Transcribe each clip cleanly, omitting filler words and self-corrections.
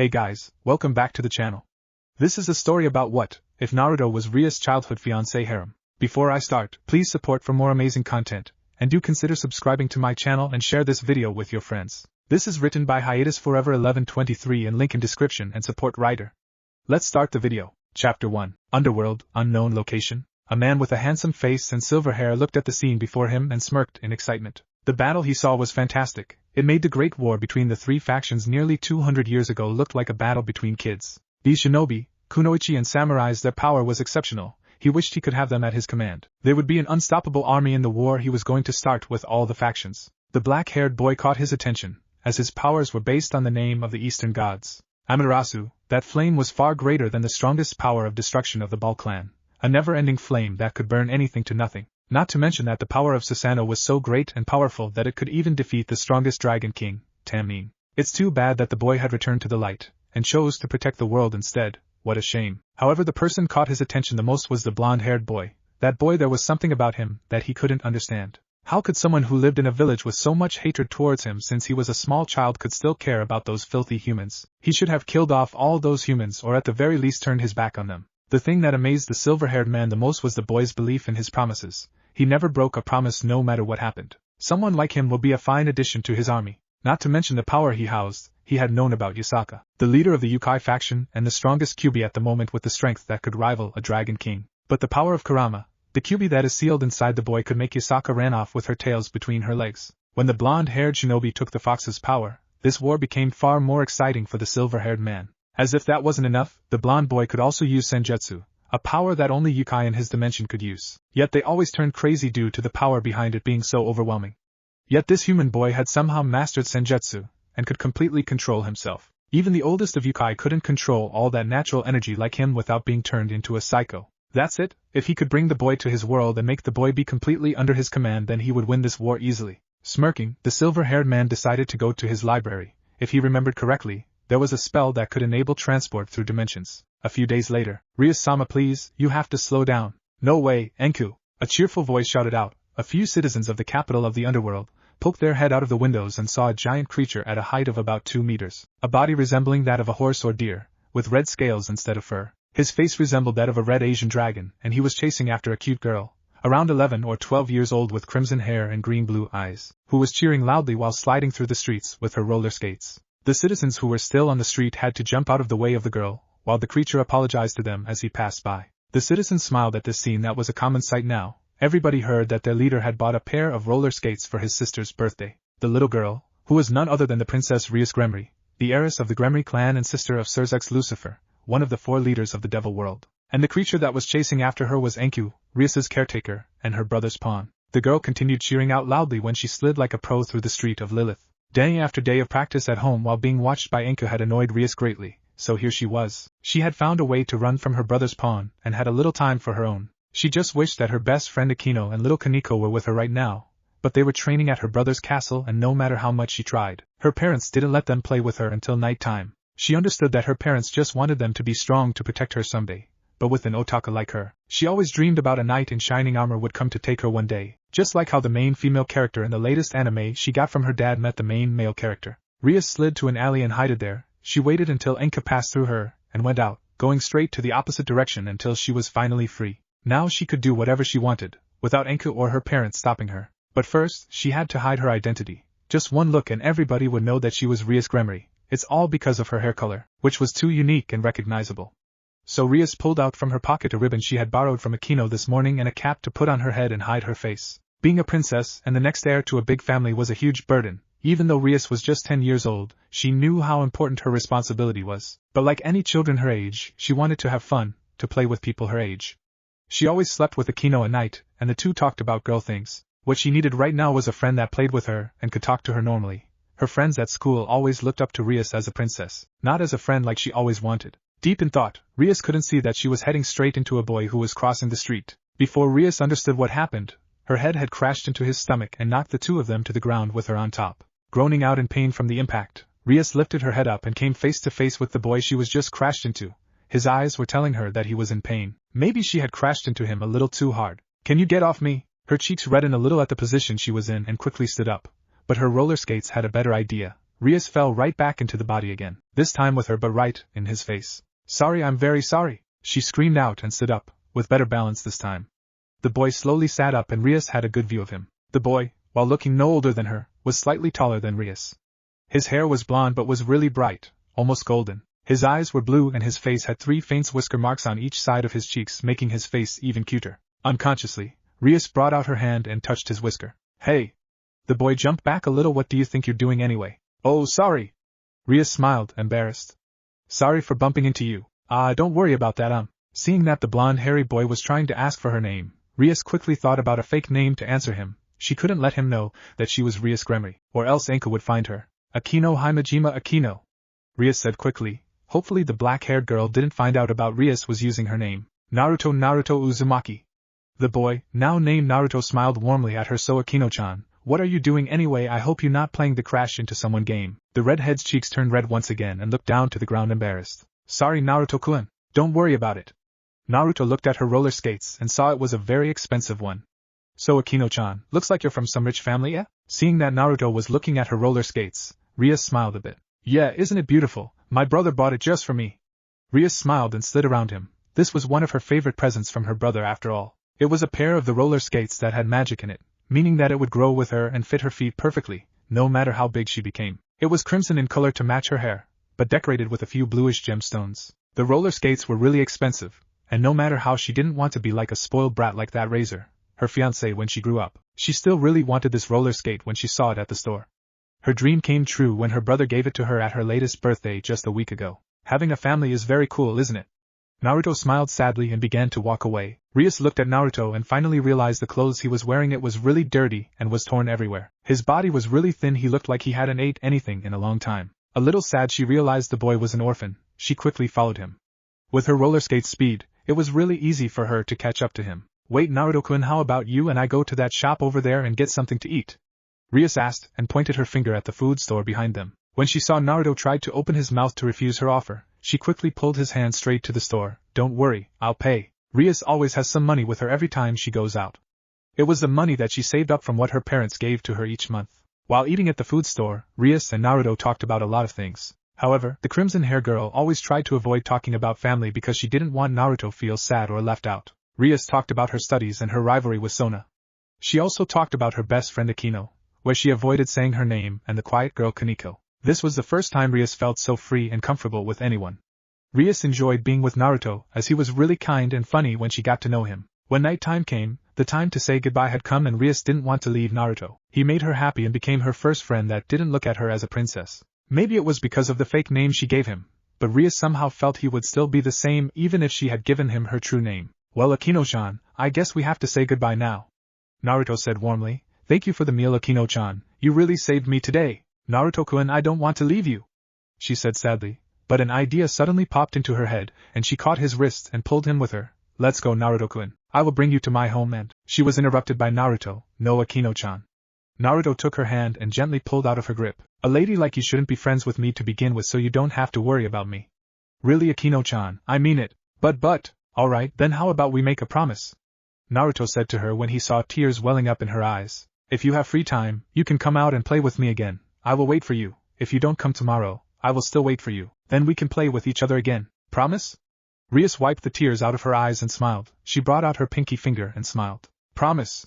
Hey guys, welcome back to the channel. This is a story about what if Naruto was Rias' childhood fiance harem. Before I start, please support for more amazing content, and do consider subscribing to my channel and share this video with your friends. This is written by Hiatus Forever 1123 and link in description and support writer. Let's start the video. Chapter 1. Underworld, Unknown Location. A man with a handsome face and silver hair looked at the scene before him and smirked in excitement. The battle he saw was fantastic. It made the great war between the three factions nearly 200 years ago look like a battle between kids. These shinobi, kunoichi and samurais, their power was exceptional. He wished he could have them at his command. There would be an unstoppable army in the war he was going to start with all the factions. The black-haired boy caught his attention, as his powers were based on the name of the Eastern gods. Amaterasu, that flame was far greater than the strongest power of destruction of the Ball clan. A never-ending flame that could burn anything to nothing. Not to mention that the power of Susanoo was so great and powerful that it could even defeat the strongest dragon king, Tamin. It's too bad that the boy had returned to the light, and chose to protect the world instead. What a shame. However, the person caught his attention the most was the blonde-haired boy. That boy, there was something about him that he couldn't understand. How could someone who lived in a village with so much hatred towards him since he was a small child could still care about those filthy humans? He should have killed off all those humans, or at the very least turned his back on them. The thing that amazed the silver-haired man the most was the boy's belief in his promises. He never broke a promise no matter what happened. Someone like him will be a fine addition to his army. Not to mention the power he housed. He had known about Yasaka, the leader of the Yukai faction and the strongest Kyuubi at the moment with the strength that could rival a dragon king. But the power of Kurama, the Kyuubi that is sealed inside the boy, could make Yasaka run off with her tails between her legs. When the blonde-haired shinobi took the fox's power, this war became far more exciting for the silver-haired man. As if that wasn't enough, the blonde boy could also use Senjutsu, a power that only Yukai in his dimension could use. Yet they always turned crazy due to the power behind it being so overwhelming. Yet this human boy had somehow mastered Senjutsu, and could completely control himself. Even the oldest of Yukai couldn't control all that natural energy like him without being turned into a psycho. That's it. If he could bring the boy to his world and make the boy be completely under his command, then he would win this war easily. Smirking, the silver-haired man decided to go to his library. If he remembered correctly, there was a spell that could enable transport through dimensions. A few days later, Rias-sama, please, you have to slow down. No way, Enku, a cheerful voice shouted out. A few citizens of the capital of the Underworld poked their head out of the windows and saw a giant creature at a height of about 2 meters. A body resembling that of a horse or deer, with red scales instead of fur. His face resembled that of a red Asian dragon, and he was chasing after a cute girl, around 11 or 12 years old with crimson hair and green-blue eyes, who was cheering loudly while sliding through the streets with her roller skates. The citizens who were still on the street had to jump out of the way of the girl, while the creature apologized to them as he passed by. The citizens smiled at this scene that was a common sight now. Everybody heard that their leader had bought a pair of roller skates for his sister's birthday. The little girl, who was none other than the Princess Rias Gremory, the heiress of the Gremory clan and sister of Sirzex Lucifer, one of the 4 leaders of the Devil World. And the creature that was chasing after her was Enku, Rias's caretaker, and her brother's pawn. The girl continued cheering out loudly when she slid like a pro through the street of Lilith. Day after day of practice at home while being watched by Enku had annoyed Rias greatly, so here she was. She had found a way to run from her brother's pawn, and had a little time for her own. She just wished that her best friend Akino and little Kaneko were with her right now, but they were training at her brother's castle, and no matter how much she tried, her parents didn't let them play with her until night time. She understood that her parents just wanted them to be strong to protect her someday, but with an otaka like her, she always dreamed about a knight in shining armor would come to take her one day, just like how the main female character in the latest anime she got from her dad met the main male character. Rias slid to an alley and hid there. She waited until Enka passed through her, and went out, going straight to the opposite direction until she was finally free. Now she could do whatever she wanted, without Enku or her parents stopping her. But first, she had to hide her identity. Just one look and everybody would know that she was Rias Gremory. It's all because of her hair color, which was too unique and recognizable. So Rias pulled out from her pocket a ribbon she had borrowed from Akino this morning and a cap to put on her head and hide her face. Being a princess and the next heir to a big family was a huge burden. Even though Rias was just 10 years old, she knew how important her responsibility was. But like any children her age, she wanted to have fun, to play with people her age. She always slept with Akino at night, and the two talked about girl things. What she needed right now was a friend that played with her and could talk to her normally. Her friends at school always looked up to Rias as a princess, not as a friend like she always wanted. Deep in thought, Rias couldn't see that she was heading straight into a boy who was crossing the street. Before Rias understood what happened, her head had crashed into his stomach and knocked the two of them to the ground with her on top. Groaning out in pain from the impact, Rias lifted her head up and came face to face with the boy she was just crashed into. His eyes were telling her that he was in pain. Maybe she had crashed into him a little too hard. Can you get off me? Her cheeks reddened a little at the position she was in and quickly stood up. But her roller skates had a better idea. Rias fell right back into the body again, this time with her butt right in his face. "Sorry, I'm very sorry," she screamed out and stood up, with better balance this time. The boy slowly sat up and Rias had a good view of him. The boy, while looking no older than her, was slightly taller than Rias. His hair was blonde but was really bright, almost golden. His eyes were blue and his face had 3 faint whisker marks on each side of his cheeks, making his face even cuter. Unconsciously, Rias brought out her hand and touched his whisker. "Hey!" The boy jumped back a little. "What do you think you're doing anyway?" "Oh, sorry." Rias smiled, embarrassed. "Sorry for bumping into you." Don't worry about that, Seeing that the blonde hairy boy was trying to ask for her name, Rias quickly thought about a fake name to answer him. She couldn't let him know that she was Rias Gremory, or else Anka would find her. "Akino Himejima Akino," Rias said quickly. Hopefully the black-haired girl didn't find out about Rias was using her name. "Naruto Uzumaki." The boy, now named Naruto, smiled warmly at her. "So Akino-chan, what are you doing anyway? I hope you're not playing the crash into someone game." The redhead's cheeks turned red once again and looked down to the ground embarrassed. "Sorry Naruto-kun, don't worry about it." Naruto looked at her roller skates and saw it was a very expensive one. "So Akino-chan, looks like you're from some rich family, eh?" Seeing that Naruto was looking at her roller skates, Rias smiled a bit. "Yeah, isn't it beautiful? My brother bought it just for me." Rias smiled and slid around him. This was one of her favorite presents from her brother after all. It was a pair of the roller skates that had magic in it, meaning that it would grow with her and fit her feet perfectly, no matter how big she became. It was crimson in color to match her hair, but decorated with a few bluish gemstones. The roller skates were really expensive, and no matter how she didn't want to be like a spoiled brat like that Razor, her fiance, when she grew up, she still really wanted this roller skate when she saw it at the store. Her dream came true when her brother gave it to her at her latest birthday just a week ago. Having a family is very cool, isn't it? Naruto smiled sadly and began to walk away. Rias looked at Naruto and finally realized the clothes he was wearing it was really dirty and was torn everywhere. His body was really thin. He looked like he hadn't ate anything in a long time. A little sad, she realized the boy was an orphan. She quickly followed him. With her roller skate speed, it was really easy for her to catch up to him. "Wait Naruto-kun, how about you and I go to that shop over there and get something to eat?" Rias asked and pointed her finger at the food store behind them. When she saw Naruto tried to open his mouth to refuse her offer, she quickly pulled his hand straight to the store. "Don't worry, I'll pay." Rias always has some money with her every time she goes out. It was the money that she saved up from what her parents gave to her each month. While eating at the food store, Rias and Naruto talked about a lot of things. However, the crimson hair girl always tried to avoid talking about family because she didn't want Naruto feel sad or left out. Rias talked about her studies and her rivalry with Sona. She also talked about her best friend Akino, where she avoided saying her name, and the quiet girl Kaneko. This was the first time Rias felt so free and comfortable with anyone. Rias enjoyed being with Naruto, as he was really kind and funny when she got to know him. When night time came, the time to say goodbye had come and Rias didn't want to leave Naruto. He made her happy and became her first friend that didn't look at her as a princess. Maybe it was because of the fake name she gave him, but Rias somehow felt he would still be the same even if she had given him her true name. "Well Akino-chan, I guess we have to say goodbye now," Naruto said warmly. "Thank you for the meal Akino-chan, you really saved me today." "Naruto-kun, I don't want to leave you," she said sadly, but an idea suddenly popped into her head, and she caught his wrist and pulled him with her. "Let's go Naruto-kun, I will bring you to my home and—" She was interrupted by Naruto. "No Akino-chan." Naruto took her hand and gently pulled out of her grip. "A lady like you shouldn't be friends with me to begin with, so you don't have to worry about me." "Really Akino-chan, I mean it." But, alright, then how about we make a promise?" Naruto said to her when he saw tears welling up in her eyes. "If you have free time, you can come out and play with me again. I will wait for you. If you don't come tomorrow, I will still wait for you. Then we can play with each other again. Promise?" Rias wiped the tears out of her eyes and smiled. She brought out her pinky finger and smiled. "Promise."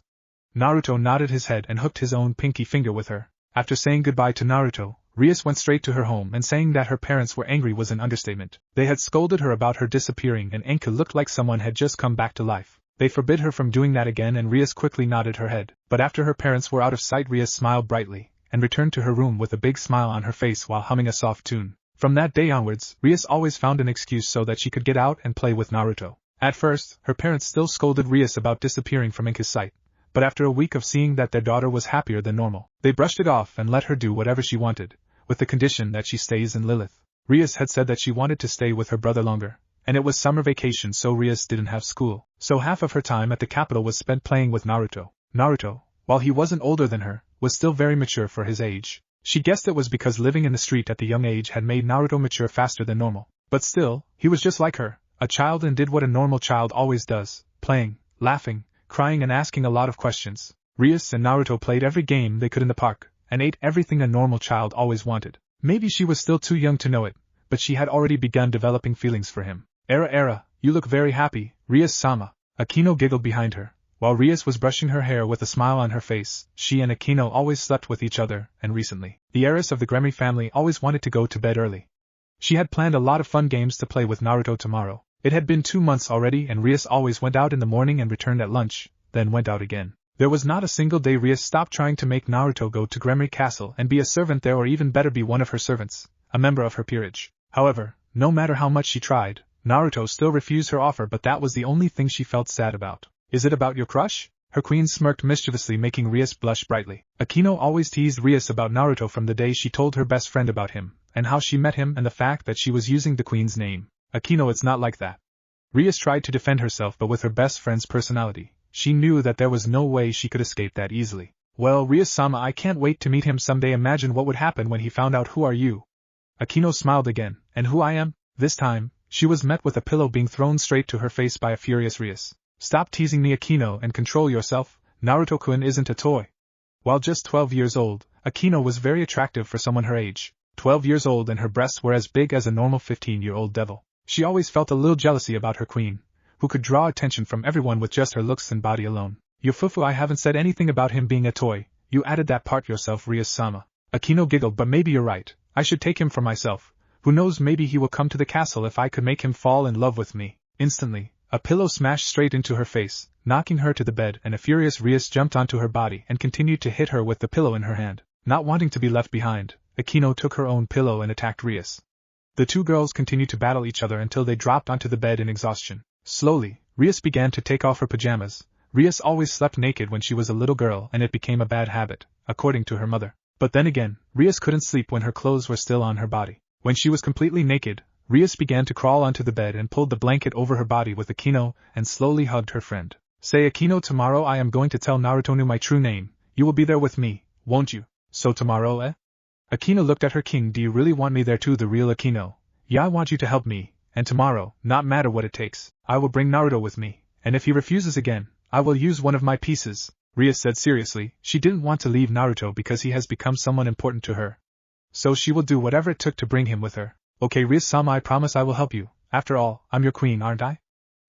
Naruto nodded his head and hooked his own pinky finger with her. After saying goodbye to Naruto, Rias went straight to her home, and saying that her parents were angry was an understatement. They had scolded her about her disappearing and Anka looked like someone had just come back to life. They forbid her from doing that again, and Rias quickly nodded her head. But after her parents were out of sight, Rias smiled brightly and returned to her room with a big smile on her face while humming a soft tune. From that day onwards, Rias always found an excuse so that she could get out and play with Naruto. At first, her parents still scolded Rias about disappearing from Anka's sight, but after a week of seeing that their daughter was happier than normal, they brushed it off and let her do whatever she wanted, with the condition that she stays in Lilith. Rias had said that she wanted to stay with her brother longer, and it was summer vacation, so Rias didn't have school, so half of her time at the capital was spent playing with Naruto. Naruto, while he wasn't older than her, was still very mature for his age. She guessed it was because living in the street at the young age had made Naruto mature faster than normal. But still, he was just like her, a child, and did what a normal child always does, playing, laughing, crying and asking a lot of questions. Rias and Naruto played every game they could in the park, and ate everything a normal child always wanted. Maybe she was still too young to know it, but she had already begun developing feelings for him. Era, you look very happy, Rias-sama. Akino giggled behind her. While Rias was brushing her hair with a smile on her face, she and Akino always slept with each other, and recently, the heiress of the Gremory family always wanted to go to bed early. She had planned a lot of fun games to play with Naruto tomorrow. It had been 2 months already and Rias always went out in the morning and returned at lunch, then went out again. There was not a single day Rias stopped trying to make Naruto go to Gremory Castle and be a servant there, or even better be one of her servants, a member of her peerage. However, no matter how much she tried, Naruto still refused her offer, but that was the only thing she felt sad about. Is it about your crush? Her queen smirked mischievously, making Rias blush brightly. Akino always teased Rias about Naruto from the day she told her best friend about him, and how she met him and the fact that she was using the queen's name. Akino, it's not like that. Rias tried to defend herself, but with her best friend's personality, she knew that there was no way she could escape that easily. Well, Rias-sama, I can't wait to meet him someday. Imagine what would happen when he found out. Who are you? Akino smiled again. And who I am? This time, she was met with a pillow being thrown straight to her face by a furious Rias. Stop teasing me, Akino, and control yourself. Naruto-kun isn't a toy. While just 12 years old, Akino was very attractive for someone her age. 12 years old, and her breasts were as big as a normal 15-year-old devil. She always felt a little jealousy about her queen, who could draw attention from everyone with just her looks and body alone. Yufufu, I haven't said anything about him being a toy. You added that part yourself, Rias-sama. Akino giggled, but maybe you're right. I should take him for myself. Who knows, maybe he will come to the castle if I could make him fall in love with me. Instantly, a pillow smashed straight into her face, knocking her to the bed, and a furious Rias jumped onto her body and continued to hit her with the pillow in her hand. Not wanting to be left behind, Akino took her own pillow and attacked Rias. The two girls continued to battle each other until they dropped onto the bed in exhaustion. Slowly, Rias began to take off her pajamas. Rias always slept naked when she was a little girl, and it became a bad habit, according to her mother. But then again, Rias couldn't sleep when her clothes were still on her body. When she was completely naked, Rias began to crawl onto the bed and pulled the blanket over her body with Akino and slowly hugged her friend. Say, Akino, tomorrow I am going to tell Naruto my true name. You will be there with me, won't you? So tomorrow, eh? Akino looked at her king. Do you really want me there too? The real Akino. Yeah, I want you to help me, and tomorrow, not matter what it takes, I will bring Naruto with me, and if he refuses again, I will use one of my pieces. Rias said seriously. She didn't want to leave Naruto because he has become someone important to her. So she will do whatever it took to bring him with her. Okay, Rias-sama, I promise I will help you. After all, I'm your queen, aren't I?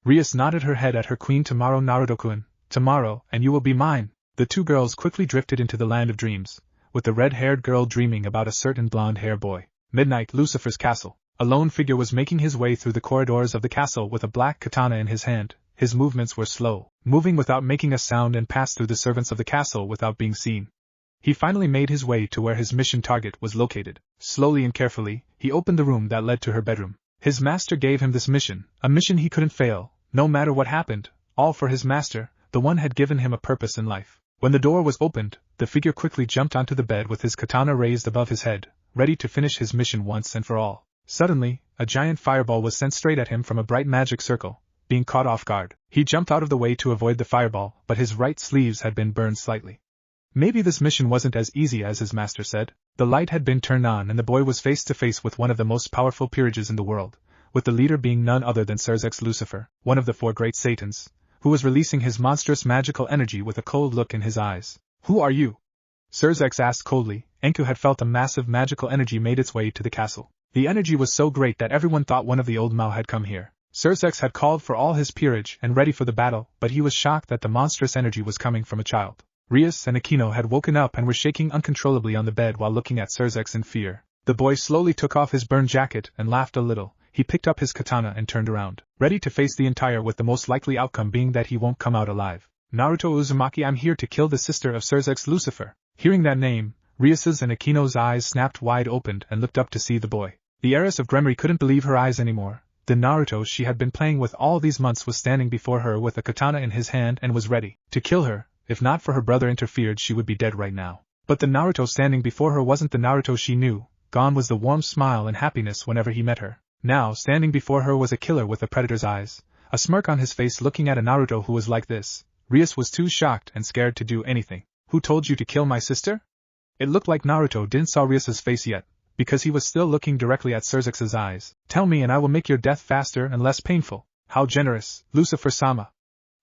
Rias nodded her head at her queen. Tomorrow, Naruto-kun. Tomorrow, and you will be mine. The two girls quickly drifted into the land of dreams, with the red-haired girl dreaming about a certain blonde-haired boy. Midnight, Lucifer's castle. A lone figure was making his way through the corridors of the castle with a black katana in his hand. His movements were slow, moving without making a sound, and passed through the servants of the castle without being seen. He finally made his way to where his mission target was located. Slowly and carefully, he opened the room that led to her bedroom. His master gave him this mission, a mission he couldn't fail, no matter what happened, all for his master. The one had given him a purpose in life. When the door was opened, the figure quickly jumped onto the bed with his katana raised above his head, ready to finish his mission once and for all. Suddenly, a giant fireball was sent straight at him from a bright magic circle. Being caught off guard, he jumped out of the way to avoid the fireball, but his right sleeves had been burned slightly. Maybe this mission wasn't as easy as his master said. The light had been turned on and the boy was face to face with one of the most powerful peerages in the world, with the leader being none other than Serzex Lucifer, one of the 4 great Satans, who was releasing his monstrous magical energy with a cold look in his eyes. Who are you? Serzex asked coldly. Enku had felt a massive magical energy made its way to the castle. The energy was so great that everyone thought one of the old Mao had come here. Serzex had called for all his peerage and ready for the battle, but he was shocked that the monstrous energy was coming from a child. Rias and Akino had woken up and were shaking uncontrollably on the bed while looking at Serzex in fear. The boy slowly took off his burned jacket and laughed a little. He picked up his katana and turned around, ready to face the entire, with the most likely outcome being that he won't come out alive. Naruto Uzumaki, I'm here to kill the sister of Serzex Lucifer. Hearing that name, Rias's and Akino's eyes snapped wide open and looked up to see the boy. The heiress of Gremory couldn't believe her eyes anymore. The Naruto she had been playing with all these months was standing before her with a katana in his hand and was ready to kill her. If not for her brother interfered, she would be dead right now. But the Naruto standing before her wasn't the Naruto she knew. Gone was the warm smile and happiness whenever he met her. Now standing before her was a killer with a predator's eyes, a smirk on his face, looking at a Naruto who was like this. Rias was too shocked and scared to do anything. Who told you to kill my sister? It looked like Naruto didn't saw Rias's face yet, because he was still looking directly at Serzex's eyes. Tell me and I will make your death faster and less painful. How generous, Lucifer-sama,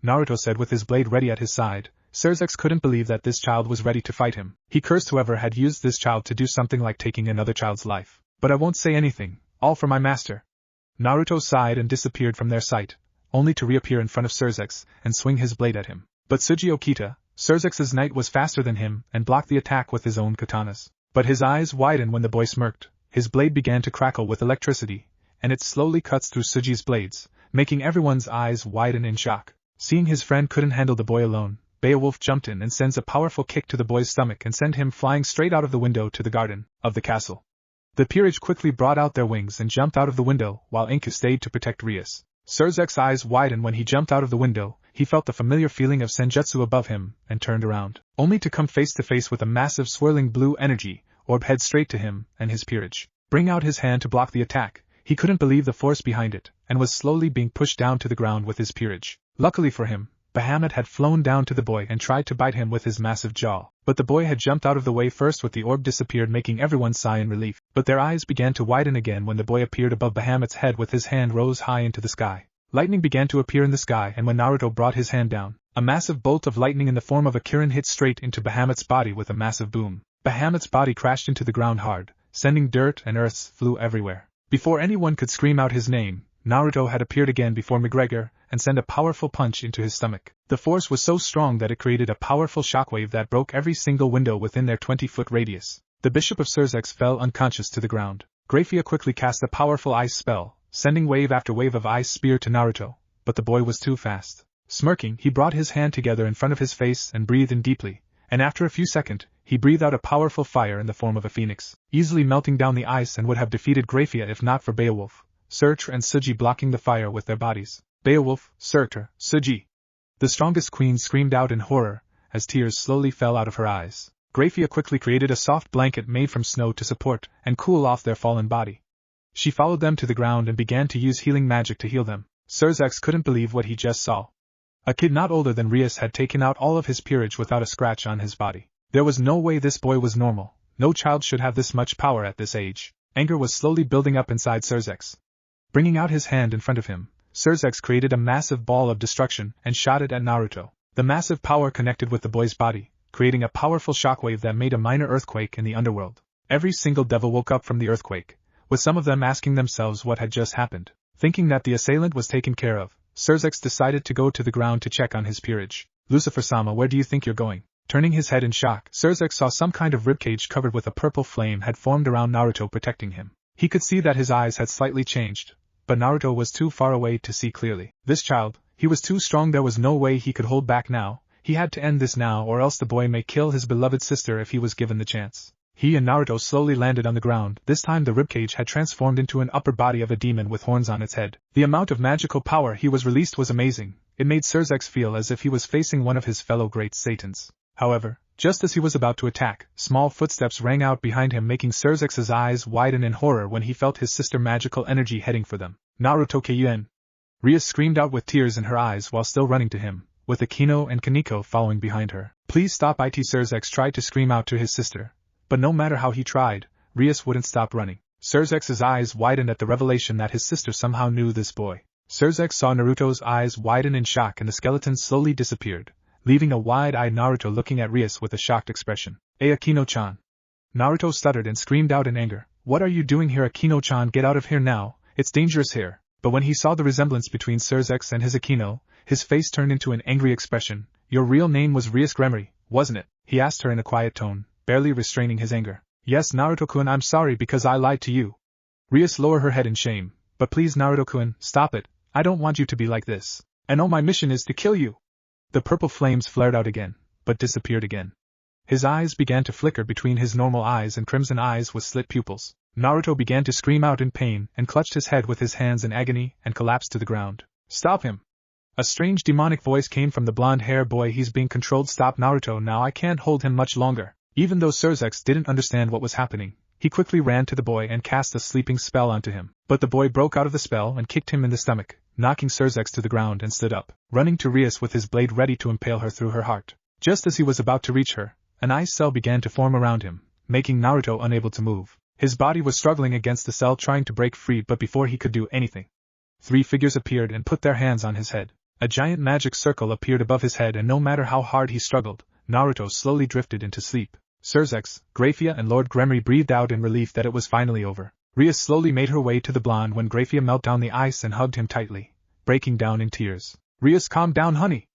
Naruto said with his blade ready at his side. Surzex couldn't believe that this child was ready to fight him. He cursed whoever had used this child to do something like taking another child's life. But I won't say anything, all for my master. Naruto sighed and disappeared from their sight, only to reappear in front of Surzex and swing his blade at him. But Tsuji Okita, Surzex's knight, was faster than him and blocked the attack with his own katanas. But his eyes widened when the boy smirked. His blade began to crackle with electricity, and it slowly cuts through Tsuji's blades, making everyone's eyes widen in shock. Seeing his friend couldn't handle the boy alone, Beowulf jumped in and sends a powerful kick to the boy's stomach and sent him flying straight out of the window to the garden of the castle. The peerage quickly brought out their wings and jumped out of the window, while Inku stayed to protect Rias. Surzex's eyes widened when he jumped out of the window. He felt the familiar feeling of senjutsu above him and turned around, only to come face to face with a massive swirling blue energy orb head straight to him and his peerage. Bring out his hand to block the attack. He couldn't believe the force behind it, and was slowly being pushed down to the ground with his peerage. Luckily for him, Bahamut had flown down to the boy and tried to bite him with his massive jaw, but the boy had jumped out of the way first with the orb disappeared, making everyone sigh in relief. But their eyes began to widen again when the boy appeared above Bahamut's head with his hand rose high into the sky. Lightning began to appear in the sky, and when Naruto brought his hand down, a massive bolt of lightning in the form of a Kirin hit straight into Bahamut's body with a massive boom. Bahamut's body crashed into the ground hard, sending dirt and earths flew everywhere. Before anyone could scream out his name, Naruto had appeared again before McGregor and sent a powerful punch into his stomach. The force was so strong that it created a powerful shockwave that broke every single window within their 20-foot radius. The Bishop of Surzex fell unconscious to the ground. Grafia quickly cast a powerful ice spell, sending wave after wave of ice spear to Naruto, but the boy was too fast. Smirking, he brought his hand together in front of his face and breathed in deeply, and after a few seconds, he breathed out a powerful fire in the form of a phoenix, easily melting down the ice and would have defeated Grafia if not for Beowulf, Surtur and Tsuji blocking the fire with their bodies. Beowulf, Surtur, Tsuji. The strongest queen screamed out in horror, as tears slowly fell out of her eyes. Grafia quickly created a soft blanket made from snow to support and cool off their fallen body. She followed them to the ground and began to use healing magic to heal them. Surzex couldn't believe what he just saw. A kid not older than Rias had taken out all of his peerage without a scratch on his body. There was no way this boy was normal. No child should have this much power at this age. Anger was slowly building up inside Surzex. Bringing out his hand in front of him, Surzex created a massive ball of destruction and shot it at Naruto. The massive power connected with the boy's body, creating a powerful shockwave that made a minor earthquake in the underworld. Every single devil woke up from the earthquake, with some of them asking themselves what had just happened. Thinking that the assailant was taken care of, Surzex decided to go to the ground to check on his peerage. Lucifer-sama, where do you think you're going? Turning his head in shock, Surzex saw some kind of ribcage covered with a purple flame had formed around Naruto, protecting him. He could see that his eyes had slightly changed, but Naruto was too far away to see clearly. This child, he was too strong, there was no way he could hold back now. He had to end this now, or else the boy may kill his beloved sister if he was given the chance. He and Naruto slowly landed on the ground. This time the ribcage had transformed into an upper body of a demon with horns on its head. The amount of magical power he was released was amazing. It made Surzex feel as if he was facing one of his fellow great Satans. However, just as he was about to attack, small footsteps rang out behind him, making Surzex's eyes widen in horror when he felt his sister magical energy heading for them. Naruto Keiyuen! Rias screamed out with tears in her eyes while still running to him, with Akino and Kaneko following behind her. Please stop! It Surzex tried to scream out to his sister, but no matter how he tried, Rias wouldn't stop running. Surzex's eyes widened at the revelation that his sister somehow knew this boy. Surzex saw Naruto's eyes widen in shock and the skeleton slowly disappeared, leaving a wide-eyed Naruto looking at Rias with a shocked expression. Akino-chan! Naruto stuttered and screamed out in anger. What are you doing here, Akino-chan? Get out of here now, it's dangerous here. But when he saw the resemblance between Surzex and his Akino, his face turned into an angry expression. Your real name was Rias Gremory, wasn't it? He asked her in a quiet tone, barely restraining his anger. Yes, Naruto-kun, I'm sorry because I lied to you. Rias lowered her head in shame. But please, Naruto-kun, stop it. I don't want you to be like this. I know my mission is to kill you. The purple flames flared out again, but disappeared again. His eyes began to flicker between his normal eyes and crimson eyes with slit pupils. Naruto began to scream out in pain and clutched his head with his hands in agony and collapsed to the ground. Stop him! A strange demonic voice came from the blonde-haired boy. He's being controlled. Stop Naruto now, I can't hold him much longer. Even though Surzex didn't understand what was happening, he quickly ran to the boy and cast a sleeping spell onto him. But the boy broke out of the spell and kicked him in the stomach, knocking Surzex to the ground and stood up, running to Rias with his blade ready to impale her through her heart. Just as he was about to reach her, an ice cell began to form around him, making Naruto unable to move. His body was struggling against the cell trying to break free, but before he could do anything, 3 figures appeared and put their hands on his head. A giant magic circle appeared above his head, and no matter how hard he struggled, Naruto slowly drifted into sleep. Surzex, Graphia and Lord Gremory breathed out in relief that it was finally over. Rias slowly made her way to the blonde when Graphia melted down the ice and hugged him tightly, breaking down in tears. Rias, calm down, honey.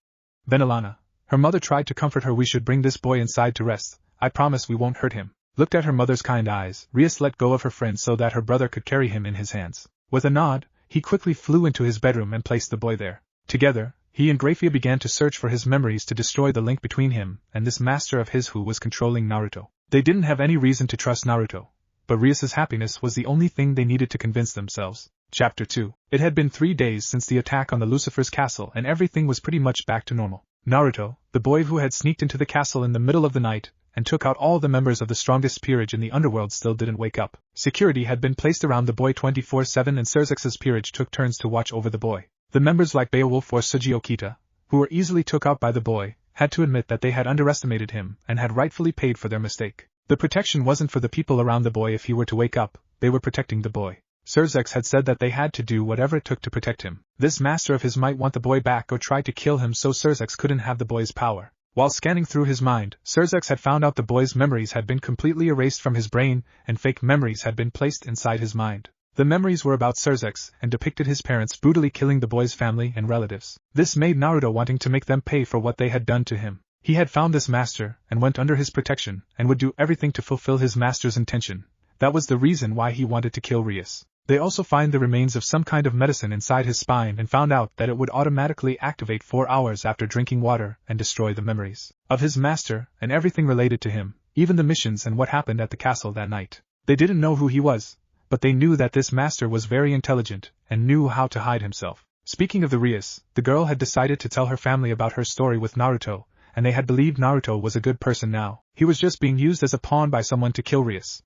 Benelana, her mother, tried to comfort her. We should bring this boy inside to rest. I promise we won't hurt him. Looked at her mother's kind eyes, Rias let go of her friend so that her brother could carry him in his hands. With a nod, he quickly flew into his bedroom and placed the boy there. Together, he and Graphia began to search for his memories to destroy the link between him and this master of his who was controlling Naruto. They didn't have any reason to trust Naruto, but Rias's happiness was the only thing they needed to convince themselves. Chapter 2. It had been 3 days since the attack on the Lucifer's castle, and everything was pretty much back to normal. Naruto, the boy who had sneaked into the castle in the middle of the night and took out all the members of the strongest peerage in the underworld, still didn't wake up. Security had been placed around the boy 24/7, and Surzex's peerage took turns to watch over the boy. The members like Beowulf or Suji Okita, who were easily took out by the boy, had to admit that they had underestimated him and had rightfully paid for their mistake. The protection wasn't for the people around the boy. If he were to wake up, they were protecting the boy. Surzex had said that they had to do whatever it took to protect him. This master of his might want the boy back or try to kill him, so Surzex couldn't have the boy's power. While scanning through his mind, Surzex had found out the boy's memories had been completely erased from his brain, and fake memories had been placed inside his mind. The memories were about Surzex and depicted his parents brutally killing the boy's family and relatives. This made Naruto wanting to make them pay for what they had done to him. He had found this master and went under his protection and would do everything to fulfill his master's intention. That was the reason why he wanted to kill Rias. They also find the remains of some kind of medicine inside his spine and found out that it would automatically activate 4 hours after drinking water and destroy the memories of his master and everything related to him, even the missions and what happened at the castle that night. They didn't know who he was, but they knew that this master was very intelligent and knew how to hide himself. Speaking of the Rias, the girl had decided to tell her family about her story with Naruto, and they had believed Naruto was a good person. Now he was just being used as a pawn by someone to kill Rias.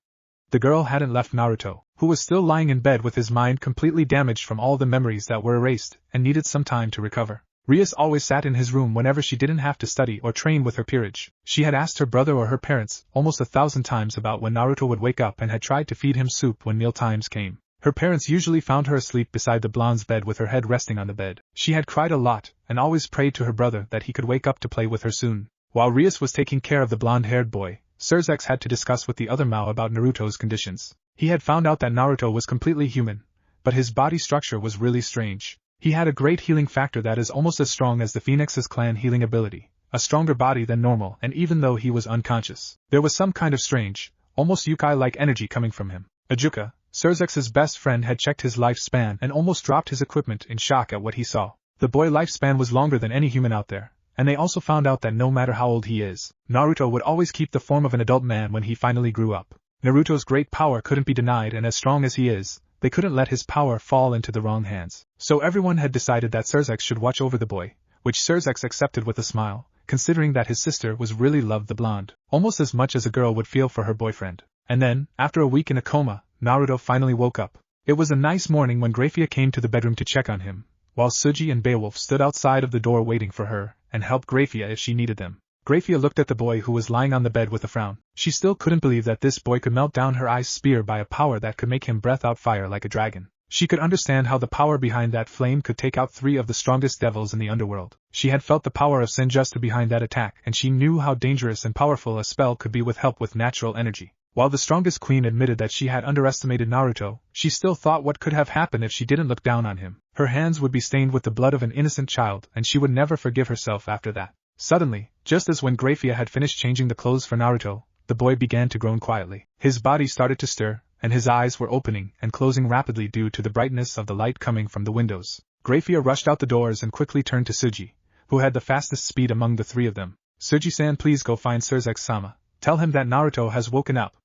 The girl hadn't left Naruto, who was still lying in bed with his mind completely damaged from all the memories that were erased and needed some time to recover. Rias always sat in his room whenever she didn't have to study or train with her peerage. She had asked her brother or her parents almost 1,000 times about when Naruto would wake up and had tried to feed him soup when meal times came. Her parents usually found her asleep beside the blonde's bed with her head resting on the bed. She had cried a lot and always prayed to her brother that he could wake up to play with her soon. While Rias was taking care of the blonde-haired boy, Surzex had to discuss with the other Mao about Naruto's conditions. He had found out that Naruto was completely human, but his body structure was really strange. He had a great healing factor that is almost as strong as the Phoenix's clan healing ability, a stronger body than normal, and even though he was unconscious, there was some kind of strange, almost Yukai-like energy coming from him. Ajuka, Surzex's best friend, had checked his lifespan and almost dropped his equipment in shock at what he saw. The boy's lifespan was longer than any human out there. And they also found out that no matter how old he is, Naruto would always keep the form of an adult man when he finally grew up. Naruto's great power couldn't be denied, and as strong as he is, they couldn't let his power fall into the wrong hands. So everyone had decided that Surzex should watch over the boy, which Surzex accepted with a smile, considering that his sister was really loved the blonde, almost as much as a girl would feel for her boyfriend. And then, after a week in a coma, Naruto finally woke up. It was a nice morning when Graphia came to the bedroom to check on him, while Suji and Beowulf stood outside of the door waiting for her and helped Graphia if she needed them. Graphia looked at the boy who was lying on the bed with a frown. She still couldn't believe that this boy could melt down her ice spear by a power that could make him breath out fire like a dragon. She could understand how the power behind that flame could take out 3 of the strongest devils in the underworld. She had felt the power of Senjutsu behind that attack, and she knew how dangerous and powerful a spell could be with help with natural energy. While the strongest queen admitted that she had underestimated Naruto, she still thought what could have happened if she didn't look down on him. Her hands would be stained with the blood of an innocent child, and she would never forgive herself after that. Suddenly, just as when Graphia had finished changing the clothes for Naruto, the boy began to groan quietly. His body started to stir, and his eyes were opening and closing rapidly due to the brightness of the light coming from the windows. Graphia rushed out the doors and quickly turned to Suji, who had the fastest speed among the 3 of them. Suji-san, please go find Surzex-sama. Tell him that Naruto has woken up.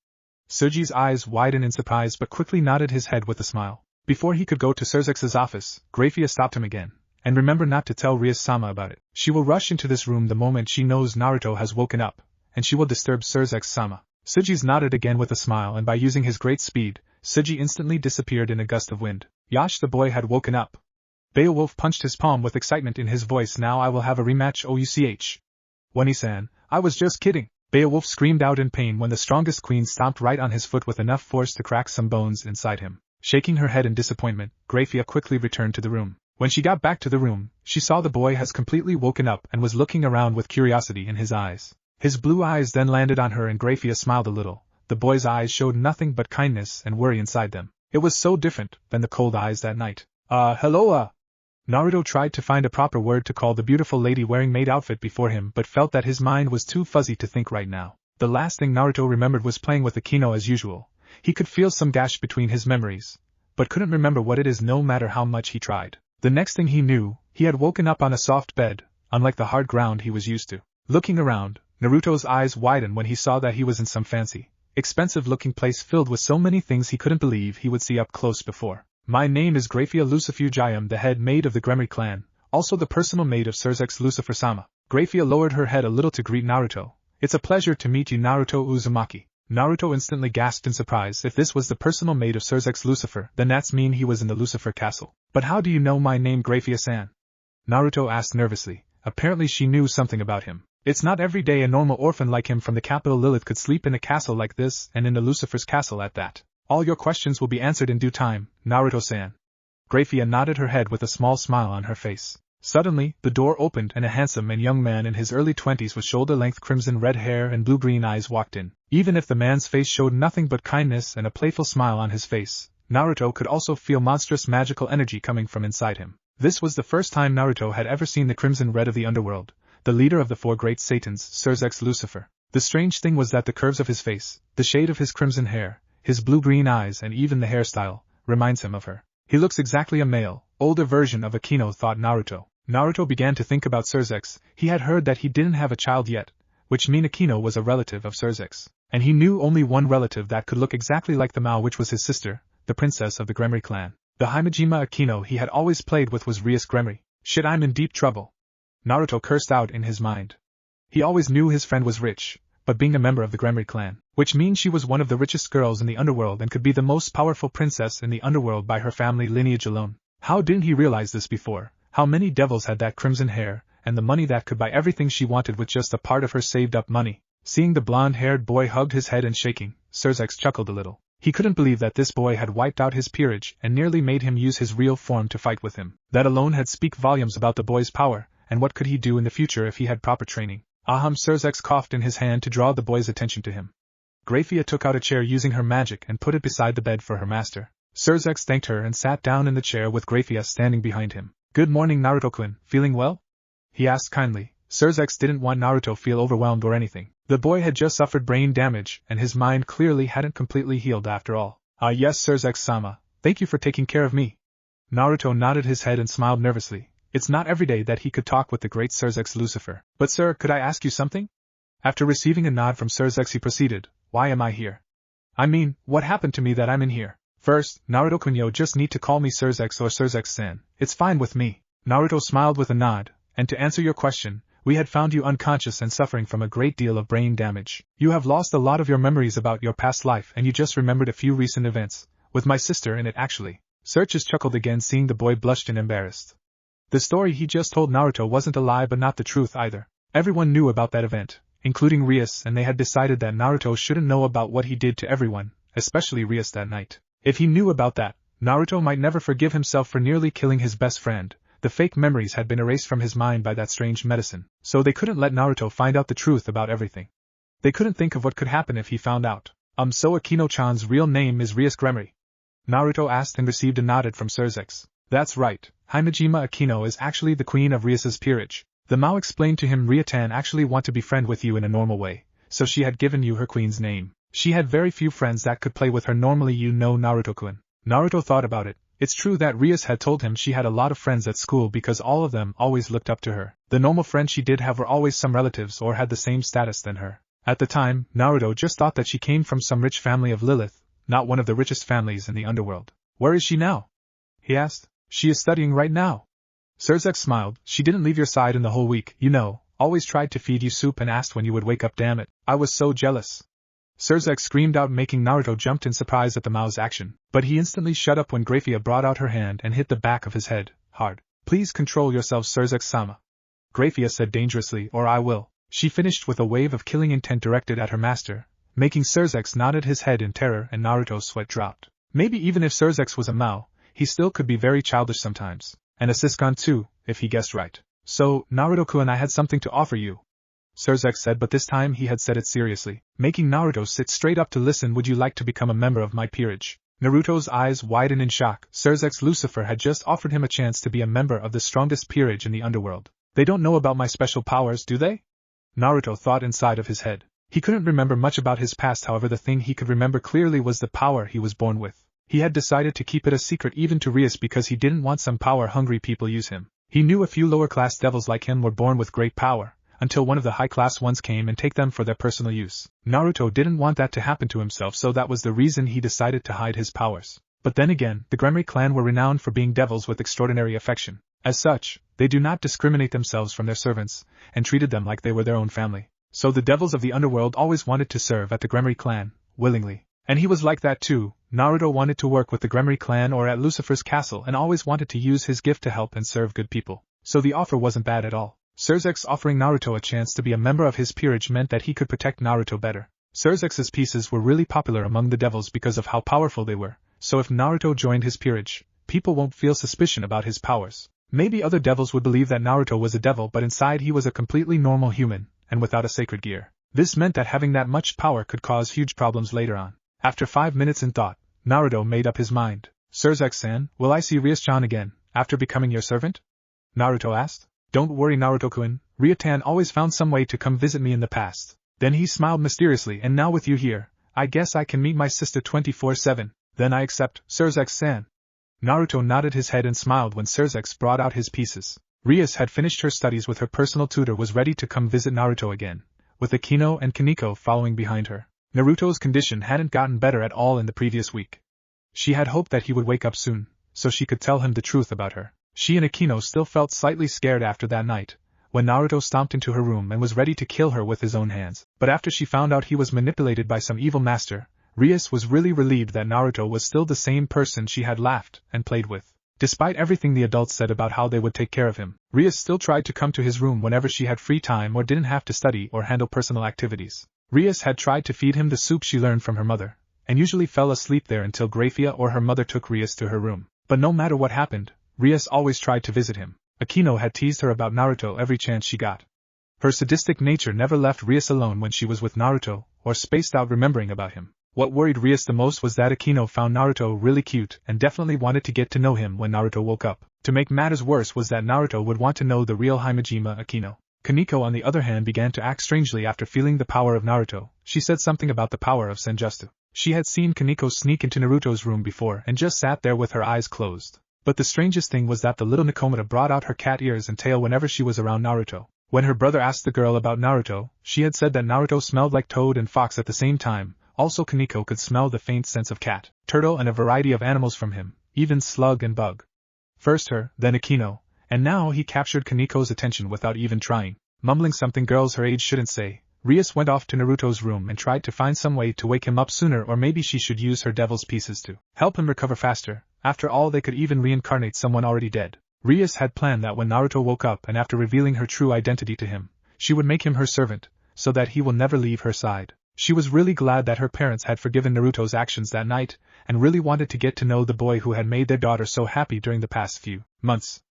Suji's eyes widened in surprise but quickly nodded his head with a smile. Before he could go to Surzex's office, Graphia stopped him again. And remember not to tell Rias-sama about it. She will rush into this room the moment she knows Naruto has woken up, and she will disturb Surzex-sama. Suji's nodded again with a smile, and by using his great speed, Suji instantly disappeared in a gust of wind. Yash, the boy had woken up. Beowulf punched his palm with excitement in his voice. Now I will have a rematch, Ouch. Wani-san, I was just kidding. Beowulf screamed out in pain when the strongest queen stomped right on his foot with enough force to crack some bones inside him. Shaking her head in disappointment, Graphia quickly returned to the room. When she got back to the room, she saw the boy has completely woken up and was looking around with curiosity in his eyes. His blue eyes then landed on her and Grafia smiled a little. The boy's eyes showed nothing but kindness and worry inside them. It was so different than the cold eyes that night. Hello. Naruto tried to find a proper word to call the beautiful lady wearing maid outfit before him but felt that his mind was too fuzzy to think right now. The last thing Naruto remembered was playing with Akino as usual. He could feel some gash between his memories, but couldn't remember what it is no matter how much he tried. The next thing he knew, he had woken up on a soft bed, unlike the hard ground he was used to. Looking around, Naruto's eyes widened when he saw that he was in some fancy, expensive-looking place filled with so many things he couldn't believe he would see up close before. My name is Grafia Lucifuge. I am the head maid of the Gremory clan, also the personal maid of Surzex Lucifer-sama. Grafia lowered her head a little to greet Naruto. It's a pleasure to meet you, Naruto Uzumaki. Naruto instantly gasped in surprise. If this was the personal maid of Surzex Lucifer, then that's mean he was in the Lucifer castle. But how do you know my name, Grafia-san? Naruto asked nervously. Apparently she knew something about him. It's not every day a normal orphan like him from the capital Lilith could sleep in a castle like this, and in the Lucifer's castle at that. All your questions will be answered in due time, Naruto-san. Grafia nodded her head with a small smile on her face. Suddenly, the door opened and a handsome and young man in his early 20s with shoulder-length crimson-red hair and blue-green eyes walked in. Even if the man's face showed nothing but kindness and a playful smile on his face, Naruto could also feel monstrous magical energy coming from inside him. This was the first time Naruto had ever seen the crimson red of the underworld, the leader of the four great Satans, Surzex Lucifer. The strange thing was that the curves of his face, the shade of his crimson hair, his blue-green eyes and even the hairstyle, reminds him of her. He looks exactly a male, older version of Akino, thought Naruto. Naruto began to think about Surzex. He had heard that he didn't have a child yet, which meant Akino was a relative of Surzex. And he knew only one relative that could look exactly like the Mao, which was his sister, the princess of the Gremory clan. The Himejima Akino he had always played with was Rias Gremory. Shit, I'm in deep trouble. Naruto cursed out in his mind. He always knew his friend was rich, but being a member of the Gremory clan, which means she was one of the richest girls in the underworld and could be the most powerful princess in the underworld by her family lineage alone. How didn't he realize this before? How many devils had that crimson hair, and the money that could buy everything she wanted with just a part of her saved-up money? Seeing the blonde-haired boy hugged his head and shaking, Surzex chuckled a little. He couldn't believe that this boy had wiped out his peerage and nearly made him use his real form to fight with him. That alone had speak volumes about the boy's power, and what could he do in the future if he had proper training. Surzex coughed in his hand to draw the boy's attention to him. Grafia took out a chair using her magic and put it beside the bed for her master. Surzex thanked her and sat down in the chair with Grafia standing behind him. Good morning, Naruto-kun, feeling well? He asked kindly. Surzex didn't want Naruto to feel overwhelmed or anything. The boy had just suffered brain damage, and his mind clearly hadn't completely healed after all. Yes, Surzex-sama, thank you for taking care of me. Naruto nodded his head and smiled nervously. It's not every day that he could talk with the great Surzex Lucifer. But sir, could I ask you something? After receiving a nod from Surzex he proceeded. Why am I here? I mean, what happened to me that I'm in here? First, Naruto-kun, you just need to call me Surzex or Surzex-san. It's fine with me. Naruto smiled with a nod, and to answer your question, we had found you unconscious and suffering from a great deal of brain damage. You have lost a lot of your memories about your past life and you just remembered a few recent events, with my sister in it actually. Surzex chuckled again, seeing the boy blushed and embarrassed. The story he just told Naruto wasn't a lie but not the truth either. Everyone knew about that event, including Rias, and they had decided that Naruto shouldn't know about what he did to everyone, especially Rias that night. If he knew about that, Naruto might never forgive himself for nearly killing his best friend. The fake memories had been erased from his mind by that strange medicine, so they couldn't let Naruto find out the truth about everything. They couldn't think of what could happen if he found out. So Akino-chan's real name is Rias Gremory? Naruto asked and received a nod from Surzex. That's right, Himejima Akino is actually the queen of Rias's peerage. The Mao explained to him Riatan actually want to befriend with you in a normal way, so she had given you her queen's name. She had very few friends that could play with her normally, you know, Naruto-kun. Naruto thought about it. It's true that Rias had told him she had a lot of friends at school because all of them always looked up to her. The normal friends she did have were always some relatives or had the same status than her. At the time, Naruto just thought that she came from some rich family of Lilith, not one of the richest families in the underworld. Where is she now? He asked. She is studying right now. Surzex smiled. She didn't leave your side in the whole week, you know, always tried to feed you soup and asked when you would wake up, damn it. I was so jealous. Surzex screamed out, making Naruto jump in surprise at the Mao's action, but he instantly shut up when Grafia brought out her hand and hit the back of his head, hard. Please control yourself, Surzex-sama. Grafia said dangerously, or I will. She finished with a wave of killing intent directed at her master, making Surzex nodded his head in terror and Naruto's sweat dropped. Maybe even if Surzex was a Mao, he still could be very childish sometimes. And a siscon too, if he guessed right. So, Naruto-kun, I had something to offer you, Surzex said, but this time he had said it seriously, making Naruto sit straight up to listen. Would you like to become a member of my peerage? Naruto's eyes widened in shock. Surzex Lucifer had just offered him a chance to be a member of the strongest peerage in the underworld. They don't know about my special powers, do they? Naruto thought inside of his head. He couldn't remember much about his past, however the thing he could remember clearly was the power he was born with. He had decided to keep it a secret even to Rias because he didn't want some power-hungry people use him. He knew a few lower-class devils like him were born with great power, until one of the high-class ones came and take them for their personal use. Naruto didn't want that to happen to himself, so that was the reason he decided to hide his powers. But then again, the Gremory clan were renowned for being devils with extraordinary affection. As such, they do not discriminate themselves from their servants, and treated them like they were their own family. So the devils of the underworld always wanted to serve at the Gremory clan, willingly. And he was like that too. Naruto wanted to work with the Gremory clan or at Lucifer's castle and always wanted to use his gift to help and serve good people. So the offer wasn't bad at all. Surzex offering Naruto a chance to be a member of his peerage meant that he could protect Naruto better. Surzex's pieces were really popular among the devils because of how powerful they were, so if Naruto joined his peerage, people won't feel suspicion about his powers. Maybe other devils would believe that Naruto was a devil, but inside he was a completely normal human, and without a sacred gear. This meant that having that much power could cause huge problems later on. After 5 minutes in thought, Naruto made up his mind. Surzex-san, will I see Rias-chan again, after becoming your servant? Naruto asked. Don't worry, Naruto-kun, Ryutan always found some way to come visit me in the past. Then he smiled mysteriously, and now with you here, I guess I can meet my sister 24/7. Then I accept, Surzex-san. Naruto nodded his head and smiled when Surzex brought out his pieces. Rias had finished her studies with her personal tutor, was ready to come visit Naruto again, with Akino and Kaneko following behind her. Naruto's condition hadn't gotten better at all in the previous week. She had hoped that he would wake up soon, so she could tell him the truth about her. She and Akino still felt slightly scared after that night, when Naruto stomped into her room and was ready to kill her with his own hands. But after she found out he was manipulated by some evil master, Rias was really relieved that Naruto was still the same person she had laughed and played with. Despite everything the adults said about how they would take care of him, Rias still tried to come to his room whenever she had free time or didn't have to study or handle personal activities. Rias had tried to feed him the soup she learned from her mother, and usually fell asleep there until Grafia or her mother took Rias to her room. But no matter what happened, Rias always tried to visit him. Akino had teased her about Naruto every chance she got. Her sadistic nature never left Rias alone when she was with Naruto, or spaced out remembering about him. What worried Rias the most was that Akino found Naruto really cute and definitely wanted to get to know him when Naruto woke up. To make matters worse was that Naruto would want to know the real Himejima Akino. Kaneko on the other hand began to act strangely after feeling the power of Naruto. She said something about the power of Senjutsu. She had seen Kaneko sneak into Naruto's room before and just sat there with her eyes closed. But the strangest thing was that the little Nakomata brought out her cat ears and tail whenever she was around Naruto. When her brother asked the girl about Naruto, she had said that Naruto smelled like toad and fox at the same time. Also Kaneko could smell the faint sense of cat, turtle and a variety of animals from him, even slug and bug. First her, then Akino, and now he captured Kaneko's attention without even trying. Mumbling something girls her age shouldn't say, Rias went off to Naruto's room and tried to find some way to wake him up sooner, or maybe she should use her devil's pieces to help him recover faster. After all, they could even reincarnate someone already dead. Rias had planned that when Naruto woke up and after revealing her true identity to him, she would make him her servant, so that he will never leave her side. She was really glad that her parents had forgiven Naruto's actions that night, and really wanted to get to know the boy who had made their daughter so happy during the past few months.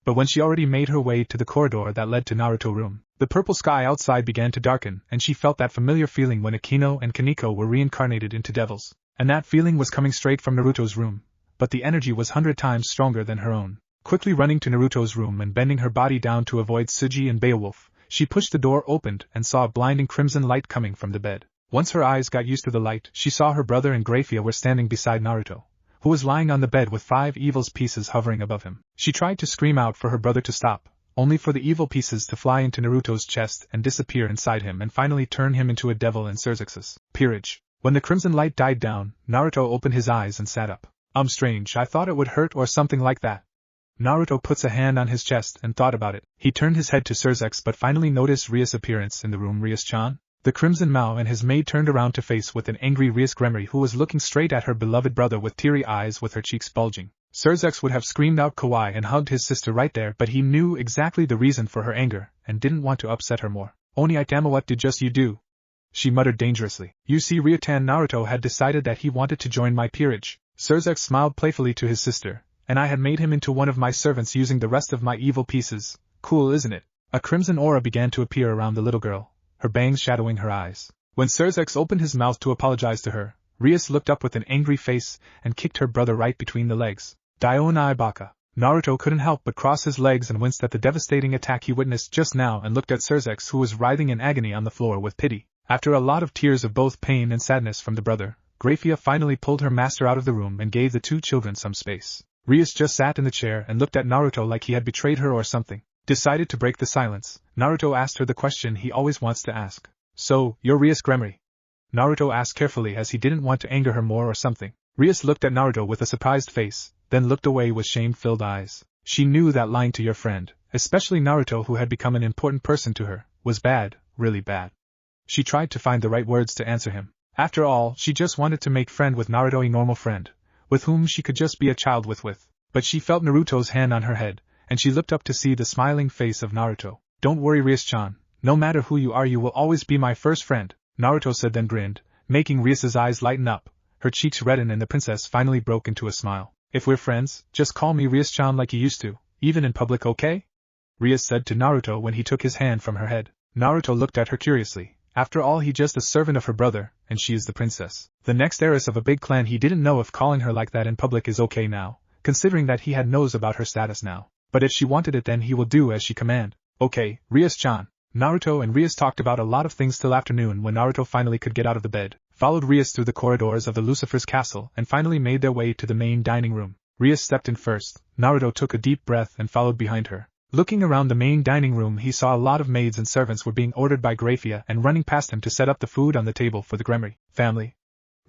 But when she already made her way to the corridor that led to Naruto's room, the purple sky outside began to darken, and she felt that familiar feeling when Akino and Kaneko were reincarnated into devils. And that feeling was coming straight from Naruto's room, but the energy was 100 times stronger than her own. Quickly running to Naruto's room and bending her body down to avoid Tsuji and Beowulf, she pushed the door open and saw a blinding crimson light coming from the bed. Once her eyes got used to the light, she saw her brother and Grafia were standing beside Naruto, who was lying on the bed with 5 evil pieces hovering above him. She tried to scream out for her brother to stop, only for the evil pieces to fly into Naruto's chest and disappear inside him and finally turn him into a devil in Surzex's peerage. When the crimson light died down, Naruto opened his eyes and sat up. Strange, I thought it would hurt or something like that. Naruto puts a hand on his chest and thought about it. He turned his head to Surzex but finally noticed Rias' appearance in the room. Rias-chan? The Crimson Mao and his maid turned around to face with an angry Rias Gremory, who was looking straight at her beloved brother with teary eyes with her cheeks bulging. Surzex would have screamed out kawaii and hugged his sister right there, but he knew exactly the reason for her anger and didn't want to upset her more. Oni Itama, what did just you do? She muttered dangerously. You see, Ryutan, Naruto had decided that he wanted to join my peerage. Surzex smiled playfully to his sister, and I had made him into one of my servants using the rest of my evil pieces. Cool, isn't it? A crimson aura began to appear around the little girl, her bangs shadowing her eyes. When Serzex opened his mouth to apologize to her, Rias looked up with an angry face and kicked her brother right between the legs. Dionai Baka. Naruto couldn't help but cross his legs and winced at the devastating attack he witnessed just now and looked at Serzex, who was writhing in agony on the floor, with pity. After a lot of tears of both pain and sadness from the brother, Grafia finally pulled her master out of the room and gave the two children some space. Rias just sat in the chair and looked at Naruto like he had betrayed her or something. Decided to break the silence, Naruto asked her the question he always wants to ask. So, you're Rias Gremory? Naruto asked carefully, as he didn't want to anger her more or something. Rias looked at Naruto with a surprised face, then looked away with shame-filled eyes. She knew that lying to your friend, especially Naruto who had become an important person to her, was bad, really bad. She tried to find the right words to answer him. After all, she just wanted to make friend with Naruto, a normal friend, with whom she could just be a child with. But she felt Naruto's hand on her head, and she looked up to see the smiling face of Naruto. Don't worry, Rias-chan, no matter who you are, you will always be my first friend, Naruto said, then grinned, making Rias's eyes lighten up. Her cheeks reddened and the princess finally broke into a smile. If we're friends, just call me Rias-chan like you used to, even in public, okay? Rias said to Naruto when he took his hand from her head. Naruto looked at her curiously. After all, he's just a servant of her brother, and she is the princess, the next heiress of a big clan. He didn't know if calling her like that in public is okay now, considering that he had knows about her status now. But if she wanted it, then he will do as she command. Okay, Rias-chan. Naruto and Rias talked about a lot of things till afternoon, when Naruto finally could get out of the bed, followed Rias through the corridors of the Lucifer's castle, and finally made their way to the main dining room. Rias stepped in first. Naruto took a deep breath and followed behind her. Looking around the main dining room, he saw a lot of maids and servants were being ordered by Grafia and running past him to set up the food on the table for the Gremory family.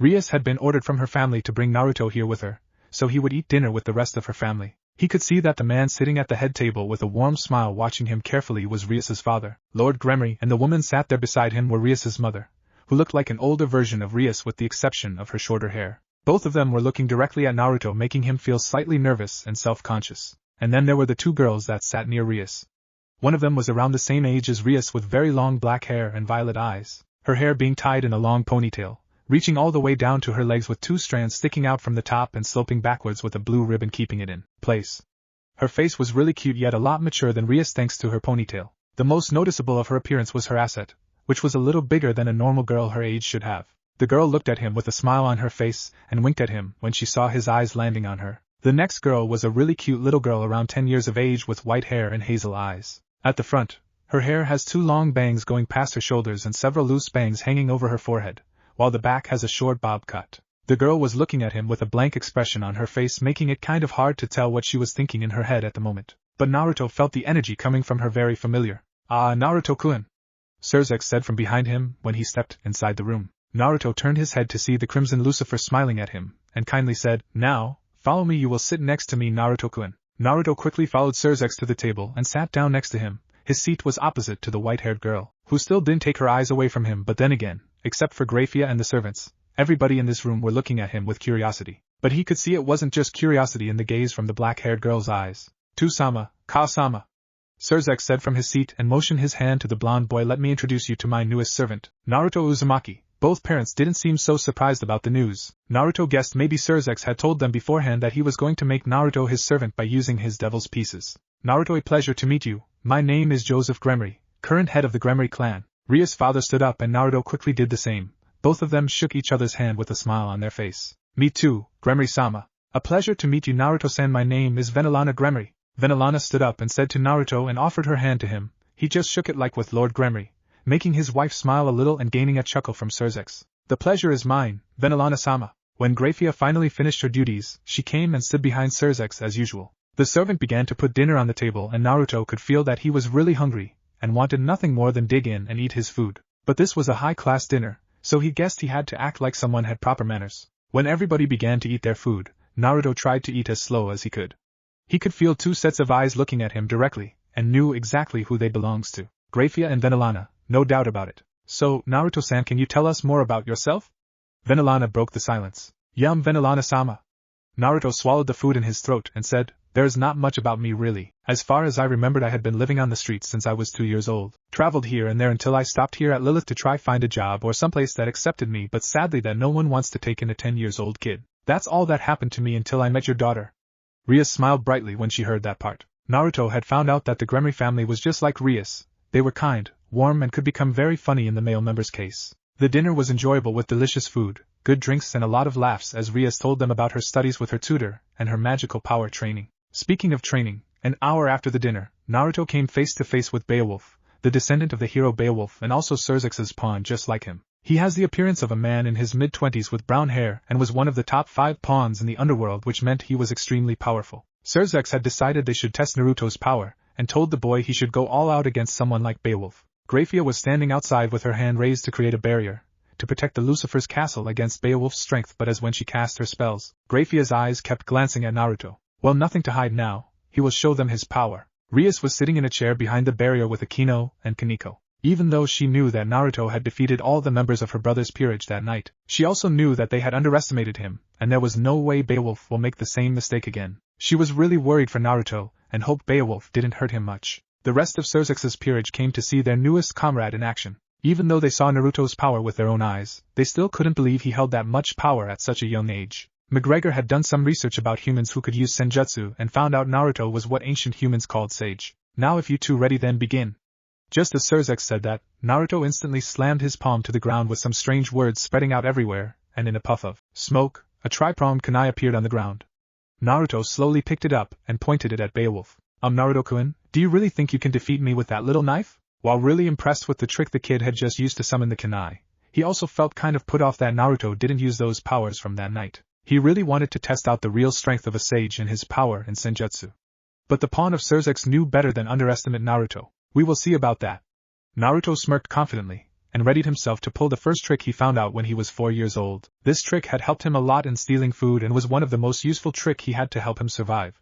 Rias had been ordered from her family to bring Naruto here with her, so he would eat dinner with the rest of her family. He could see that the man sitting at the head table with a warm smile watching him carefully was Rias's father, Lord Gremory, and the woman sat there beside him were Rias's mother, who looked like an older version of Rias with the exception of her shorter hair. Both of them were looking directly at Naruto, making him feel slightly nervous and self-conscious. And then there were the two girls that sat near Rias. One of them was around the same age as Rias with very long black hair and violet eyes, her hair being tied in a long ponytail, reaching all the way down to her legs with two strands sticking out from the top and sloping backwards with a blue ribbon keeping it in place. Her face was really cute, yet a lot mature than Rias thanks to her ponytail. The most noticeable of her appearance was her asset, which was a little bigger than a normal girl her age should have. The girl looked at him with a smile on her face and winked at him when she saw his eyes landing on her. The next girl was a really cute little girl around 10 years of age with white hair and hazel eyes. At the front, her hair has two long bangs going past her shoulders and several loose bangs hanging over her forehead, while the back has a short bob cut. The girl was looking at him with a blank expression on her face, making it kind of hard to tell what she was thinking in her head at the moment. But Naruto felt the energy coming from her very familiar. Ah, Naruto-kun, Serzex said from behind him when he stepped inside the room. Naruto turned his head to see the Crimson Lucifer smiling at him, and kindly said, "Now, follow me, you will sit next to me, Naruto-kun." Naruto quickly followed Serzex to the table and sat down next to him. His seat was opposite to the white-haired girl, who still didn't take her eyes away from him, but then again, except for Grafia and the servants, everybody in this room were looking at him with curiosity. But he could see it wasn't just curiosity in the gaze from the black-haired girl's eyes. "Tu-sama, Ka-sama," Serzex said from his seat and motioned his hand to the blonde boy. "Let me introduce you to my newest servant, Naruto Uzumaki." Both parents didn't seem so surprised about the news. Naruto guessed maybe Serzex had told them beforehand that he was going to make Naruto his servant by using his devil's pieces. "Naruto, a pleasure to meet you. My name is Joseph Gremory, current head of the Gremory clan." Rias' father stood up and Naruto quickly did the same. Both of them shook each other's hand with a smile on their face. "Me too, Gremory-sama. A pleasure to meet you, Naruto-san. My name is Venelana Gremory." Venelana stood up and said to Naruto and offered her hand to him. He just shook it like with Lord Gremory, making his wife smile a little and gaining a chuckle from Serzex. "The pleasure is mine, Venelana-sama." When Grafia finally finished her duties, she came and stood behind Serzex as usual. The servant began to put dinner on the table and Naruto could feel that he was really hungry, and wanted nothing more than dig in and eat his food. But this was a high-class dinner, so he guessed he had to act like someone had proper manners. When everybody began to eat their food, Naruto tried to eat as slow as he could. He could feel two sets of eyes looking at him directly, and knew exactly who they belonged to. Grafia and Venelana, no doubt about it. "So, Naruto-san, can you tell us more about yourself?" Venelana broke the silence. "Yum, Venelana-sama." Naruto swallowed the food in his throat and said, "There's not much about me really. As far as I remembered, I had been living on the streets since I was 2 years old. Traveled here and there until I stopped here at Lilith to try find a job or someplace that accepted me, but sadly that no one wants to take in a 10 years old kid. That's all that happened to me until I met your daughter." Rias smiled brightly when she heard that part. Naruto had found out that the Gremory family was just like Rias. They were kind, warm and could become very funny in the male member's case. The dinner was enjoyable with delicious food, good drinks and a lot of laughs as Rias told them about her studies with her tutor and her magical power training. Speaking of training, an hour after the dinner, Naruto came face to face with Beowulf, the descendant of the hero Beowulf and also Surzex's pawn just like him. He has the appearance of a man in his mid-20s with brown hair and was one of the top 5 pawns in the Underworld, which meant he was extremely powerful. Surzex had decided they should test Naruto's power, and told the boy he should go all out against someone like Beowulf. Grafia was standing outside with her hand raised to create a barrier, to protect the Lucifer's castle against Beowulf's strength, but as when she cast her spells, Grafia's eyes kept glancing at Naruto. Well, nothing to hide now, he will show them his power. Rias was sitting in a chair behind the barrier with Akino and Kaneko. Even though she knew that Naruto had defeated all the members of her brother's peerage that night, she also knew that they had underestimated him, and there was no way Beowulf will make the same mistake again. She was really worried for Naruto, and hoped Beowulf didn't hurt him much. The rest of Surzex's peerage came to see their newest comrade in action. Even though they saw Naruto's power with their own eyes, they still couldn't believe he held that much power at such a young age. McGregor had done some research about humans who could use senjutsu and found out Naruto was what ancient humans called sage. Now if you two ready then begin. Just as Surzex said that, Naruto instantly slammed his palm to the ground with some strange words spreading out everywhere, and in a puff of smoke, a tri-pronged kunai appeared on the ground. Naruto slowly picked it up and pointed it at Beowulf. Naruto-kun, do you really think you can defeat me with that little knife? While really impressed with the trick the kid had just used to summon the kunai, he also felt kind of put off that Naruto didn't use those powers from that night. He really wanted to test out the real strength of a sage and his power in senjutsu. But the pawn of Surzex knew better than underestimate Naruto. We will see about that. Naruto smirked confidently, and readied himself to pull the first trick he found out when he was 4 years old. This trick had helped him a lot in stealing food and was one of the most useful trick he had to help him survive.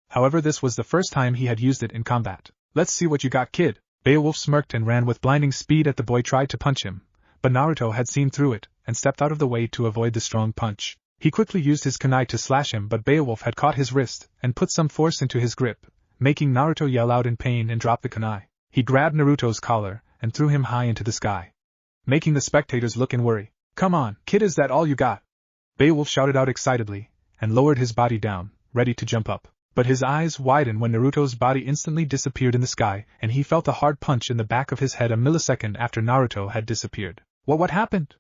However, this was the first time he had used it in combat. Let's see what you got, kid. Beowulf smirked and ran with blinding speed at the boy tried to punch him, but Naruto had seen through it, and stepped out of the way to avoid the strong punch. He quickly used his kunai to slash him, but Beowulf had caught his wrist, and put some force into his grip, making Naruto yell out in pain and drop the kunai. He grabbed Naruto's collar, and threw him high into the sky, making the spectators look in worry. Come on, kid, is that all you got? Beowulf shouted out excitedly, and lowered his body down, ready to jump up. But his eyes widened when Naruto's body instantly disappeared in the sky, and he felt a hard punch in the back of his head a millisecond after Naruto had disappeared. What happened?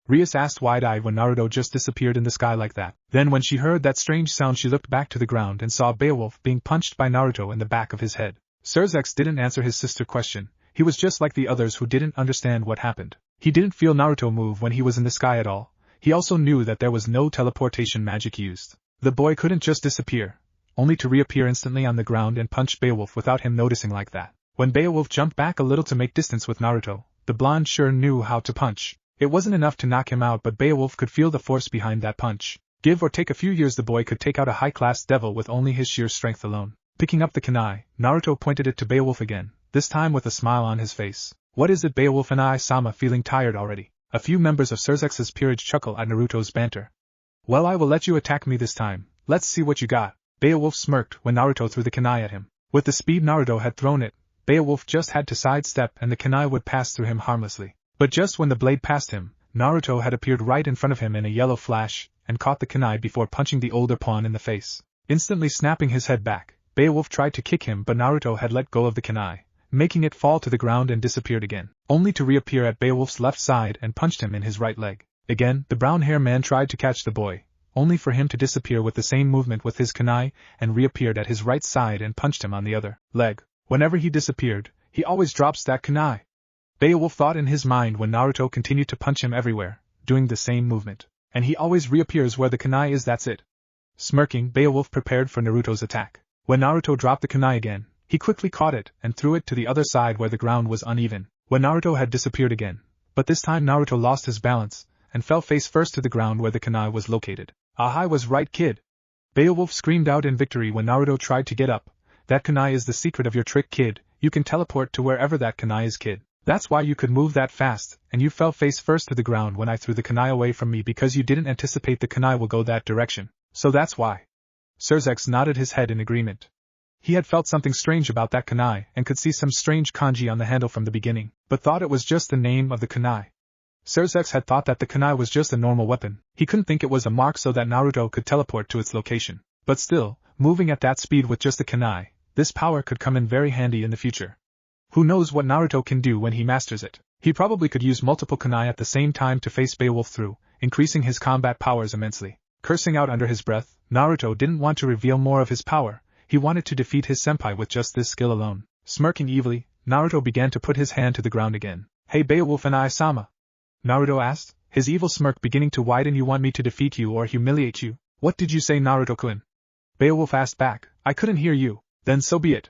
Rias asked wide-eyed when Naruto just disappeared in the sky like that. Then when she heard that strange sound she looked back to the ground and saw Beowulf being punched by Naruto in the back of his head. Surzex didn't answer his sister's question. He was just like the others who didn't understand what happened. He didn't feel Naruto move when he was in the sky at all. He also knew that there was no teleportation magic used. The boy couldn't just disappear, only to reappear instantly on the ground and punch Beowulf without him noticing like that. When Beowulf jumped back a little to make distance with Naruto, the blonde sure knew how to punch. It wasn't enough to knock him out, but Beowulf could feel the force behind that punch. Give or take a few years, the boy could take out a high-class devil with only his sheer strength alone. Picking up the kunai, Naruto pointed it to Beowulf again, this time with a smile on his face. What is it, Beowulf and I-sama, feeling tired already? A few members of Surzex's peerage chuckle at Naruto's banter. Well, I will let you attack me this time. Let's see what you got. Beowulf smirked when Naruto threw the kunai at him. With the speed Naruto had thrown it, Beowulf just had to sidestep and the kunai would pass through him harmlessly. But just when the blade passed him, Naruto had appeared right in front of him in a yellow flash, and caught the kunai before punching the older pawn in the face. Instantly snapping his head back, Beowulf tried to kick him, but Naruto had let go of the kunai, making it fall to the ground and disappeared again, only to reappear at Beowulf's left side and punched him in his right leg. Again, the brown-haired man tried to catch the boy, only for him to disappear with the same movement with his kunai, and reappeared at his right side and punched him on the other leg. Whenever he disappeared, he always drops that kunai. Beowulf thought in his mind when Naruto continued to punch him everywhere, doing the same movement. And he always reappears where the kunai is, that's it. Smirking, Beowulf prepared for Naruto's attack. When Naruto dropped the kunai again, he quickly caught it and threw it to the other side where the ground was uneven. When Naruto had disappeared again, but this time Naruto lost his balance, and fell face first to the ground where the kunai was located. I was right, kid. Beowulf screamed out in victory when Naruto tried to get up. That kunai is the secret of your trick, kid. You can teleport to wherever that kunai is, kid. That's why you could move that fast, and you fell face first to the ground when I threw the kunai away from me, because you didn't anticipate the kunai will go that direction. So that's why. Surzex nodded his head in agreement. He had felt something strange about that kunai and could see some strange kanji on the handle from the beginning, but thought it was just the name of the kunai. Surzex had thought that the kunai was just a normal weapon. He couldn't think it was a mark so that Naruto could teleport to its location. But still, moving at that speed with just a kunai, this power could come in very handy in the future. Who knows what Naruto can do when he masters it? He probably could use multiple kunai at the same time to face Beowulf through, increasing his combat powers immensely. Cursing out under his breath, Naruto didn't want to reveal more of his power. He wanted to defeat his senpai with just this skill alone. Smirking evilly, Naruto began to put his hand to the ground again. Hey Beowulf and I-sama? Naruto asked, his evil smirk beginning to widen. You want me to defeat you or humiliate you? What did you say, Naruto-kun? Beowulf asked back. I couldn't hear you. Then so be it.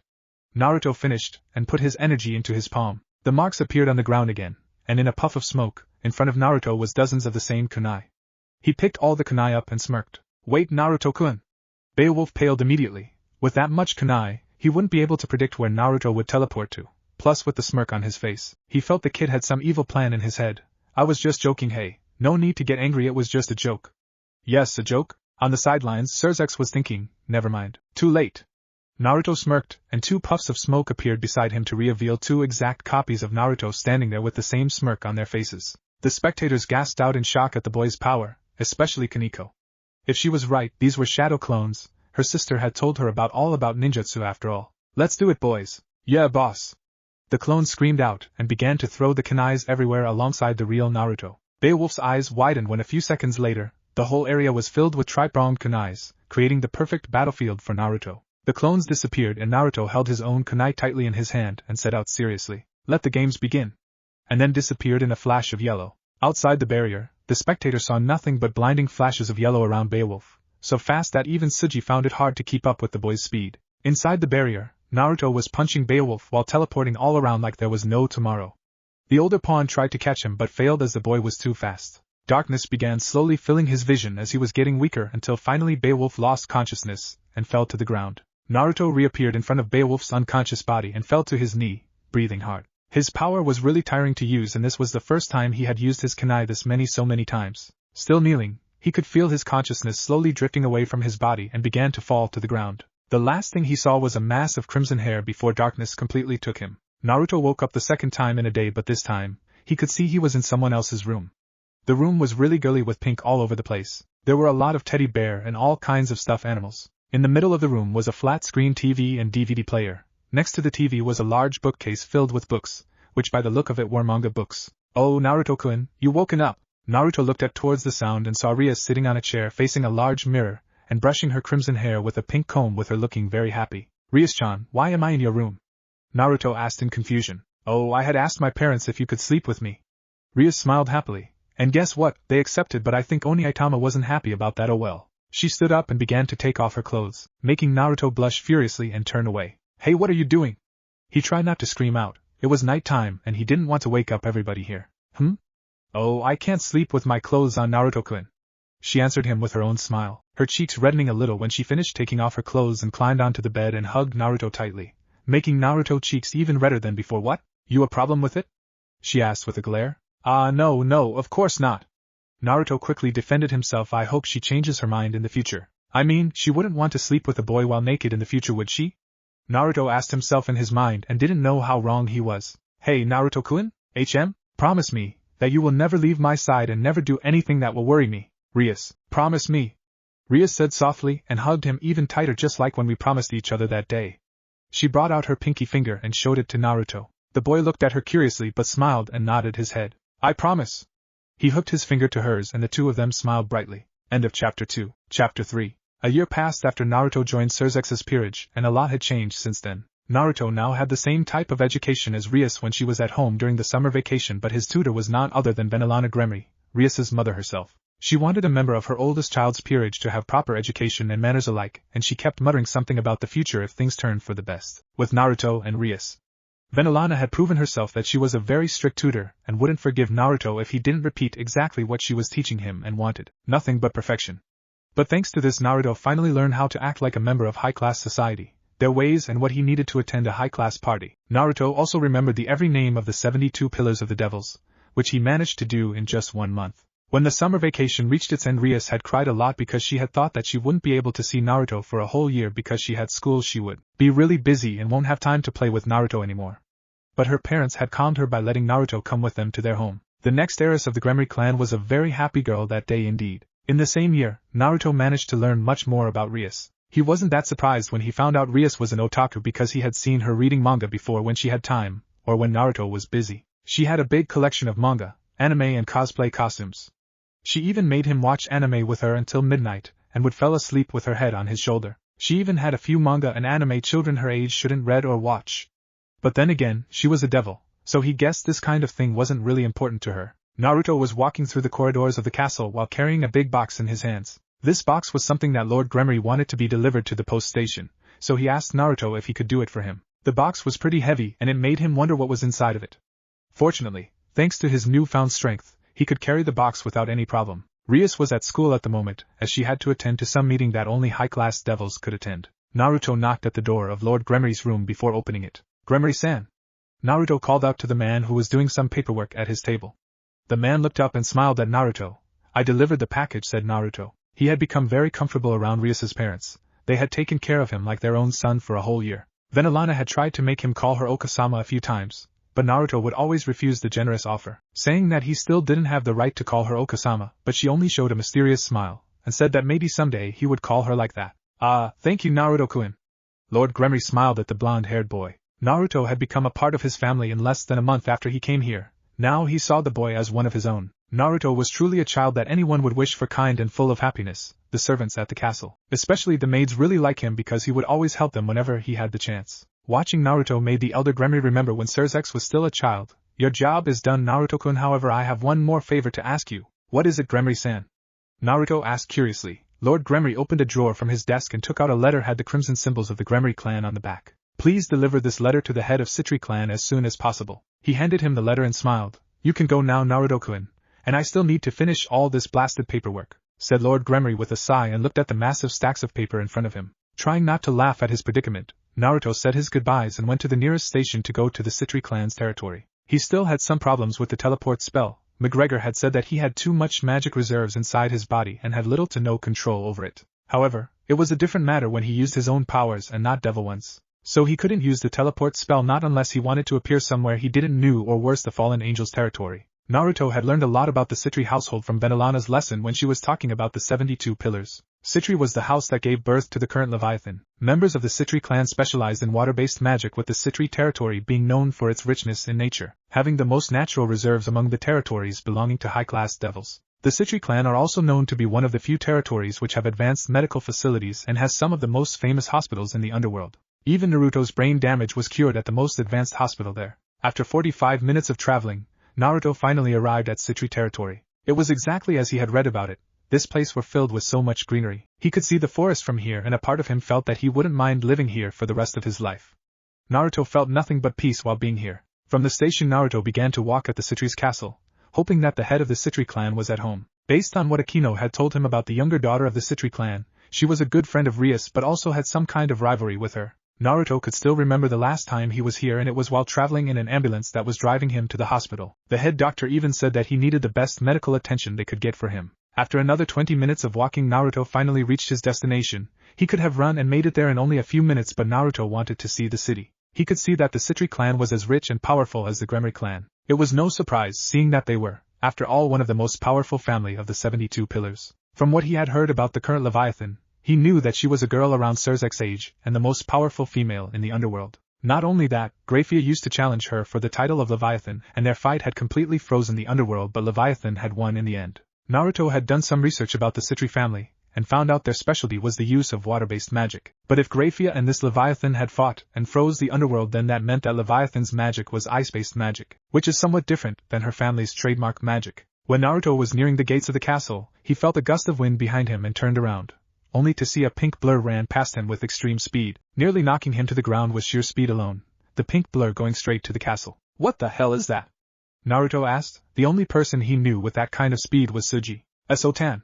Naruto finished, and put his energy into his palm. The marks appeared on the ground again, and in a puff of smoke, in front of Naruto was dozens of the same kunai. He picked all the kunai up and smirked. Wait, Naruto-kun. Beowulf paled immediately. With that much kunai, he wouldn't be able to predict where Naruto would teleport to. Plus with the smirk on his face, he felt the kid had some evil plan in his head. I was just joking, hey. No need to get angry, it was just a joke. Yes, a joke? On the sidelines, Surzex was thinking, never mind. Too late. Naruto smirked, and 2 puffs of smoke appeared beside him to reveal 2 exact copies of Naruto standing there with the same smirk on their faces. The spectators gasped out in shock at the boy's power, especially Kaneko. If she was right, these were shadow clones. Her sister had told her all about ninjutsu after all. Let's do it, boys. Yeah, boss. The clones screamed out and began to throw the kunais everywhere alongside the real Naruto. Beowulf's eyes widened when a few seconds later, the whole area was filled with tri-pronged kunais, creating the perfect battlefield for Naruto. The clones disappeared and Naruto held his own kunai tightly in his hand and said out seriously, "Let the games begin," and then disappeared in a flash of yellow. Outside the barrier, the spectator saw nothing but blinding flashes of yellow around Beowulf, so fast that even Tsuji found it hard to keep up with the boy's speed. Inside the barrier, Naruto was punching Beowulf while teleporting all around like there was no tomorrow. The older pawn tried to catch him but failed as the boy was too fast. Darkness began slowly filling his vision as he was getting weaker until finally Beowulf lost consciousness and fell to the ground. Naruto reappeared in front of Beowulf's unconscious body and fell to his knee, breathing hard. His power was really tiring to use and this was the first time he had used his kunai so many times. Still kneeling, he could feel his consciousness slowly drifting away from his body and began to fall to the ground. The last thing he saw was a mass of crimson hair before darkness completely took him. Naruto woke up the second time in a day, but this time, he could see he was in someone else's room. The room was really girly with pink all over the place. There were a lot of teddy bear and all kinds of stuffed animals. In the middle of the room was a flat-screen TV and DVD player. Next to the TV was a large bookcase filled with books, which by the look of it were manga books. Oh, Naruto-kun, you woken up. Naruto looked up towards the sound and saw Rias sitting on a chair facing a large mirror, and brushing her crimson hair with a pink comb with her looking very happy. Rias-chan, why am I in your room? Naruto asked in confusion. Oh, I had asked my parents if you could sleep with me. Rias smiled happily. And guess what, they accepted, but I think Oni Aitama wasn't happy about that. Oh well. She stood up and began to take off her clothes, making Naruto blush furiously and turn away. Hey, what are you doing? He tried not to scream out. It was night time and he didn't want to wake up everybody here. Oh, I can't sleep with my clothes on, Naruto-kun. She answered him with her own smile, her cheeks reddening a little when she finished taking off her clothes and climbed onto the bed and hugged Naruto tightly, making Naruto's cheeks even redder than before. What? You a problem with it? She asked with a glare. No, of course not. Naruto quickly defended himself. I hope she changes her mind in the future. I mean, she wouldn't want to sleep with a boy while naked in the future, would she? Naruto asked himself in his mind and didn't know how wrong he was. Hey, Naruto-kun, promise me that you will never leave my side and never do anything that will worry me. Rias, promise me. Rias said softly and hugged him even tighter, just like when we promised each other that day. She brought out her pinky finger and showed it to Naruto. The boy looked at her curiously but smiled and nodded his head. I promise. He hooked his finger to hers and the two of them smiled brightly. End of Chapter 2. Chapter 3. A year passed after Naruto joined Surzex's peerage, and a lot had changed since then. Naruto now had the same type of education as Rias when she was at home during the summer vacation, but his tutor was none other than Vanillana Gremory, Rias's mother herself. She wanted a member of her oldest child's peerage to have proper education and manners alike, and she kept muttering something about the future if things turned for the best. With Naruto and Rias, Vanillana had proven herself that she was a very strict tutor and wouldn't forgive Naruto if he didn't repeat exactly what she was teaching him and wanted nothing but perfection. But thanks to this, Naruto finally learned how to act like a member of high-class society, their ways and what he needed to attend a high-class party. Naruto also remembered the every name of the 72 pillars of the devils, which he managed to do in just 1 month. When the summer vacation reached its end, Rias had cried a lot because she had thought that she wouldn't be able to see Naruto for a whole year because she had school. She would be really busy and won't have time to play with Naruto anymore. But her parents had calmed her by letting Naruto come with them to their home. The next heiress of the Gremory clan was a very happy girl that day indeed. In the same year, Naruto managed to learn much more about Rias. He wasn't that surprised when he found out Rias was an otaku because he had seen her reading manga before when she had time, or when Naruto was busy. She had a big collection of manga, anime and cosplay costumes. She even made him watch anime with her until midnight, and would fell asleep with her head on his shoulder. She even had a few manga and anime children her age shouldn't read or watch. But then again, she was a devil, so he guessed this kind of thing wasn't really important to her. Naruto was walking through the corridors of the castle while carrying a big box in his hands. This box was something that Lord Gremory wanted to be delivered to the post station, so he asked Naruto if he could do it for him. The box was pretty heavy and it made him wonder what was inside of it. Fortunately, thanks to his newfound strength, he could carry the box without any problem. Rias was at school at the moment, as she had to attend to some meeting that only high-class devils could attend. Naruto knocked at the door of Lord Gremory's room before opening it. "Gremory-san." Naruto called out to the man who was doing some paperwork at his table. The man looked up and smiled at Naruto. "I delivered the package," said Naruto. He had become very comfortable around Rias's parents. They had taken care of him like their own son for a whole year. Then Alana had tried to make him call her Okasama a few times, but Naruto would always refuse the generous offer, saying that he still didn't have the right to call her Okasama, but she only showed a mysterious smile, and said that maybe someday he would call her like that. Thank you, Naruto-kun." Lord Gremory smiled at the blonde-haired boy. Naruto had become a part of his family in less than a month after he came here. Now he saw the boy as one of his own. Naruto was truly a child that anyone would wish for, kind and full of happiness. The servants at the castle, especially the maids, really like him because he would always help them whenever he had the chance. Watching Naruto made the elder Gremory remember when Surzex was still a child. "Your job is done, Naruto-kun, however I have one more favor to ask you." "What is it, Gremory-san?" Naruto asked curiously. Lord Gremory opened a drawer from his desk and took out a letter had the crimson symbols of the Gremory clan on the back. "Please deliver this letter to the head of Citri clan as soon as possible." He handed him the letter and smiled. "You can go now, Naruto-kun, and I still need to finish all this blasted paperwork," said Lord Gremory with a sigh and looked at the massive stacks of paper in front of him. Trying not to laugh at his predicament, Naruto said his goodbyes and went to the nearest station to go to the Citri clan's territory. He still had some problems with the teleport spell. McGregor had said that he had too much magic reserves inside his body and had little to no control over it. However, it was a different matter when he used his own powers and not devil ones. So he couldn't use the teleport spell, not unless he wanted to appear somewhere he didn't know, or worse, the fallen angel's territory. Naruto had learned a lot about the Citri household from Benelana's lesson when she was talking about the 72 pillars. Citri was the house that gave birth to the current Leviathan. Members of the Citri clan specialized in water-based magic, with the Citri territory being known for its richness in nature, having the most natural reserves among the territories belonging to high-class devils. The Citri clan are also known to be one of the few territories which have advanced medical facilities and has some of the most famous hospitals in the Underworld. Even Naruto's brain damage was cured at the most advanced hospital there. After 45 minutes of traveling, Naruto finally arrived at Citri territory. It was exactly as he had read about it. This place was filled with so much greenery. He could see the forest from here, and a part of him felt that he wouldn't mind living here for the rest of his life. Naruto felt nothing but peace while being here. From the station, Naruto began to walk at the Citri's castle, hoping that the head of the Citri clan was at home. Based on what Akino had told him about the younger daughter of the Citri clan, she was a good friend of Rias but also had some kind of rivalry with her. Naruto could still remember the last time he was here, and it was while traveling in an ambulance that was driving him to the hospital. The head doctor even said that he needed the best medical attention they could get for him. After another 20 minutes of walking, Naruto finally reached his destination. He could have run and made it there in only a few minutes, but Naruto wanted to see the city. He could see that the Citri clan was as rich and powerful as the Gremory clan. It was no surprise, seeing that they were, after all, one of the most powerful family of the 72 pillars. From what he had heard about the current Leviathan, he knew that she was a girl around Surzek's age and the most powerful female in the underworld. Not only that, Grafia used to challenge her for the title of Leviathan, and their fight had completely frozen the underworld, but Leviathan had won in the end. Naruto had done some research about the Citri family, and found out their specialty was the use of water-based magic. But if Grafia and this Leviathan had fought and froze the underworld, then that meant that Leviathan's magic was ice-based magic, which is somewhat different than her family's trademark magic. When Naruto was nearing the gates of the castle, he felt a gust of wind behind him and turned around, only to see a pink blur ran past him with extreme speed, nearly knocking him to the ground with sheer speed alone. The pink blur going straight to the castle. "What the hell is that?" Naruto asked. The only person he knew with that kind of speed was Tsuji. Sotan.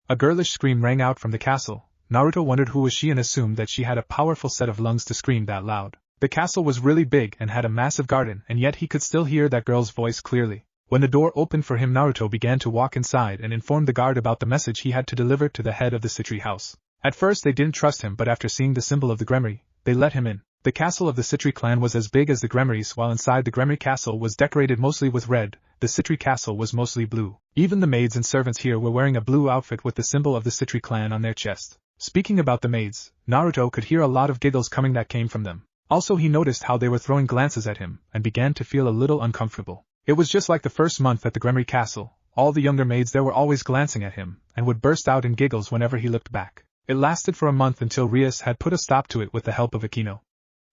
A girlish scream rang out from the castle. Naruto wondered who was she and assumed that she had a powerful set of lungs to scream that loud. The castle was really big and had a massive garden, and yet he could still hear that girl's voice clearly. When the door opened for him, Naruto began to walk inside and informed the guard about the message he had to deliver to the head of the Citri house. At first they didn't trust him, but after seeing the symbol of the Gremory, they let him in. The castle of the Citri clan was as big as the Gremory's, while inside the Gremory castle was decorated mostly with red. The Citri castle was mostly blue. Even the maids and servants here were wearing a blue outfit with the symbol of the Citri clan on their chest. Speaking about the maids, Naruto could hear a lot of giggles coming that came from them. Also he noticed how they were throwing glances at him, and began to feel a little uncomfortable. It was just like the first month at the Gremory castle, all the younger maids there were always glancing at him, and would burst out in giggles whenever he looked back. It lasted for a month until Rias had put a stop to it with the help of Akino.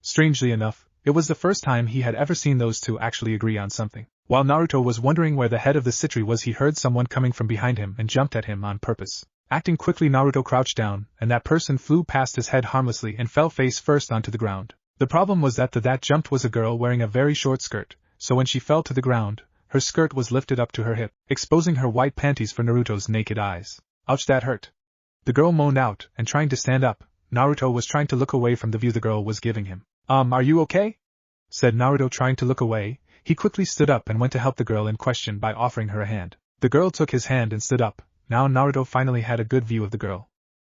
Strangely enough, it was the first time he had ever seen those two actually agree on something. While Naruto was wondering where the head of the city was, he heard someone coming from behind him and jumped at him on purpose. Acting quickly, Naruto crouched down, and that person flew past his head harmlessly and fell face first onto the ground. The problem was that jumped was a girl wearing a very short skirt, so when she fell to the ground, her skirt was lifted up to her hip, exposing her white panties for Naruto's naked eyes. Ouch, that hurt. The girl moaned out, and trying to stand up, Naruto was trying to look away from the view the girl was giving him. Are you okay?" said Naruto, trying to look away. He quickly stood up and went to help the girl in question by offering her a hand. The girl took his hand and stood up. Now Naruto finally had a good view of the girl.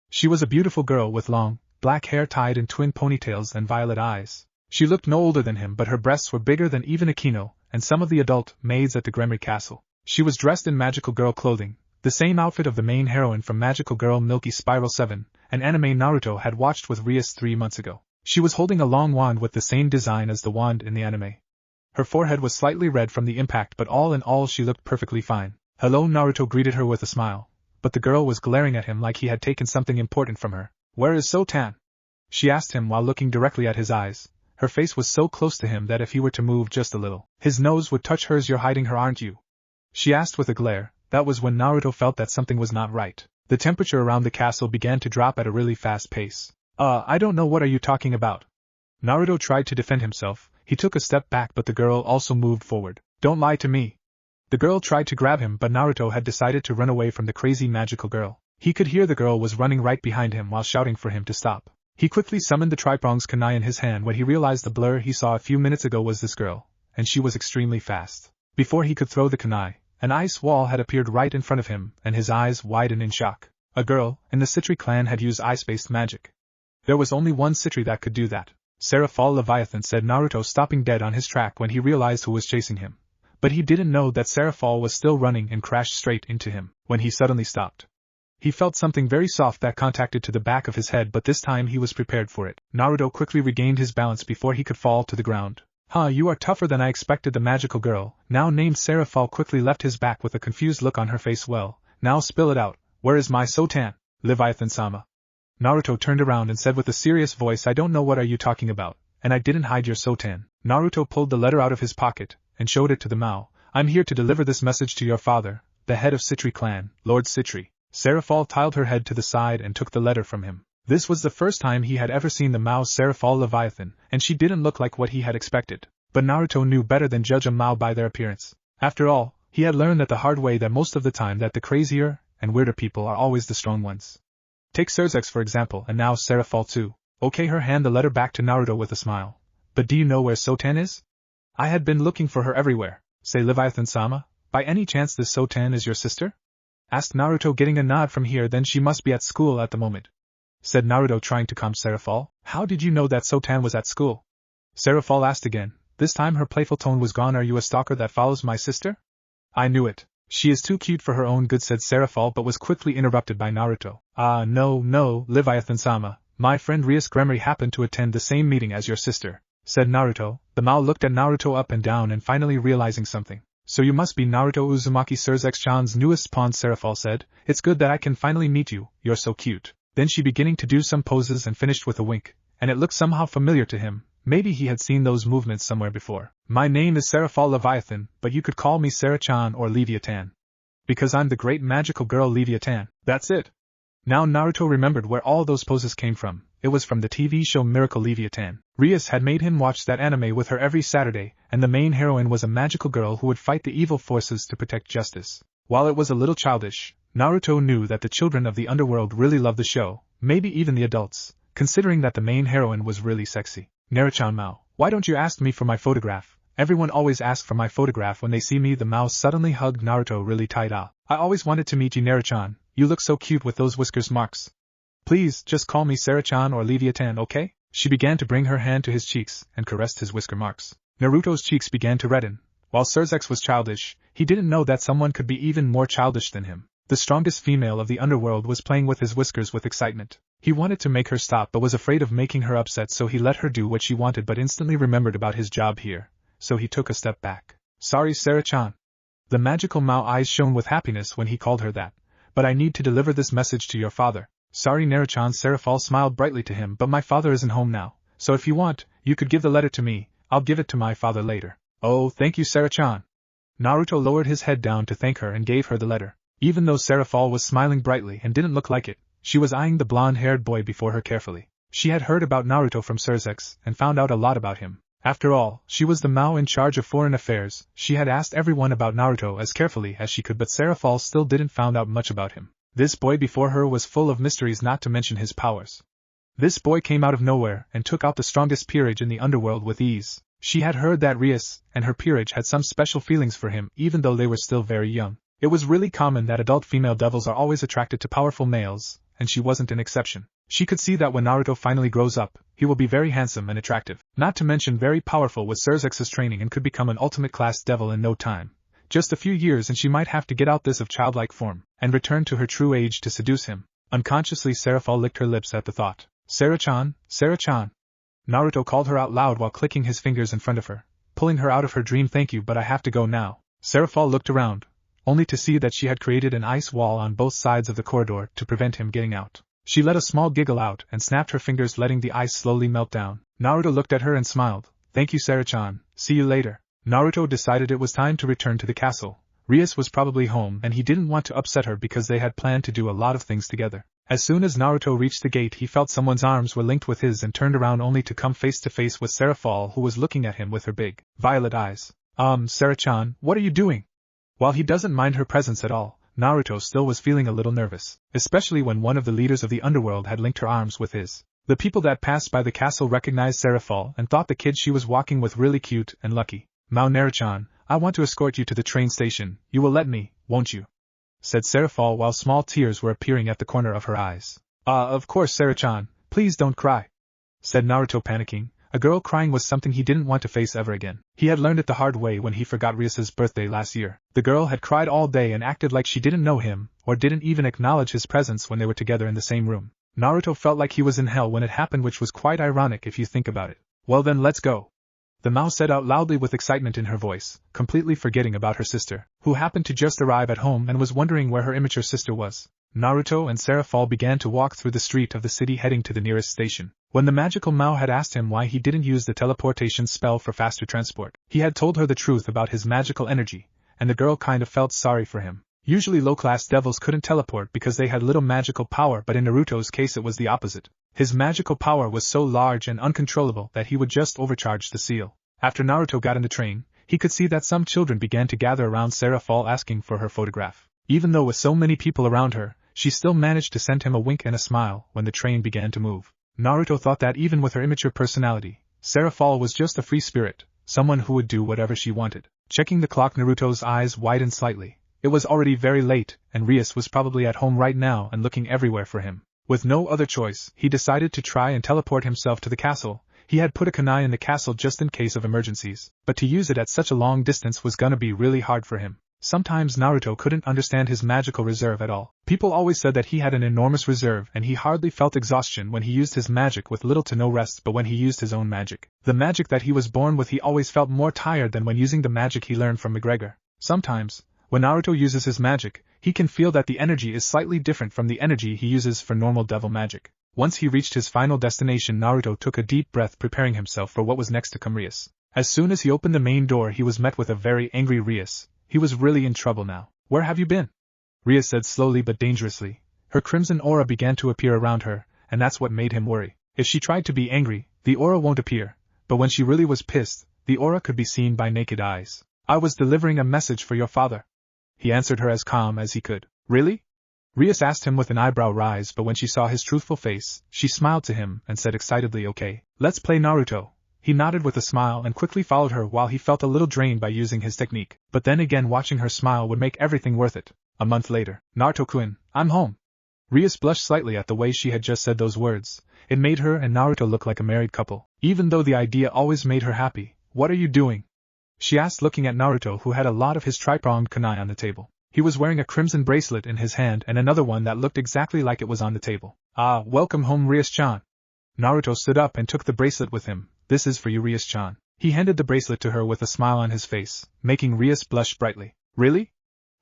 She was a beautiful girl with long, black hair tied in twin ponytails and violet eyes. She looked no older than him, but her breasts were bigger than even Akino and some of the adult maids at the Gremory castle. She was dressed in magical girl clothing, the same outfit of the main heroine from Magical Girl Milky Spiral 7, an anime Naruto had watched with Rias 3 months ago. She was holding a long wand with the same design as the wand in the anime. Her forehead was slightly red from the impact, but all in all she looked perfectly fine. "Hello," Naruto greeted her with a smile, but the girl was glaring at him like he had taken something important from her. "Where is Sotan?" she asked him while looking directly at his eyes. Her face was so close to him that if he were to move just a little, his nose would touch hers. "You're hiding her, aren't you?" she asked with a glare. That was when Naruto felt that something was not right. The temperature around the castle began to drop at a really fast pace. I don't know, what are you talking about?" Naruto tried to defend himself. He took a step back, but the girl also moved forward. "Don't lie to me." The girl tried to grab him, but Naruto had decided to run away from the crazy magical girl. He could hear the girl was running right behind him while shouting for him to stop. He quickly summoned the Triprongs kunai in his hand when he realized the blur he saw a few minutes ago was this girl, and she was extremely fast. Before he could throw the kunai, an ice wall had appeared right in front of him, and his eyes widened in shock. A girl in the Citri clan had used ice-based magic. There was only one Citri that could do that. "Seraphal Leviathan," said Naruto, stopping dead on his track when he realized who was chasing him. But he didn't know that Seraphal was still running and crashed straight into him. When he suddenly stopped, he felt something very soft that contacted to the back of his head, but this time he was prepared for it. Naruto quickly regained his balance before he could fall to the ground. You are tougher than I expected." The magical girl, now named Seraphal, quickly left his back with a confused look on her face. "Well, now spill it out. Where is my Sotan, Leviathan-sama?" Naruto turned around and said with a serious voice, "I don't know what are you talking about, and I didn't hide your Sotan." Naruto pulled the letter out of his pocket and showed it to the Mao. "I'm here to deliver this message to your father, the head of Citri clan, Lord Citri." Seraphal tilted her head to the side and took the letter from him. This was the first time he had ever seen the Mao Seraphal Leviathan, and she didn't look like what he had expected. But Naruto knew better than judge a Mao by their appearance. After all, he had learned that the hard way that most of the time that the crazier and weirder people are always the strong ones. Take Surzex for example, and now Seraphal too. "Okay," her hand the letter back to Naruto with a smile. "But do you know where Sotan is?" "I had been looking for her everywhere." "Say, Leviathan-sama, by any chance this Sotan is your sister?" asked Naruto, getting a nod from here. "Then she must be at school at the moment," said Naruto, trying to calm Seraphal. "How did you know that Sotan was at school?" Seraphal asked again. This time her playful tone was gone. "Are you a stalker that follows my sister?" "I knew it. She is too cute for her own good," said Seraphal, but was quickly interrupted by Naruto. No, Leviathan-sama, my friend Rias Gremory happened to attend the same meeting as your sister," said Naruto. The Mao looked at Naruto up and down and finally realizing something. "So you must be Naruto Uzumaki Surzex-chan's newest pawn," Seraphal said. "It's good that I can finally meet you, you're so cute." Then she beginning to do some poses and finished with a wink, and it looked somehow familiar to him. Maybe he had seen those movements somewhere before. "My name is Seraphal Leviathan, but you could call me Sarah-chan or Leviathan. Because I'm the great magical girl Leviathan, that's it." Now Naruto remembered where all those poses came from. It was from the TV show Miracle Leviathan. Rias had made him watch that anime with her every Saturday, and the main heroine was a magical girl who would fight the evil forces to protect justice. While it was a little childish, Naruto knew that the children of the underworld really loved the show, maybe even the adults, considering that the main heroine was really sexy. "Naruto Mao, why don't you ask me for my photograph? Everyone always asks for my photograph when they see me." The Mao suddenly hugged Naruto really tight. "I always wanted to meet you, Naruto-chan. You look so cute with those whiskers marks. Please, just call me Sarah-chan or Leviathan, okay?" She began to bring her hand to his cheeks and caressed his whisker marks. Naruto's cheeks began to redden. While Surzex was childish, he didn't know that someone could be even more childish than him. The strongest female of the underworld was playing with his whiskers with excitement. He wanted to make her stop but was afraid of making her upset, so he let her do what she wanted, but instantly remembered about his job here, so he took a step back. Sorry, Sarah-chan. The magical Mao eyes shone with happiness when he called her that. But I need to deliver this message to your father. Sorry, Naruto-chan. Sarafal smiled brightly to him, but my father isn't home now, so if you want, you could give the letter to me. I'll give it to my father later. Oh, thank you, Sarah-chan. Naruto lowered his head down to thank her and gave her the letter. Even though Sarafal was smiling brightly and didn't look like it, she was eyeing the blonde-haired boy before her carefully. She had heard about Naruto from Surzex and found out a lot about him. After all, she was the Mao in charge of foreign affairs. She had asked everyone about Naruto as carefully as she could, but Sarafal still didn't found out much about him. This boy before her was full of mysteries, not to mention his powers. This boy came out of nowhere and took out the strongest peerage in the underworld with ease. She had heard that Rias and her peerage had some special feelings for him even though they were still very young. It was really common that adult female devils are always attracted to powerful males, and she wasn't an exception. She could see that when Naruto finally grows up, he will be very handsome and attractive, not to mention very powerful with Surzex's training, and could become an ultimate class devil in no time. Just a few years and she might have to get out this of childlike form, and return to her true age to seduce him. Unconsciously Sarafal licked her lips at the thought. Sarah-chan, Sarah-chan. Naruto called her out loud while clicking his fingers in front of her, pulling her out of her dream. Thank you, but I have to go now. Sarafal looked around, only to see that she had created an ice wall on both sides of the corridor to prevent him getting out. She let a small giggle out and snapped her fingers, letting the ice slowly melt down. Naruto looked at her and smiled. Thank you, Sarah-chan. See you later. Naruto decided it was time to return to the castle. Rias was probably home and he didn't want to upset her because they had planned to do a lot of things together. As soon as Naruto reached the gate, he felt someone's arms were linked with his and turned around only to come face to face with Sarafal, who was looking at him with her big, violet eyes. Sarah-chan, what are you doing? While he doesn't mind her presence at all, Naruto still was feeling a little nervous, especially when one of the leaders of the underworld had linked her arms with his. The people that passed by the castle recognized Sarafal and thought the kid she was walking with really cute and lucky. Mao Naruto-chan, I want to escort you to the train station. You will let me, won't you? Said Sarafal while small tears were appearing at the corner of her eyes. Of course, Sarah-chan, please don't cry, said Naruto, panicking. A girl crying was something he didn't want to face ever again. He had learned it the hard way when he forgot Rias's birthday last year. The girl had cried all day and acted like she didn't know him, or didn't even acknowledge his presence when they were together in the same room. Naruto felt like he was in hell when it happened, which was quite ironic if you think about it. Well then, let's go, the Mao said out loudly with excitement in her voice, completely forgetting about her sister, who happened to just arrive at home and was wondering where her immature sister was. Naruto and Sarafal began to walk through the street of the city heading to the nearest station. When the magical Mao had asked him why he didn't use the teleportation spell for faster transport, he had told her the truth about his magical energy, and the girl kind of felt sorry for him. Usually low-class devils couldn't teleport because they had little magical power, but in Naruto's case it was the opposite. His magical power was so large and uncontrollable that he would just overcharge the seal. After Naruto got in the train, he could see that some children began to gather around Sarafal asking for her photograph. Even though with so many people around her, she still managed to send him a wink and a smile when the train began to move. Naruto thought that even with her immature personality, Sarafal was just a free spirit, someone who would do whatever she wanted. Checking the clock, Naruto's eyes widened slightly. It was already very late, and Rias was probably at home right now and looking everywhere for him. With no other choice, he decided to try and teleport himself to the castle. He had put a kunai in the castle just in case of emergencies, but to use it at such a long distance was gonna be really hard for him. Sometimes Naruto couldn't understand his magical reserve at all. People always said that he had an enormous reserve and he hardly felt exhaustion when he used his magic with little to no rest, but when he used his own magic, the magic that he was born with, he always felt more tired than when using the magic he learned from McGregor. Sometimes, when Naruto uses his magic, he can feel that the energy is slightly different from the energy he uses for normal devil magic. Once he reached his final destination, Naruto took a deep breath, preparing himself for what was next to come. Rias. As soon as he opened the main door, he was met with a very angry Rias. He was really in trouble now. Where have you been? Rias said slowly but dangerously. Her crimson aura began to appear around her, and that's what made him worry. If she tried to be angry, the aura won't appear, but when she really was pissed, the aura could be seen by naked eyes. I was delivering a message for your father. He answered her as calm as he could. Really? Rias asked him with an eyebrow raise, but when she saw his truthful face, she smiled to him and said excitedly, okay, let's play Naruto. He nodded with a smile and quickly followed her while he felt a little drained by using his technique, but then again watching her smile would make everything worth it. A month later. Naruto-kun, I'm home. Rias blushed slightly at the way she had just said those words. It made her and Naruto look like a married couple, even though the idea always made her happy. What are you doing? She asked, looking at Naruto, who had a lot of his tri-pronged kunai on the table. He was wearing a crimson bracelet in his hand and another one that looked exactly like it was on the table. "Ah, welcome home, Rias-chan." Naruto stood up and took the bracelet with him. "This is for you, Rias-chan." He handed the bracelet to her with a smile on his face, making Rias blush brightly. "Really?"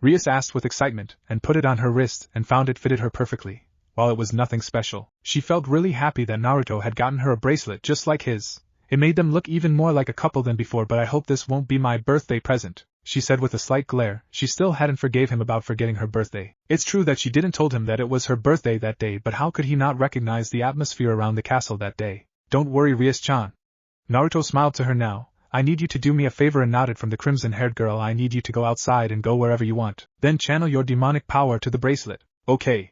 Rias asked with excitement, and put it on her wrist and found it fitted her perfectly. While it was nothing special, she felt really happy that Naruto had gotten her a bracelet just like his. It made them look even more like a couple than before. "But I hope this won't be my birthday present," she said with a slight glare. She still hadn't forgave him about forgetting her birthday. It's true that she didn't told him that it was her birthday that day, but how could he not recognize the atmosphere around the castle that day? "Don't worry, Rias-chan." Naruto smiled to her now. "I need you to do me a favor," and nodded from the crimson-haired girl. "I need you to go outside and go wherever you want. Then channel your demonic power to the bracelet." "Okay."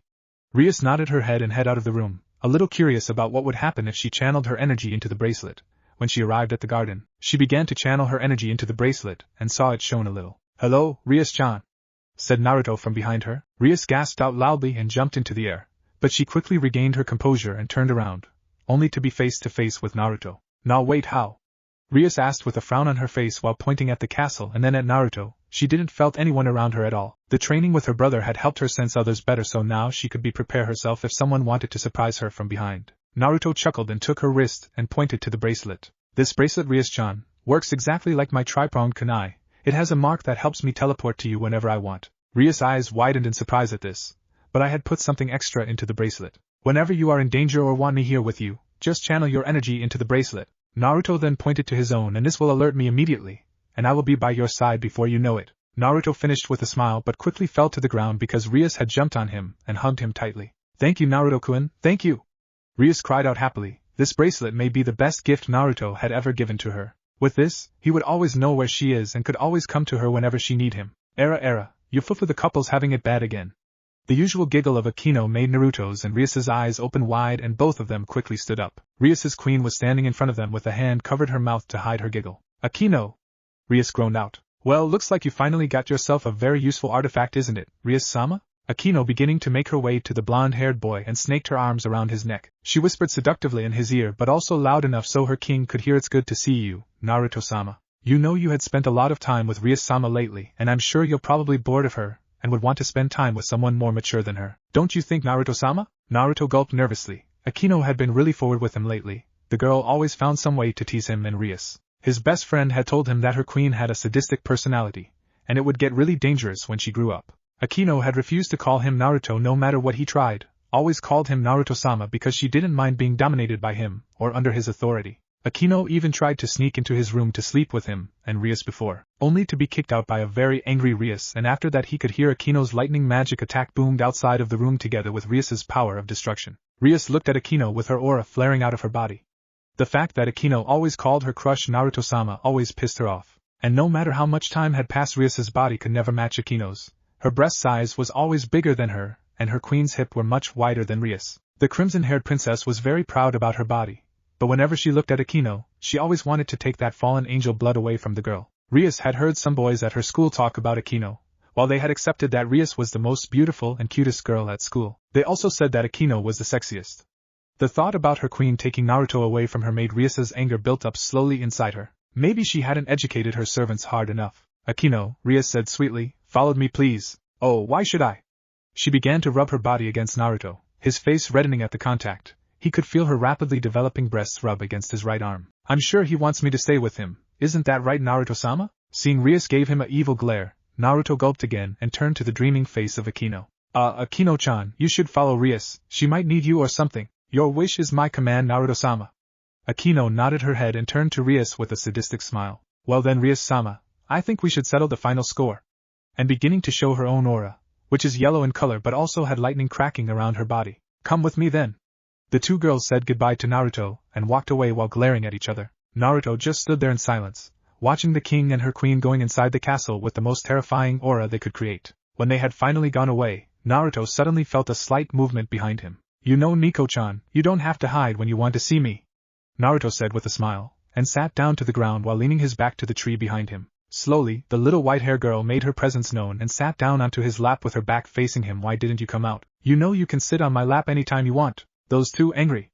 Rias nodded her head and head out of the room, a little curious about what would happen if she channeled her energy into the bracelet. When she arrived at the garden, she began to channel her energy into the bracelet, and saw it shone a little. "Hello, Rias-chan," said Naruto from behind her. Rias gasped out loudly and jumped into the air, but she quickly regained her composure and turned around, only to be face to face with Naruto. "Now wait, how?" Rias asked with a frown on her face while pointing at the castle and then at Naruto. She didn't felt anyone around her at all. The training with her brother had helped her sense others better, so now she could prepare herself if someone wanted to surprise her from behind. Naruto chuckled and took her wrist and pointed to the bracelet. "This bracelet, Rias-chan, works exactly like my tri-pronged kunai. It has a mark that helps me teleport to you whenever I want." Rias' eyes widened in surprise at this. "But I had put something extra into the bracelet. Whenever you are in danger or want me here with you, just channel your energy into the bracelet." Naruto then pointed to his own. "And this will alert me immediately, and I will be by your side before you know it." Naruto finished with a smile but quickly fell to the ground because Rias had jumped on him and hugged him tightly. "Thank you, Naruto-kun, thank you!" Rias cried out happily. This bracelet may be the best gift Naruto had ever given to her. With this, he would always know where she is and could always come to her whenever she need him. Era, Yufufu, the couple's having it bad again." The usual giggle of Akino made Naruto's and Rias's eyes open wide, and both of them quickly stood up. Rias's queen was standing in front of them with a hand covered her mouth to hide her giggle. "Akino!" Rias groaned out. "Well, looks like you finally got yourself a very useful artifact, isn't it, Rias-sama?" Akino beginning to make her way to the blonde-haired boy and snaked her arms around his neck. She whispered seductively in his ear but also loud enough so her king could hear. "It's good to see you, Naruto-sama. You know you had spent a lot of time with Rias-sama lately, and I'm sure you're probably bored of her, and would want to spend time with someone more mature than her. Don't you think, Naruto-sama?" Naruto gulped nervously. Akino had been really forward with him lately. The girl always found some way to tease him and Rias. His best friend had told him that her queen had a sadistic personality, and it would get really dangerous when she grew up. Akino had refused to call him Naruto no matter what he tried, always called him Naruto-sama because she didn't mind being dominated by him, or under his authority. Akino even tried to sneak into his room to sleep with him and Rias before, only to be kicked out by a very angry Rias, and after that he could hear Akino's lightning magic attack boomed outside of the room together with Rias's power of destruction. Rias looked at Akino with her aura flaring out of her body. The fact that Akino always called her crush Naruto-sama always pissed her off, and no matter how much time had passed Rias's body could never match Akino's. Her breast size was always bigger than her, and her queen's hip were much wider than Rias. The crimson-haired princess was very proud about her body, but whenever she looked at Akino, she always wanted to take that fallen angel blood away from the girl. Rias had heard some boys at her school talk about Akino. While they had accepted that Rias was the most beautiful and cutest girl at school, they also said that Akino was the sexiest. The thought about her queen taking Naruto away from her made Rias's anger built up slowly inside her. Maybe she hadn't educated her servants hard enough. "Akino," Rias said sweetly, "followed me please." "Oh, why should I?" She began to rub her body against Naruto, his face reddening at the contact. He could feel her rapidly developing breasts rub against his right arm. "I'm sure he wants me to stay with him, isn't that right, Naruto-sama?" Seeing Rias gave him an evil glare, Naruto gulped again and turned to the dreaming face of Akino. Akino-chan, you should follow Rias, she might need you or something. Your wish is my command, Naruto-sama." Akino nodded her head and turned to Rias with a sadistic smile. "Well then, Rias-sama, I think we should settle the final score." And beginning to show her own aura, which is yellow in color but also had lightning cracking around her body. "Come with me then." The two girls said goodbye to Naruto and walked away while glaring at each other. Naruto just stood there in silence, watching the king and her queen going inside the castle with the most terrifying aura they could create. When they had finally gone away, Naruto suddenly felt a slight movement behind him. "You know, Nico-chan, you don't have to hide when you want to see me," Naruto said with a smile, and sat down to the ground while leaning his back to the tree behind him. Slowly, the little white-haired girl made her presence known and sat down onto his lap with her back facing him. "Why didn't you come out? You know you can sit on my lap anytime you want." "Those two angry,"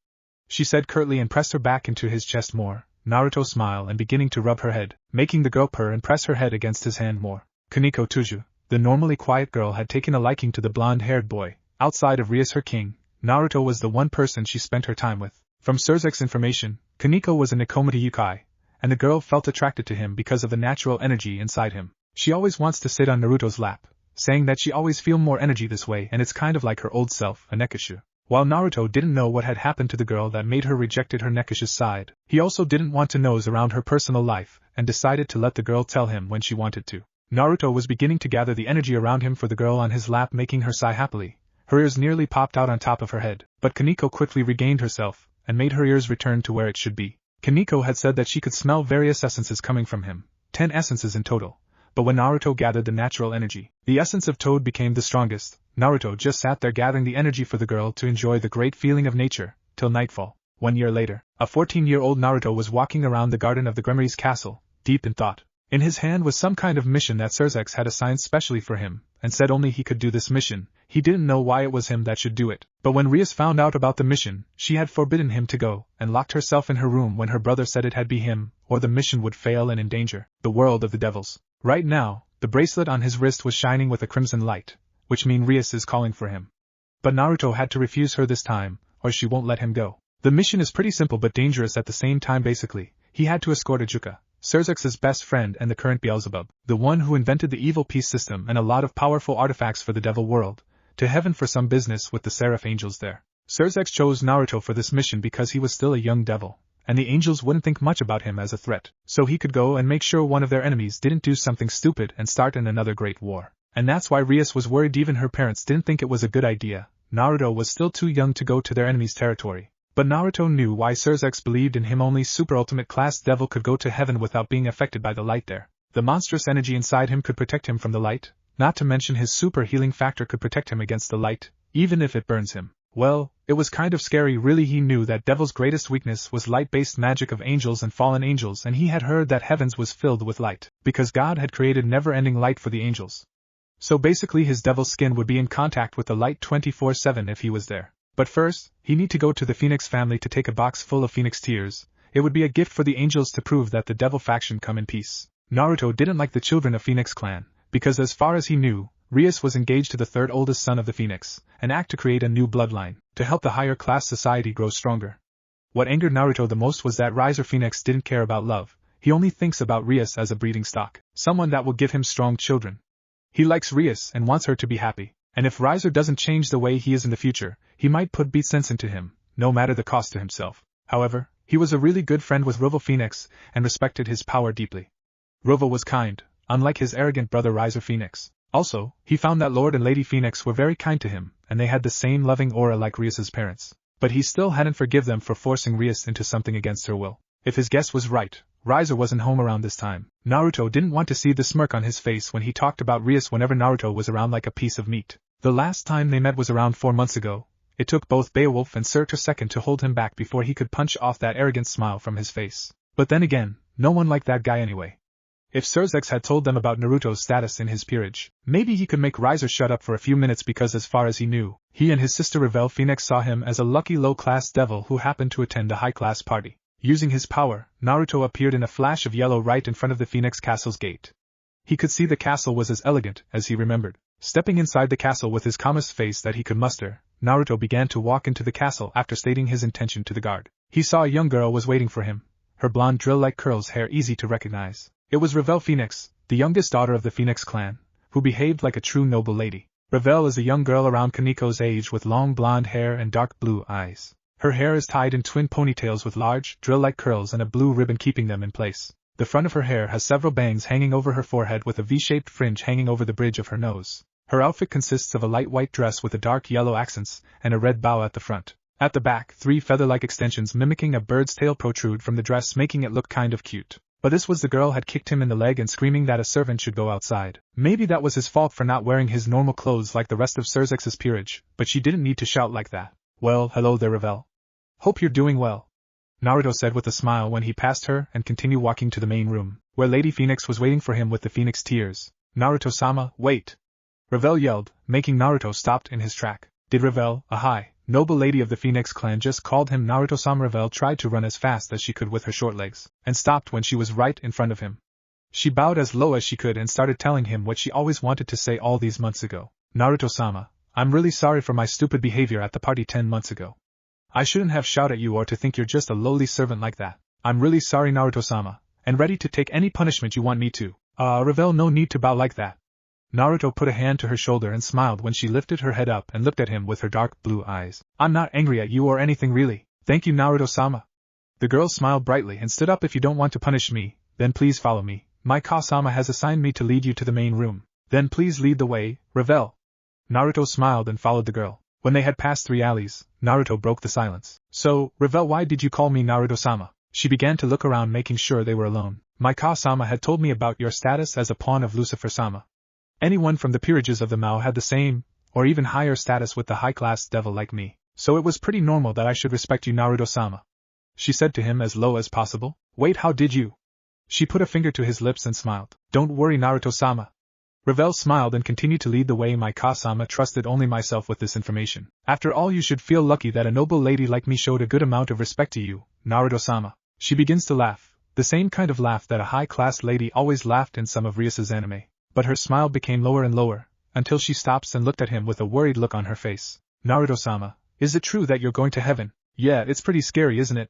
she said curtly and pressed her back into his chest more. Naruto smiled and beginning to rub her head, making the girl purr and press her head against his hand more. "Kaneko Tuju, the normally quiet girl had taken a liking to the blonde-haired boy. Outside of Rias her king, Naruto was the one person she spent her time with. From Surzek's information, Kaneko was a Nikomata Yukai, and the girl felt attracted to him because of the natural energy inside him. She always wants to sit on Naruto's lap, saying that she always feel more energy this way and it's kind of like her old self, a Nekashu. While Naruto didn't know what had happened to the girl that made her rejected her Nekashu's side, he also didn't want to nose around her personal life, and decided to let the girl tell him when she wanted to. Naruto was beginning to gather the energy around him for the girl on his lap, making her sigh happily. Her ears nearly popped out on top of her head, but Kaneko quickly regained herself, and made her ears return to where it should be. Kaneko had said that she could smell various essences coming from him, 10 essences in total. But when Naruto gathered the natural energy, the essence of Toad became the strongest. Naruto just sat there gathering the energy for the girl to enjoy the great feeling of nature, till nightfall. 1 year later, a 14-year-old Naruto was walking around the garden of the Gremory's castle, deep in thought. In his hand was some kind of mission that Surzek had assigned specially for him, and said only he could do this mission. He didn't know why it was him that should do it. But when Rias found out about the mission, she had forbidden him to go, and locked herself in her room when her brother said it had be him, or the mission would fail and endanger the world of the devils. Right now, the bracelet on his wrist was shining with a crimson light, which means Rias is calling for him. But Naruto had to refuse her this time, or she won't let him go. The mission is pretty simple but dangerous at the same time. Basically, he had to escort Ajuka, Surzek's best friend and the current Beelzebub, the one who invented the evil peace system and a lot of powerful artifacts for the devil world, to heaven for some business with the seraph angels there. Surzek chose Naruto for this mission because he was still a young devil, and the angels wouldn't think much about him as a threat, so he could go and make sure one of their enemies didn't do something stupid and start in another great war. And that's why Rias was worried. Even her parents didn't think it was a good idea. Naruto was still too young to go to their enemy's territory. But Naruto knew why Surzek believed in him. Only super ultimate class devil could go to heaven without being affected by the light there. The monstrous energy inside him could protect him from the light, not to mention his super healing factor could protect him against the light, even if it burns him. Well, it was kind of scary really. He knew that devil's greatest weakness was light-based magic of angels and fallen angels, and he had heard that heavens was filled with light, because God had created never-ending light for the angels. So basically his devil's skin would be in contact with the light 24/7 if he was there. But first, he need to go to the Phoenix family to take a box full of Phoenix tears. It would be a gift for the angels to prove that the devil faction come in peace. Naruto didn't like the children of Phoenix clan, because as far as he knew, Rias was engaged to the third oldest son of the Phoenix, an act to create a new bloodline, to help the higher class society grow stronger. What angered Naruto the most was that Riser Phoenix didn't care about love. He only thinks about Rias as a breeding stock, someone that will give him strong children. He likes Rias and wants her to be happy, and if Riser doesn't change the way he is in the future, he might put beat sense into him, no matter the cost to himself. However, he was a really good friend with Rovo Phoenix, and respected his power deeply. Rovo was kind, unlike his arrogant brother Riser Phoenix. Also, he found that Lord and Lady Phoenix were very kind to him, and they had the same loving aura like Rias's parents. But he still hadn't forgive them for forcing Rias into something against her will. If his guess was right, Riser wasn't home around this time. Naruto didn't want to see the smirk on his face when he talked about Rias whenever Naruto was around like a piece of meat. The last time they met was around 4 months ago. It took both Beowulf and Sir a second to hold him back before he could punch off that arrogant smile from his face. But then again, no one liked that guy anyway. If Surzek had told them about Naruto's status in his peerage, maybe he could make Riser shut up for a few minutes, because as far as he knew, he and his sister Revel Phoenix saw him as a lucky low-class devil who happened to attend a high-class party. Using his power, Naruto appeared in a flash of yellow right in front of the Phoenix Castle's gate. He could see the castle was as elegant as he remembered. Stepping inside the castle with his calmest face that he could muster, Naruto began to walk into the castle after stating his intention to the guard. He saw a young girl was waiting for him, her blonde drill-like curls hair easy to recognize. It was Revel Phoenix, the youngest daughter of the Phoenix clan, who behaved like a true noble lady. Revel is a young girl around Kaneko's age with long blonde hair and dark blue eyes. Her hair is tied in twin ponytails with large, drill-like curls and a blue ribbon keeping them in place. The front of her hair has several bangs hanging over her forehead with a V-shaped fringe hanging over the bridge of her nose. Her outfit consists of a light white dress with a dark yellow accents and a red bow at the front. At the back, 3 feather-like extensions mimicking a bird's tail protrude from the dress, making it look kind of cute. But this was the girl had kicked him in the leg and screaming that a servant should go outside. Maybe that was his fault for not wearing his normal clothes like the rest of Surzek's peerage, but she didn't need to shout like that. Well, hello there Revel. Hope you're doing well, Naruto said with a smile when he passed her and continued walking to the main room, where Lady Phoenix was waiting for him with the Phoenix tears. Naruto-sama, wait! Revel yelled, making Naruto stopped in his track. Did Revel, a high, noble lady of the Phoenix clan, just called him Naruto-sama? Revel tried to run as fast as she could with her short legs, and stopped when she was right in front of him. She bowed as low as she could and started telling him what she always wanted to say all these months ago. Naruto-sama, I'm really sorry for my stupid behavior at the party 10 months ago. I shouldn't have shouted at you or to think you're just a lowly servant like that. I'm really sorry, Naruto-sama, and ready to take any punishment you want me to. Revel, no need to bow like that. Naruto put a hand to her shoulder and smiled when she lifted her head up and looked at him with her dark blue eyes. I'm not angry at you or anything really. Thank you, Naruto-sama. The girl smiled brightly and stood up. If you don't want to punish me, then please follow me. My Ka-sama has assigned me to lead you to the main room. Then please lead the way, Revel. Naruto smiled and followed the girl. When they had passed 3 alleys, Naruto broke the silence. So, Revel, why did you call me Naruto-sama? She began to look around, making sure they were alone. My Ka-sama had told me about your status as a pawn of Lucifer-sama. Anyone from the peerages of the Mao had the same, or even higher status with the high-class devil like me, so it was pretty normal that I should respect you, Naruto-sama. She said to him as low as possible. Wait, how did you? She put a finger to his lips and smiled. Don't worry, Naruto-sama. Revel smiled and continued to lead the way. My Ka-sama trusted only myself with this information. After all, you should feel lucky that a noble lady like me showed a good amount of respect to you, Naruto-sama. She begins to laugh, the same kind of laugh that a high-class lady always laughed in some of Rias's anime. But her smile became lower and lower, until she stops and looked at him with a worried look on her face. Naruto-sama, is it true that you're going to heaven? Yeah, it's pretty scary, isn't it?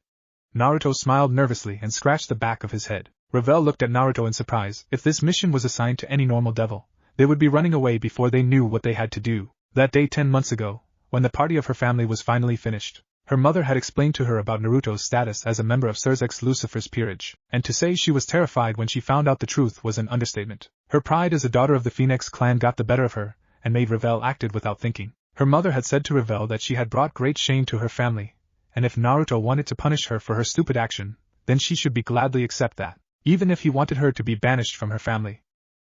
Naruto smiled nervously and scratched the back of his head. Revel looked at Naruto in surprise. If this mission was assigned to any normal devil, they would be running away before they knew what they had to do. That day 10 months ago, when the party of her family was finally finished, her mother had explained to her about Naruto's status as a member of Surzex Lucifer's peerage, and to say she was terrified when she found out the truth was an understatement. Her pride as a daughter of the Phoenix clan got the better of her, and made Revel act without thinking. Her mother had said to Revel that she had brought great shame to her family, and if Naruto wanted to punish her for her stupid action, then she should be gladly accept that, even if he wanted her to be banished from her family.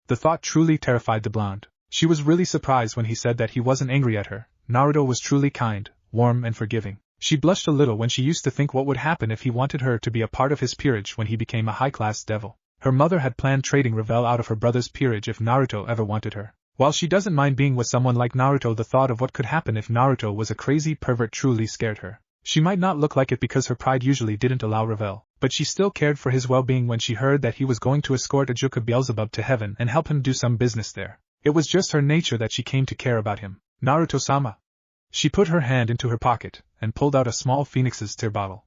The thought truly terrified the blonde. She was really surprised when he said that he wasn't angry at her. Naruto was truly kind, warm and forgiving. She blushed a little when she used to think what would happen if he wanted her to be a part of his peerage when he became a high-class devil. Her mother had planned trading Revel out of her brother's peerage if Naruto ever wanted her. While she doesn't mind being with someone like Naruto, the thought of what could happen if Naruto was a crazy pervert truly scared her. She might not look like it because her pride usually didn't allow Revel, but she still cared for his well-being when she heard that he was going to escort Ajuka Beelzebub to heaven and help him do some business there. It was just her nature that she came to care about him. Naruto-sama. She put her hand into her pocket and pulled out a small Phoenix's tear bottle.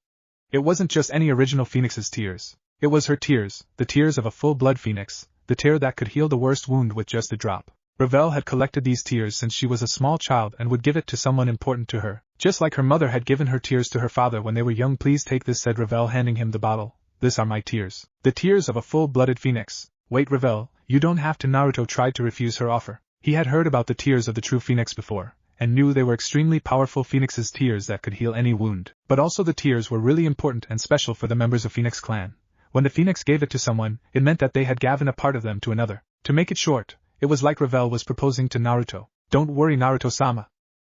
It wasn't just any original Phoenix's tears. It was her tears, the tears of a full-blood Phoenix, the tear that could heal the worst wound with just a drop. Revel had collected these tears since she was a small child and would give it to someone important to her, just like her mother had given her tears to her father when they were young. Please take this, said Revel, handing him the bottle. These are my tears. The tears of a full-blooded Phoenix. Wait, Revel, you don't have to. Naruto tried to refuse her offer. He had heard about the tears of the true Phoenix before, and knew they were extremely powerful Phoenix's tears that could heal any wound. But also the tears were really important and special for the members of Phoenix clan. When the Phoenix gave it to someone, it meant that they had given a part of them to another. To make it short, it was like Revel was proposing to Naruto. Don't worry, Naruto-sama.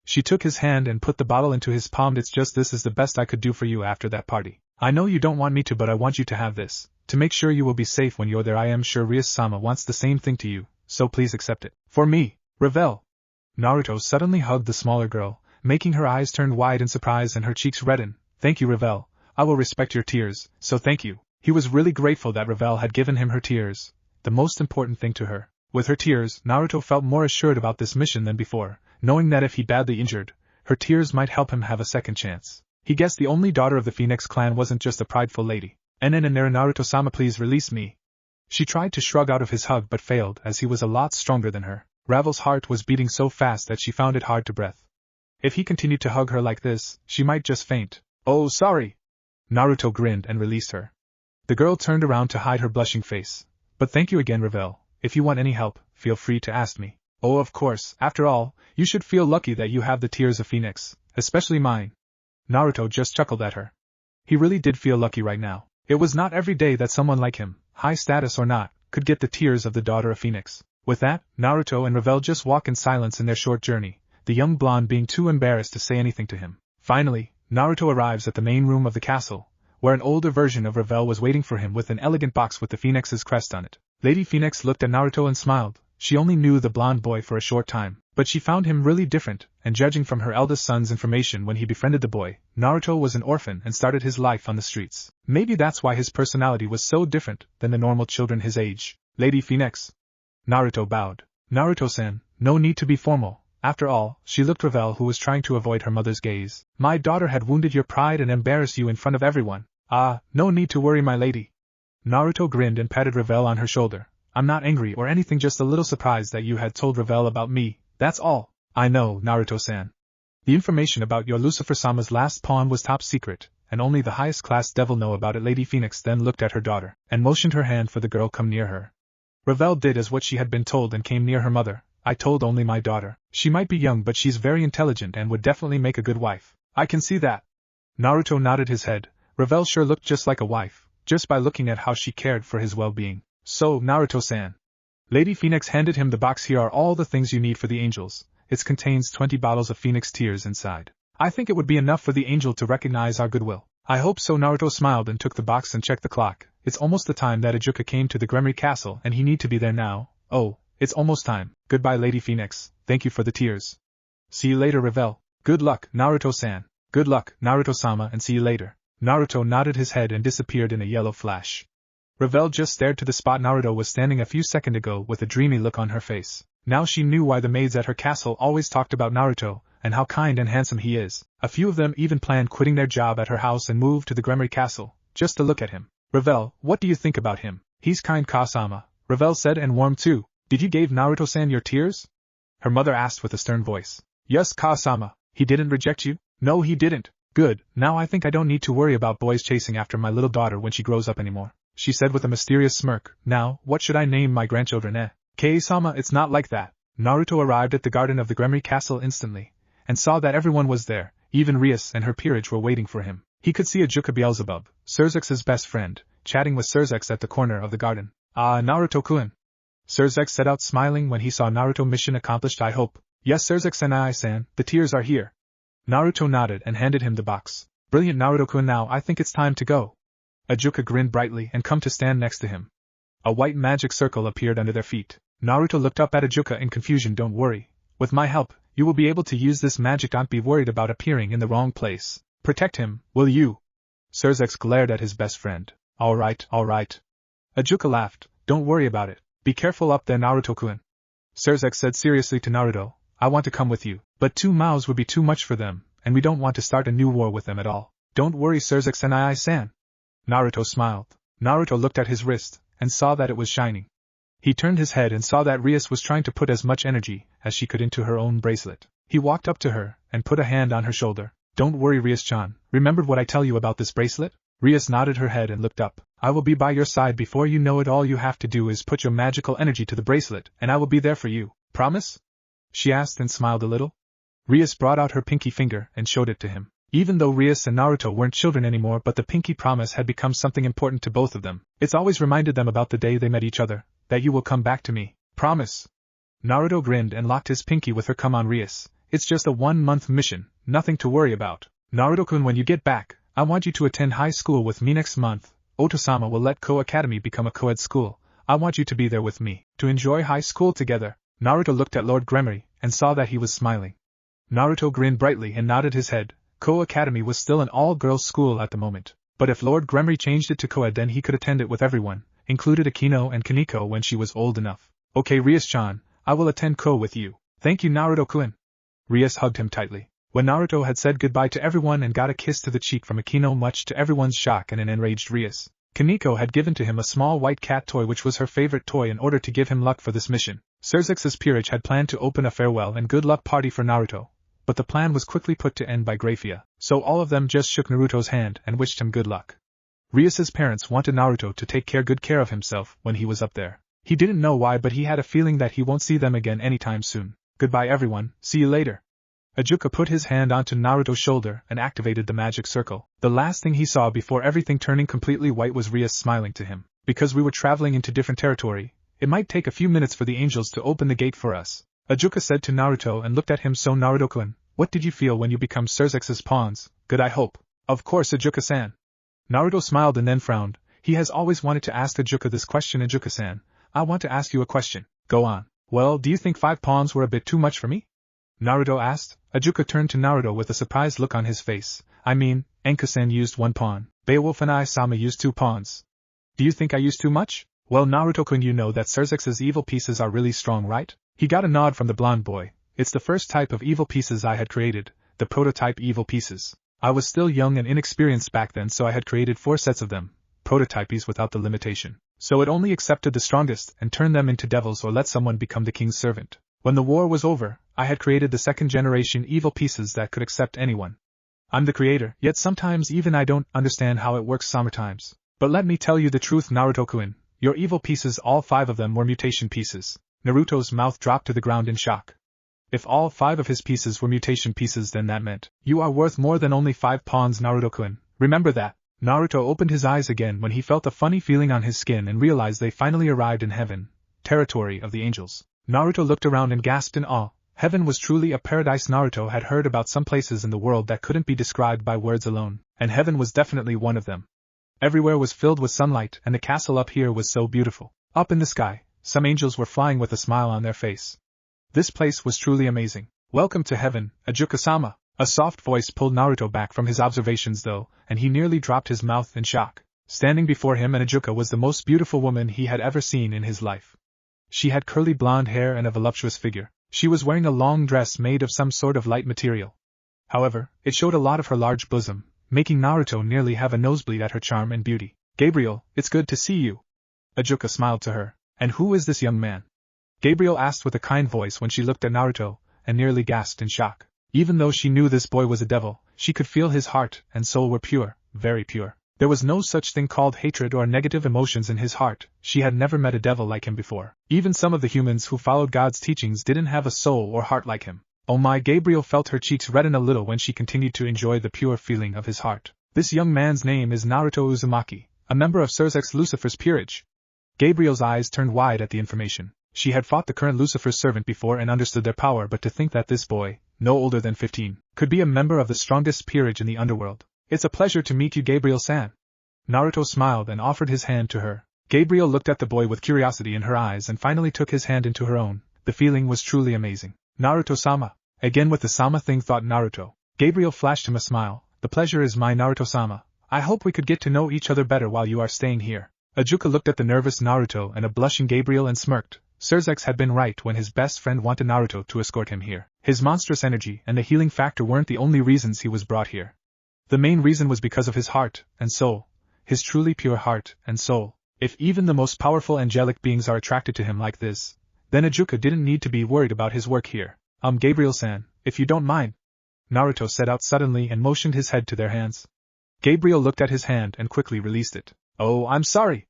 She took his hand and put the bottle into his palm. It's just this is the best I could do for you after that party. I know you don't want me to, but I want you to have this, to make sure you will be safe when you're there. I am sure Rias-sama wants the same thing to you, so please accept it. For me, Revel. Naruto suddenly hugged the smaller girl, making her eyes turn wide in surprise and her cheeks redden. Thank you, Revel. I will respect your tears, so thank you. He was really grateful that Revel had given him her tears, the most important thing to her. With her tears, Naruto felt more assured about this mission than before, knowing that if he badly injured, her tears might help him have a second chance. He guessed the only daughter of the Phoenix clan wasn't just a prideful lady. Naruto-sama, please release me. She tried to shrug out of his hug but failed as he was a lot stronger than her. Ravel's heart was beating so fast that she found it hard to breathe. If he continued to hug her like this, she might just faint. Oh, sorry. Naruto grinned and released her. The girl turned around to hide her blushing face. But thank you again, Revel. If you want any help, feel free to ask me. Oh, of course, after all, you should feel lucky that you have the tears of Phoenix, especially mine. Naruto just chuckled at her. He really did feel lucky right now. It was not every day that someone like him, high status or not, could get the tears of the daughter of Phoenix. With that, Naruto and Revel just walk in silence in their short journey, the young blonde being too embarrassed to say anything to him. Finally, Naruto arrives at the main room of the castle, where an older version of Revel was waiting for him with an elegant box with the Phoenix's crest on it. Lady Phoenix looked at Naruto and smiled. She only knew the blonde boy for a short time, But she found him really different, and judging from her eldest son's information when he befriended the boy, Naruto was an orphan and started his life on the streets. Maybe that's why his personality was so different than the normal children his age. Lady Phoenix. Naruto bowed. Naruto-san, no need to be formal. After all, she looked at Revel, who was trying to avoid her mother's gaze. My daughter had wounded your pride and embarrassed you in front of everyone. Ah, no need to worry, my lady. Naruto grinned and patted Revel on her shoulder. I'm not angry or anything, just a little surprised that you had told Revel about me, that's all. I know, Naruto-san. The information about your Lucifer-sama's last pawn was top secret, and only the highest class devil know about it. Lady Phoenix then looked at her daughter, and motioned her hand for the girl come near her. Revel did as what she had been told and came near her mother. I told only my daughter. She might be young, but she's very intelligent and would definitely make a good wife. I can see that. Naruto nodded his head. Revel sure looked just like a wife, just by looking at how she cared for his well-being. So, Naruto-san. Lady Phoenix handed him the box. Here are all the things you need for the angels. It contains 20 bottles of Phoenix tears inside. I think it would be enough for the angel to recognize our goodwill. I hope so. Naruto smiled and took the box and checked the clock. It's almost the time that Ijuka came to the Gremory castle and he need to be there now. Oh, it's almost time. Goodbye, Lady Phoenix. Thank you for the tears. See you later, Revel. Good luck, Naruto-san. Good luck, Naruto-sama, and see you later. Naruto nodded his head and disappeared in a yellow flash. Revel just stared to the spot Naruto was standing a few seconds ago with a dreamy look on her face. Now she knew why the maids at her castle always talked about Naruto, and how kind and handsome he is. A few of them even planned quitting their job at her house and move to the Gremory castle, just to look at him. Revel, what do you think about him? He's kind, Ka-sama, Revel said, and warm too. Did you give Naruto-san your tears? Her mother asked with a stern voice. Yes, Ka-sama. He didn't reject you? No, he didn't. Good, now I think I don't need to worry about boys chasing after my little daughter when she grows up anymore, she said with a mysterious smirk. Now, what should I name my grandchildren, Kei-sama, it's not like that. Naruto arrived at the garden of the Gremory castle instantly, and saw that everyone was there. Even Rias and her peerage were waiting for him. He could see Ijuka Beelzebub, Surzex's best friend, chatting with Surzex at the corner of the garden. Ah, Naruto-kun. Surzex set out smiling when he saw Naruto. Mission accomplished, I hope. Yes, Surzex-san, the tears are here. Naruto nodded and handed him the box. Brilliant, Naruto-kun, now I think it's time to go. Ijuka grinned brightly and come to stand next to him. A white magic circle appeared under their feet. Naruto looked up at Ijuka in confusion. Don't worry. With my help, you will be able to use this magic. Don't be worried about appearing in the wrong place. Protect him, will you? Surzex glared at his best friend. Alright. Ijuka laughed. Don't worry about it. Be careful up there, Naruto-kun. Surzex said seriously to Naruto. I want to come with you, but 2 mouths would be too much for them, and we don't want to start a new war with them at all. Don't worry, Surzex-san. Naruto smiled. Naruto looked at his wrist, and saw that it was shining. He turned his head and saw that Rias was trying to put as much energy as she could into her own bracelet. He walked up to her, and put a hand on her shoulder. Don't worry, Rias-chan, remembered what I tell you about this bracelet? Rias nodded her head and looked up. I will be by your side before you know it. All you have to do is put your magical energy to the bracelet, and I will be there for you. Promise? She asked and smiled a little. Rias brought out her pinky finger and showed it to him. Even though Rias and Naruto weren't children anymore, but the pinky promise had become something important to both of them. It's always reminded them about the day they met each other, that you will come back to me. Promise. Naruto grinned and locked his pinky with her. Come on, Rias. It's just a 1-month mission, nothing to worry about. Naruto-kun, when you get back, I want you to attend high school with me next month. Otosama will let Ko Academy become a co-ed school. I want you to be there with me, to enjoy high school together. Naruto looked at Lord Gremory, and saw that he was smiling. Naruto grinned brightly and nodded his head. Ko Academy was still an all-girls school at the moment, but if Lord Gremory changed it to co-ed, then he could attend it with everyone, included Akino and Kaneko when she was old enough. Okay, Rias-chan, I will attend Ko with you. Thank you, Naruto-kun. Rias hugged him tightly. When Naruto had said goodbye to everyone and got a kiss to the cheek from Akino, much to everyone's shock and an enraged Rias, Kaneko had given to him a small white cat toy which was her favorite toy in order to give him luck for this mission. Surzex's peerage had planned to open a farewell and good luck party for Naruto, but the plan was quickly put to end by Grafia, so all of them just shook Naruto's hand and wished him good luck. Rias's parents wanted Naruto to take good care of himself when he was up there. He didn't know why, but he had a feeling that he won't see them again anytime soon. Goodbye everyone, see you later. Ijuka put his hand onto Naruto's shoulder and activated the magic circle. The last thing he saw before everything turning completely white was Rias smiling to him. Because we were traveling into different territory, it might take a few minutes for the angels to open the gate for us, Ijuka said to Naruto and looked at him. So Naruto-kun, what did you feel when you become Surzex's pawns? Good, I hope. Of course, Ijuka-san. Naruto smiled and then frowned. He has always wanted to ask Ijuka this question. Ijuka-san, I want to ask you a question. Go on. Well, do you think 5 pawns were a bit too much for me? Naruto asked. Ajuka turned to Naruto with a surprised look on his face. I mean, Enkusen used 1 pawn. Beowulf and I-sama used 2 pawns. Do you think I used too much? Well, Naruto-kun, you know that Surzex's evil pieces are really strong, right? He got a nod from the blonde boy. It's the first type of evil pieces I had created, the prototype evil pieces. I was still young and inexperienced back then, so I had created 4 sets of them, prototypes without the limitation. So it only accepted the strongest and turned them into devils or let someone become the king's servant. When the war was over, I had created the 2nd generation evil pieces that could accept anyone. I'm the creator, yet sometimes even I don't understand how it works sometimes. But let me tell you the truth, Naruto-kun, your evil pieces, all 5 of them were mutation pieces. Naruto's mouth dropped to the ground in shock. If all 5 of his pieces were mutation pieces, then that meant you are worth more than only 5 pawns, Naruto-kun. Remember that. Naruto opened his eyes again when he felt a funny feeling on his skin and realized they finally arrived in heaven, territory of the angels. Naruto looked around and gasped in awe. Heaven was truly a paradise. Naruto had heard about some places in the world that couldn't be described by words alone, and heaven was definitely one of them. Everywhere was filled with sunlight, and the castle up here was so beautiful. Up in the sky, some angels were flying with a smile on their face. This place was truly amazing. Welcome to heaven, Ajuka-sama. A soft voice pulled Naruto back from his observations though, and he nearly dropped his mouth in shock. Standing before him, Ajuka was the most beautiful woman he had ever seen in his life. She had curly blonde hair and a voluptuous figure. She was wearing a long dress made of some sort of light material. However, it showed a lot of her large bosom, making Naruto nearly have a nosebleed at her charm and beauty. Gabriel, it's good to see you. Ajuka smiled to her. And who is this young man? Gabriel asked with a kind voice when she looked at Naruto, and nearly gasped in shock. Even though she knew this boy was a devil, she could feel his heart and soul were pure, very pure. There was no such thing called hatred or negative emotions in his heart. She had never met a devil like him before. Even some of the humans who followed God's teachings didn't have a soul or heart like him. Oh my! Gabriel felt her cheeks redden a little when she continued to enjoy the pure feeling of his heart. This young man's name is Naruto Uzumaki, a member of Surzex's Lucifer's peerage. Gabriel's eyes turned wide at the information. She had fought the current Lucifer's servant before and understood their power, but to think that this boy, no older than 15, could be a member of the strongest peerage in the underworld. It's a pleasure to meet you, Gabriel-san. Naruto smiled and offered his hand to her. Gabriel looked at the boy with curiosity in her eyes and finally took his hand into her own. The feeling was truly amazing. Naruto-sama. Again with the sama thing, thought Naruto. Gabriel flashed him a smile. The pleasure is mine, Naruto-sama. I hope we could get to know each other better while you are staying here. Ajuka looked at the nervous Naruto and a blushing Gabriel and smirked. Surzex had been right when his best friend wanted Naruto to escort him here. His monstrous energy and the healing factor weren't the only reasons he was brought here. The main reason was because of his heart and soul. His truly pure heart and soul. If even the most powerful angelic beings are attracted to him like this, then Ajuka didn't need to be worried about his work here. Gabriel-san, if you don't mind. Naruto said out suddenly and motioned his head to their hands. Gabriel looked at his hand and quickly released it. Oh, I'm sorry.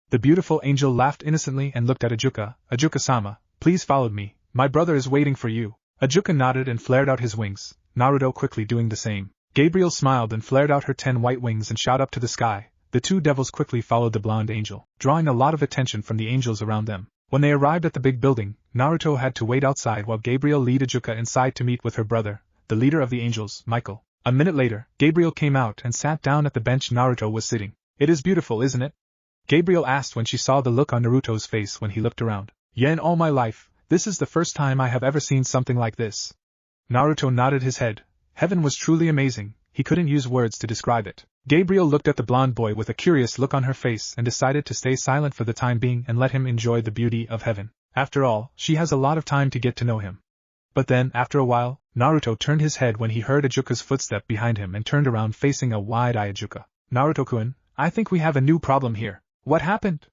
The beautiful angel laughed innocently and looked at Ajuka. Ajuka-sama, please follow me. My brother is waiting for you. Ajuka nodded and flared out his wings, Naruto quickly doing the same. Gabriel smiled and flared out her 10 white wings and shot up to the sky. The 2 devils quickly followed the blonde angel, drawing a lot of attention from the angels around them. When they arrived at the big building, Naruto had to wait outside while Gabriel led Ajuka inside to meet with her brother, the leader of the angels, Michael. A minute later, Gabriel came out and sat down at the bench Naruto was sitting. It is beautiful, isn't it? Gabriel asked when she saw the look on Naruto's face when he looked around. Yeah, in all my life, this is the first time I have ever seen something like this. Naruto nodded his head. Heaven was truly amazing, he couldn't use words to describe it. Gabriel looked at the blonde boy with a curious look on her face and decided to stay silent for the time being and let him enjoy the beauty of heaven. After all, she has a lot of time to get to know him. But then, after a while, Naruto turned his head when he heard Ajuka's footstep behind him and turned around facing a wide-eyed Ajuka. Naruto-kun, I think we have a new problem here. What happened?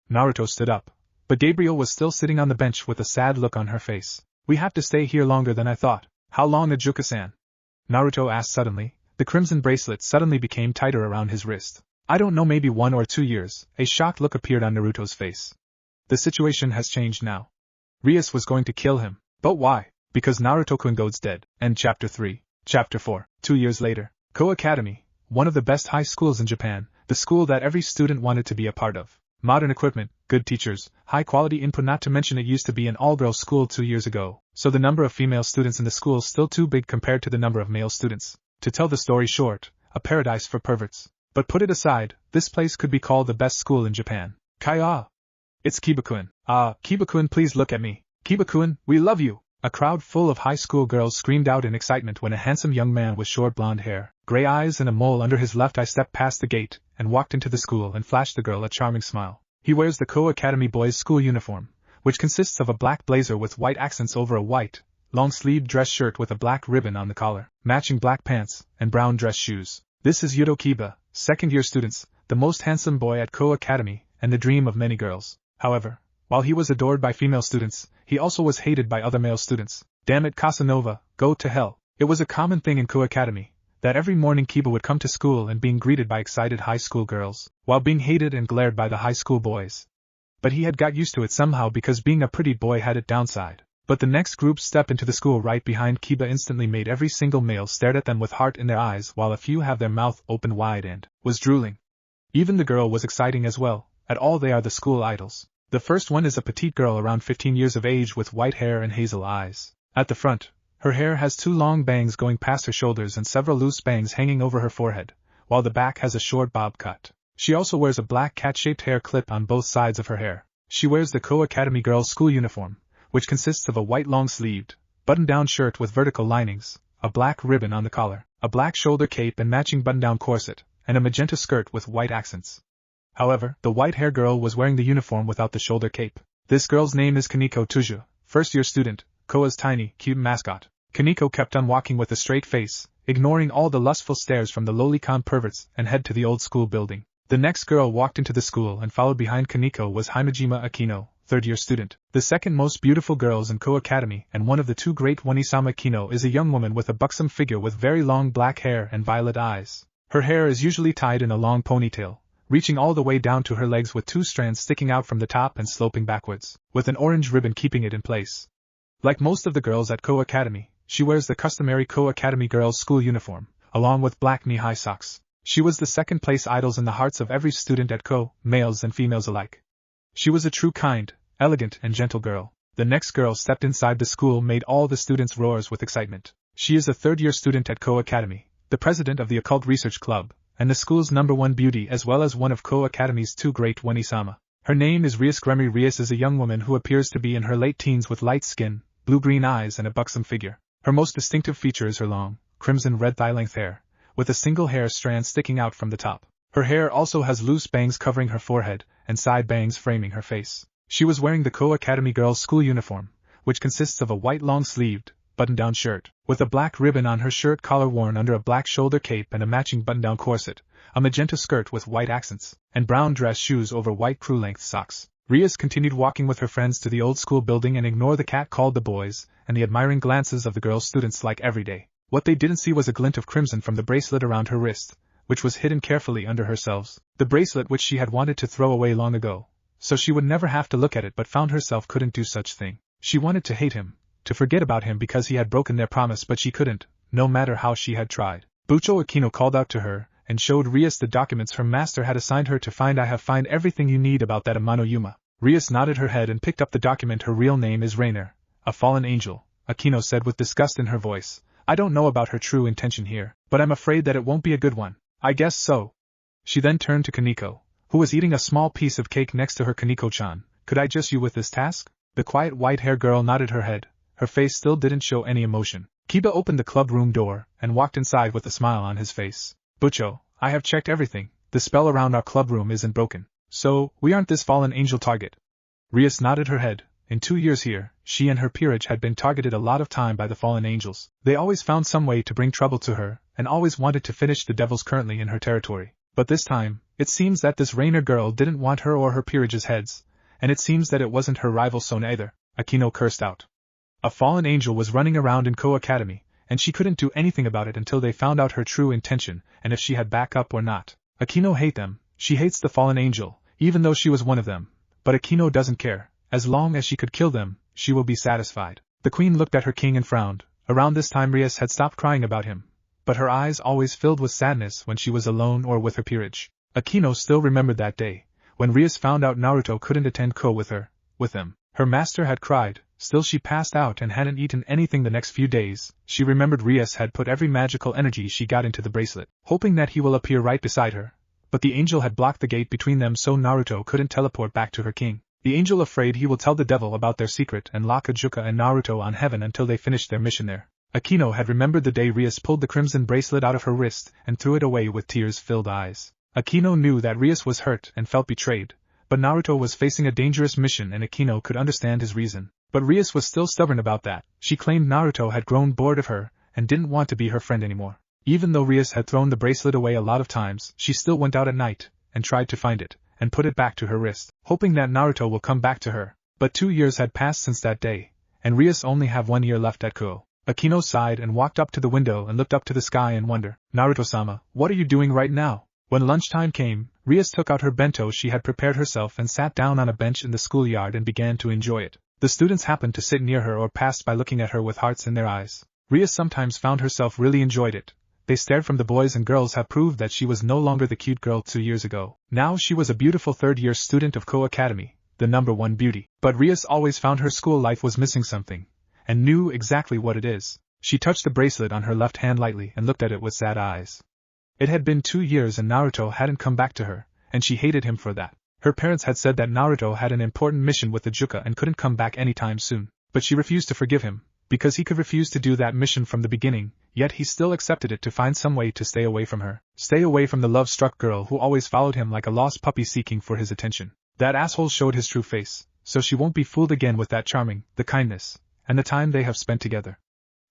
Naruto stood up, but Gabriel was still sitting on the bench with a sad look on her face. We have to stay here longer than I thought. How long, Ajuka-san? Naruto asked suddenly. The crimson bracelet suddenly became tighter around his wrist. I don't know, maybe 1 or 2 years. A shocked look appeared on Naruto's face. The situation has changed now. Rias was going to kill him. But why? Because Naruto-kun God's dead. End Chapter 3. Chapter 4. 2 years later. Ko Academy, one of the best high schools in Japan, the school that every student wanted to be a part of. Modern equipment, good teachers, high-quality input, not to mention it used to be an all-girls school 2 years ago, so the number of female students in the school is still too big compared to the number of male students. To tell the story short, a paradise for perverts. But put it aside, this place could be called the best school in Japan. Kaya! It's Kiba-kun. Kiba-kun, please look at me. Kiba-kun, we love you! A crowd full of high school girls screamed out in excitement when a handsome young man with short blonde hair, gray eyes and a mole under his left eye stepped past the gate and walked into the school and flashed the girl a charming smile. He wears the Ko Academy boys' school uniform, which consists of a black blazer with white accents over a white, long-sleeved dress shirt with a black ribbon on the collar, matching black pants, and brown dress shoes. This is Yuto Kiba, second-year students, the most handsome boy at Ko Academy, and the dream of many girls. However, while he was adored by female students, he also was hated by other male students. Damn it, Casanova, go to hell. It was a common thing in Ko Academy that every morning Kiba would come to school and being greeted by excited high school girls, while being hated and glared by the high school boys. But he had got used to it somehow because being a pretty boy had its downside. But the next group step into the school right behind Kiba instantly made every single male stared at them with heart in their eyes while a few have their mouth open wide and was drooling. Even the girl was exciting as well. At all they are the school idols. The first one is a petite girl around 15 years of age with white hair and hazel eyes. At the front, her hair has 2 long bangs going past her shoulders and several loose bangs hanging over her forehead, while the back has a short bob cut. She also wears a black cat-shaped hair clip on both sides of her hair. She wears the Ko Academy girls' school uniform, which consists of a white long-sleeved, button-down shirt with vertical linings, a black ribbon on the collar, a black shoulder cape and matching button-down corset, and a magenta skirt with white accents. However, the white-hair girl was wearing the uniform without the shoulder cape. This girl's name is Kaneko Tuju, first-year student, Koa's tiny, cute mascot. Kaneko kept on walking with a straight face, ignoring all the lustful stares from the lolicon perverts and head to the old school building. The next girl walked into the school and followed behind Kaneko was Himejima Akino, third-year student. The second most beautiful girls in Ko Academy and one of the 2 great Onisama Kino is a young woman with a buxom figure with very long black hair and violet eyes. Her hair is usually tied in a long ponytail, reaching all the way down to her legs with 2 strands sticking out from the top and sloping backwards, with an orange ribbon keeping it in place. Like most of the girls at Ko Academy, she wears the customary Ko Academy girls' school uniform, along with black knee-high socks. She was the second-place idols in the hearts of every student at Ko, males and females alike. She was a true kind, elegant and gentle girl. The next girl stepped inside the school made all the students roars with excitement. She is a third-year student at Ko Academy, the president of the Occult Research Club, and the school's #1 beauty as well as one of Ko Academy's 2 great Onisama. Her name is Rias. Gremory. Rias is a young woman who appears to be in her late teens with light skin, blue-green eyes and a buxom figure. Her most distinctive feature is her long, crimson-red thigh-length hair, with a single hair strand sticking out from the top. Her hair also has loose bangs covering her forehead, and side bangs framing her face. She was wearing the Ko Academy girls' school uniform, which consists of a white long-sleeved, button-down shirt, with a black ribbon on her shirt collar worn under a black shoulder cape and a matching button-down corset, a magenta skirt with white accents, and brown dress shoes over white crew-length socks. Rias continued walking with her friends to the old school building and ignored the cat called the boys, and the admiring glances of the girl students like every day. What they didn't see was a glint of crimson from the bracelet around her wrist, which was hidden carefully under her selves. The bracelet which she had wanted to throw away long ago, so she would never have to look at it but found herself couldn't do such thing. She wanted to hate him, to forget about him because he had broken their promise but she couldn't, no matter how she had tried. Bucho Aquino called out to her, and showed Rias the documents her master had assigned her to find. I have found everything you need about that Amano Yuma. Rias nodded her head and picked up the document. Her real name is Rainer, a fallen angel, Aquino said with disgust in her voice. I don't know about her true intention here, but I'm afraid that it won't be a good one. I guess so. She then turned to Kaneko, who was eating a small piece of cake next to her. Kaneko-chan, could I just you with this task? The quiet white-haired girl nodded her head. Her face still didn't show any emotion. Kiba opened the club room door and walked inside with a smile on his face. Bucho, I have checked everything. The spell around our club room isn't broken. So, we aren't this fallen angel target. Rias nodded her head. In 2 years here, she and her peerage had been targeted a lot of time by the fallen angels. They always found some way to bring trouble to her, and always wanted to finish the devils currently in her territory. But this time, it seems that this Rainer girl didn't want her or her peerage's heads, and it seems that it wasn't her rival Son either. Aquino cursed out. A fallen angel was running around in Ko Academy, and she couldn't do anything about it until they found out her true intention, and if she had backup or not. Aquino hates them. She hates the fallen angel, even though she was one of them. But Aquino doesn't care. As long as she could kill them, she will be satisfied. The queen looked at her king and frowned. Around this time Rias had stopped crying about him, but her eyes always filled with sadness when she was alone or with her peerage. Aquino still remembered that day, when Rias found out Naruto couldn't attend Ko with him. Her master had cried, still she passed out and hadn't eaten anything the next few days. She remembered Rias had put every magical energy she got into the bracelet, hoping that he will appear right beside her, but the angel had blocked the gate between them so Naruto couldn't teleport back to her king. The angel afraid he will tell the devil about their secret and lock Ajuka and Naruto on heaven until they finish their mission there. Akino had remembered the day Rias pulled the crimson bracelet out of her wrist and threw it away with tears-filled eyes. Akino knew that Rias was hurt and felt betrayed, but Naruto was facing a dangerous mission and Akino could understand his reason. But Rias was still stubborn about that. She claimed Naruto had grown bored of her and didn't want to be her friend anymore. Even though Rias had thrown the bracelet away a lot of times, she still went out at night and tried to find it and put it back to her wrist, hoping that Naruto will come back to her. But 2 years had passed since that day, and Rias only have 1 year left at Kuo. Akino sighed and walked up to the window and looked up to the sky in wonder. Naruto-sama, what are you doing right now? When lunchtime came, Rias took out her bento she had prepared herself and sat down on a bench in the schoolyard and began to enjoy it. The students happened to sit near her or passed by looking at her with hearts in their eyes. Rias sometimes found herself really enjoyed it. They stared from the boys and girls have proved that she was no longer the cute girl 2 years ago. Now she was a beautiful third-year student of Kuo Academy, the #1 beauty. But Rias always found her school life was missing something, and knew exactly what it is. She touched the bracelet on her left hand lightly and looked at it with sad eyes. It had been 2 years and Naruto hadn't come back to her, and she hated him for that. Her parents had said that Naruto had an important mission with the Juka and couldn't come back anytime soon, but she refused to forgive him, because he could refuse to do that mission from the beginning, yet he still accepted it to find some way to stay away from her, stay away from the love-struck girl who always followed him like a lost puppy seeking for his attention. That asshole showed his true face, so she won't be fooled again with that charming, the kindness, and the time they have spent together.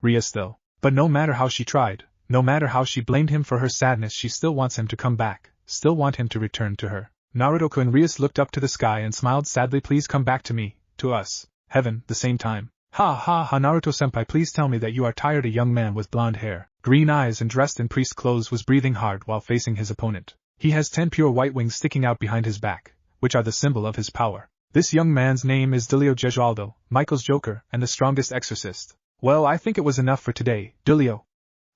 Rias though. But no matter how she tried, no matter how she blamed him for her sadness, she still wants him to come back, still want him to return to her. Naruto and Rias looked up to the sky and smiled sadly. Please come back to me, to us, heaven, the same time. Ha ha ha, Naruto-senpai, please tell me that you are tired. A young man with blonde hair, green eyes and dressed in priest clothes was breathing hard while facing his opponent. He has 10 pure white wings sticking out behind his back, which are the symbol of his power. This young man's name is Delio Gesualdo, Michael's Joker and the strongest exorcist. Well, I think it was enough for today, Delio.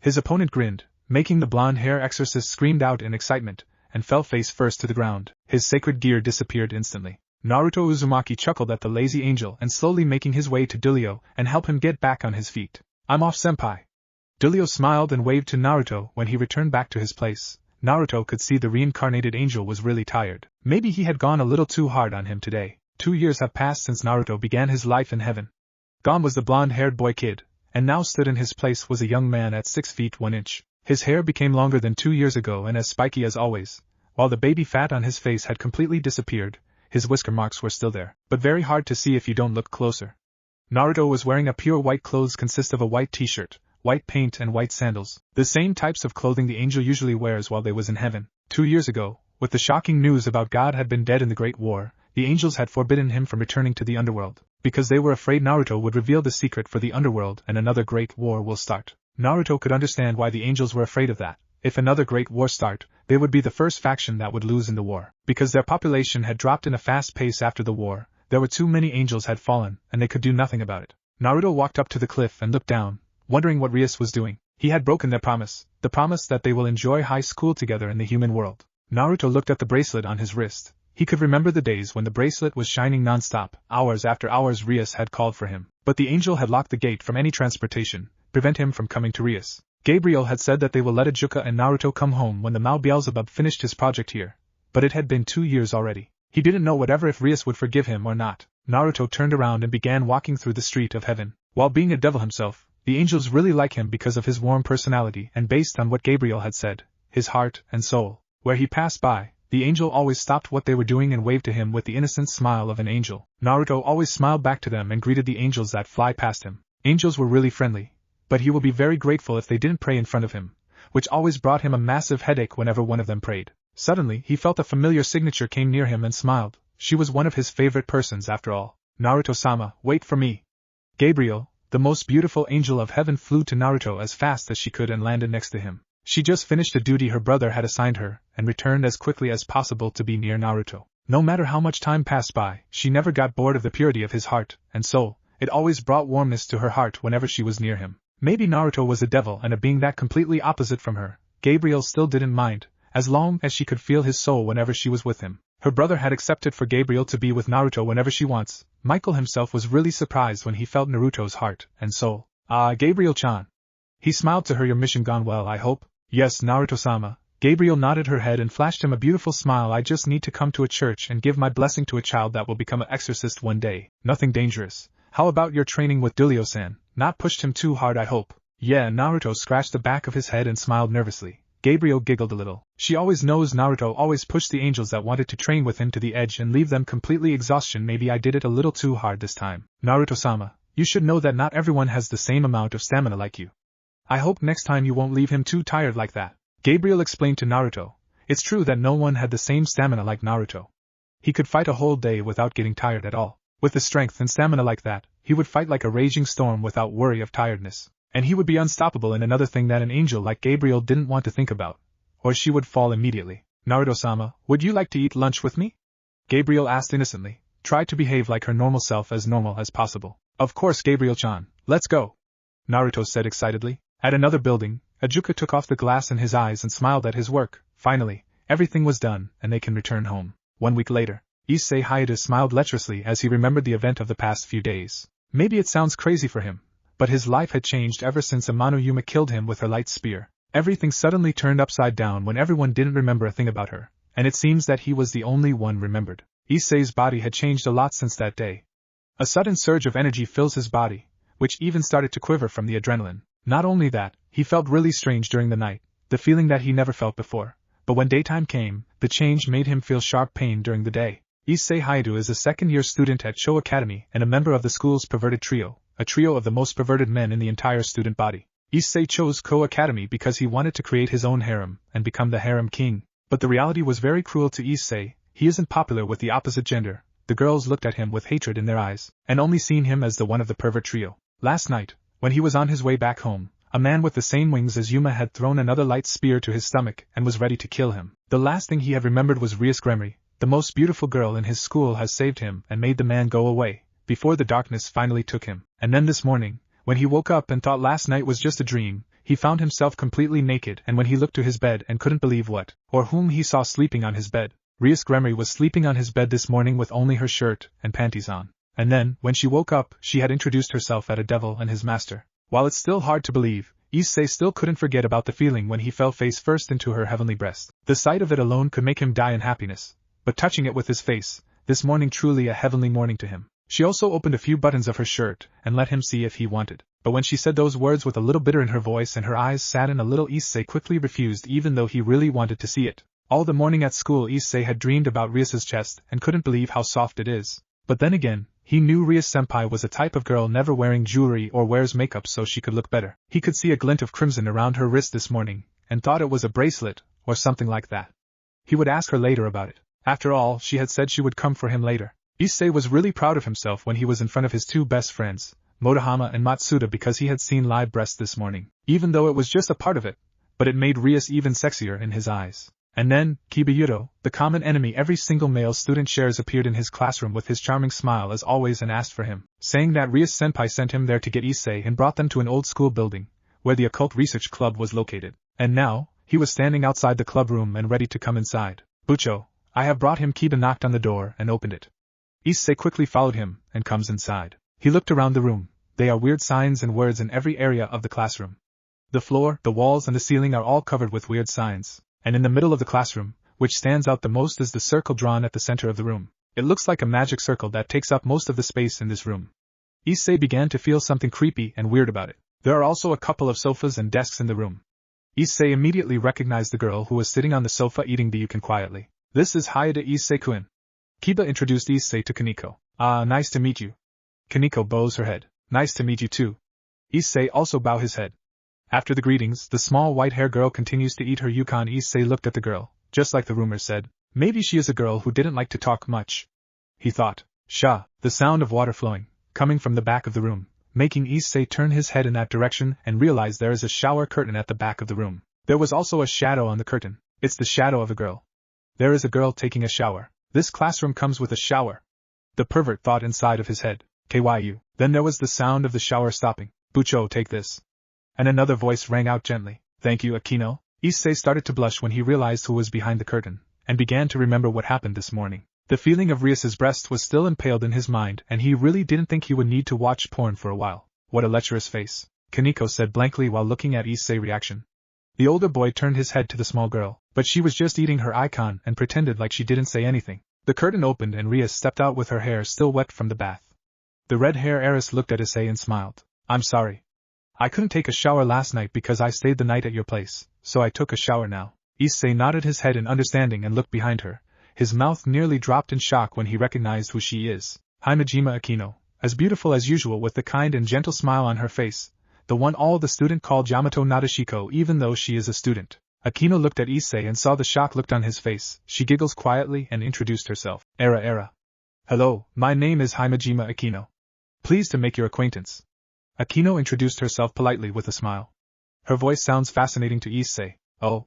His opponent grinned, making the blonde-hair exorcist screamed out in excitement, and fell face first to the ground. His sacred gear disappeared instantly. Naruto Uzumaki chuckled at the lazy angel and slowly making his way to Delio and help him get back on his feet. I'm off, senpai. Delio smiled and waved to Naruto when he returned back to his place. Naruto could see the reincarnated angel was really tired. Maybe he had gone a little too hard on him today. 2 years have passed since Naruto began his life in heaven. Gone was the blonde-haired boy kid, and now stood in his place was a young man at 6 feet 1 inch. His hair became longer than 2 years ago and as spiky as always, while the baby fat on his face had completely disappeared. His whisker marks were still there, but very hard to see if you don't look closer. Naruto was wearing a pure white clothes consist of a white t-shirt, white paint and white sandals, the same types of clothing the angel usually wears while they was in heaven. 2 years ago, with the shocking news about God had been dead in the Great War, the angels had forbidden him from returning to the Underworld, because they were afraid Naruto would reveal the secret for the Underworld and another Great War will start. Naruto could understand why the angels were afraid of that. If another Great War start, they would be the first faction that would lose in the war. Because their population had dropped in a fast pace after the war, there were too many angels had fallen, and they could do nothing about it. Naruto walked up to the cliff and looked down, wondering what Rias was doing. He had broken their promise, the promise that they will enjoy high school together in the human world. Naruto looked at the bracelet on his wrist. He could remember the days when the bracelet was shining non-stop. Hours after hours Rias had called for him, but the angel had locked the gate from any transportation, prevent him from coming to Rias. Gabriel had said that they will let Ajuka and Naruto come home when the Mao Beelzebub finished his project here, but it had been 2 years already. He didn't know whatever if Rias would forgive him or not. Naruto turned around and began walking through the street of heaven. While being a devil himself, the angels really like him because of his warm personality and based on what Gabriel had said, his heart and soul. Where he passed by, the angel always stopped what they were doing and waved to him with the innocent smile of an angel. Naruto always smiled back to them and greeted the angels that fly past him. Angels were really friendly, but he will be very grateful if they didn't pray in front of him, which always brought him a massive headache whenever one of them prayed. Suddenly he felt a familiar signature came near him and smiled. She was one of his favorite persons after all. Naruto-sama, wait for me. Gabriel, the most beautiful angel of heaven, flew to Naruto as fast as she could and landed next to him. She just finished a duty her brother had assigned her, and returned as quickly as possible to be near Naruto. No matter how much time passed by, she never got bored of the purity of his heart and soul. It always brought warmness to her heart whenever she was near him. Maybe Naruto was a devil and a being that completely opposite from her. Gabriel still didn't mind, as long as she could feel his soul whenever she was with him. Her brother had accepted for Gabriel to be with Naruto whenever she wants. Michael himself was really surprised when he felt Naruto's heart and soul. Ah, Gabriel-chan. He smiled to her. Your mission gone well, I hope? Yes, Naruto-sama. Gabriel nodded her head and flashed him a beautiful smile. I just need to come to a church and give my blessing to a child that will become an exorcist one day. Nothing dangerous. How about your training with Dulio-san? Not pushed him too hard, I hope. Yeah, Naruto scratched the back of his head and smiled nervously. Gabriel giggled a little. She always knows Naruto always pushed the angels that wanted to train with him to the edge and leave them completely exhaustion. Maybe I did it a little too hard this time. Naruto-sama, you should know that not everyone has the same amount of stamina like you. I hope next time you won't leave him too tired like that. Gabriel explained to Naruto. It's true that no one had the same stamina like Naruto. He could fight a whole day without getting tired at all. With the strength and stamina like that, he would fight like a raging storm without worry of tiredness. And he would be unstoppable. And another thing that an angel like Gabriel didn't want to think about, or she would fall immediately. Naruto-sama, would you like to eat lunch with me? Gabriel asked innocently. Try to behave like her normal self as normal as possible. Of course, Gabriel-chan, let's go. Naruto said excitedly. At another building, Ajuka took off the glass in his eyes and smiled at his work. Finally, everything was done and they can return home. 1 week later, Issei Hayata smiled lecherously as he remembered the event of the past few days. Maybe it sounds crazy for him, but his life had changed ever since Amano Yuma killed him with her light spear. Everything suddenly turned upside down when everyone didn't remember a thing about her, and it seems that he was the only one remembered. Issei's body had changed a lot since that day. A sudden surge of energy fills his body, which even started to quiver from the adrenaline. Not only that, he felt really strange during the night, the feeling that he never felt before. But when daytime came, the change made him feel sharp pain during the day. Issei Hayata is a second-year student at Show Academy and a member of the school's perverted trio, a trio of the most perverted men in the entire student body. Issei chose Ko Academy because he wanted to create his own harem and become the harem king. But the reality was very cruel to Issei. He isn't popular with the opposite gender. The girls looked at him with hatred in their eyes, and only seen him as the one of the pervert trio. Last night, when he was on his way back home, a man with the same wings as Yuma had thrown another light spear to his stomach and was ready to kill him. The last thing he had remembered was Rias Gremory, the most beautiful girl in his school, has saved him and made the man go away, before the darkness finally took him. And then this morning, when he woke up and thought last night was just a dream, he found himself completely naked, and when he looked to his bed and couldn't believe what or whom he saw sleeping on his bed. Rias Gremory was sleeping on his bed this morning with only her shirt and panties on. And then, when she woke up, she had introduced herself as a devil and his master. While it's still hard to believe, Issei still couldn't forget about the feeling when he fell face first into her heavenly breast. The sight of it alone could make him die in happiness, but touching it with his face, this morning truly a heavenly morning to him. She also opened a few buttons of her shirt and let him see if he wanted. But when she said those words with a little bitter in her voice and her eyes saddened a little, Issei quickly refused, even though he really wanted to see it. All the morning at school Issei had dreamed about Rias's chest and couldn't believe how soft it is. But then again, he knew Rias-senpai was a type of girl never wearing jewelry or wears makeup so she could look better. He could see a glint of crimson around her wrist this morning, and thought it was a bracelet, or something like that. He would ask her later about it. After all, she had said she would come for him later. Issei was really proud of himself when he was in front of his two best friends, Motohama and Matsuda, because he had seen live breasts this morning, even though it was just a part of it, but it made Rias even sexier in his eyes. And then, Kibayuto, the common enemy every single male student shares, appeared in his classroom with his charming smile as always and asked for him, saying that Rias-senpai sent him there to get Issei and brought them to an old school building, where the occult research club was located. And now, he was standing outside the club room and ready to come inside. Bucho, I have brought him. Kiba knocked on the door and opened it. Issei quickly followed him and comes inside. He looked around the room. There are weird signs and words in every area of the classroom. The floor, the walls and the ceiling are all covered with weird signs. And in the middle of the classroom, which stands out the most, is the circle drawn at the center of the room. It looks like a magic circle that takes up most of the space in this room. Issei began to feel something creepy and weird about it. There are also a couple of sofas and desks in the room. Issei immediately recognized the girl who was sitting on the sofa eating ryukan quietly. This is Hayata Issei-kun. Kiba introduced Issei to Kaneko. Ah, nice to meet you. Kaneko bows her head. Nice to meet you too. Issei also bow his head. After the greetings, the small white-haired girl continues to eat her yukon. Issei looked at the girl, just like the rumors said. Maybe she is a girl who didn't like to talk much. He thought. Sha, the sound of water flowing, coming from the back of the room, making Issei turn his head in that direction and realize there is a shower curtain at the back of the room. There was also a shadow on the curtain. It's the shadow of a girl. There is a girl taking a shower. This classroom comes with a shower. The pervert thought inside of his head. Kyu. Then there was the sound of the shower stopping. Bucho, take this. And another voice rang out gently. Thank you, Akino. Issei started to blush when he realized who was behind the curtain, and began to remember what happened this morning. The feeling of Rias's breast was still impaled in his mind, and he really didn't think he would need to watch porn for a while. What a lecherous face, Kaneko said blankly while looking at Issei's reaction. The older boy turned his head to the small girl. But she was just eating her icon and pretended like she didn't say anything. The curtain opened and Rias stepped out with her hair still wet from the bath. The red hair heiress looked at Issei and smiled. I'm sorry. I couldn't take a shower last night because I stayed the night at your place, so I took a shower now. Issei nodded his head in understanding and looked behind her. His mouth nearly dropped in shock when he recognized who she is. Himejima Akino, as beautiful as usual with the kind and gentle smile on her face, the one all the student called Yamato Nadeshiko even though she is a student. Akino looked at Issei and saw the shock looked on his face. She giggles quietly and introduced herself. Era. Hello, my name is Himejima Akino. Pleased to make your acquaintance. Akino introduced herself politely with a smile. Her voice sounds fascinating to Issei. Oh.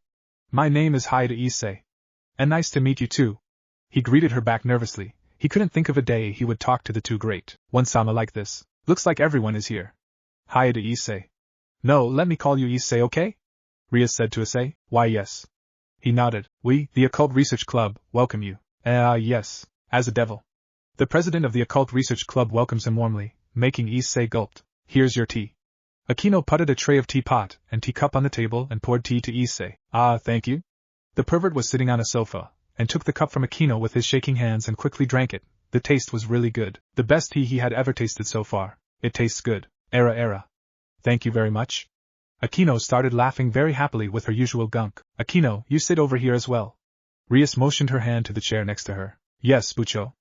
My name is Haida Issei. And nice to meet you too. He greeted her back nervously. He couldn't think of a day he would talk to the two great one-sama like this. Looks like everyone is here. Haida Issei. No, let me call you Issei, okay? Rias said to Issei. Why yes. He nodded. We, the Occult Research Club, welcome you. Yes. As a devil. The president of the Occult Research Club welcomes him warmly, making Issei gulped. Here's your tea. Akino putted a tray of teapot and teacup on the table and poured tea to Issei. Ah, thank you. The pervert was sitting on a sofa, and took the cup from Akino with his shaking hands and quickly drank it. The taste was really good. The best tea he had ever tasted so far. It tastes good. Era. Thank you very much. Akino started laughing very happily with her usual gunk. Akino, you sit over here as well. Rias motioned her hand to the chair next to her. Yes, Bucho.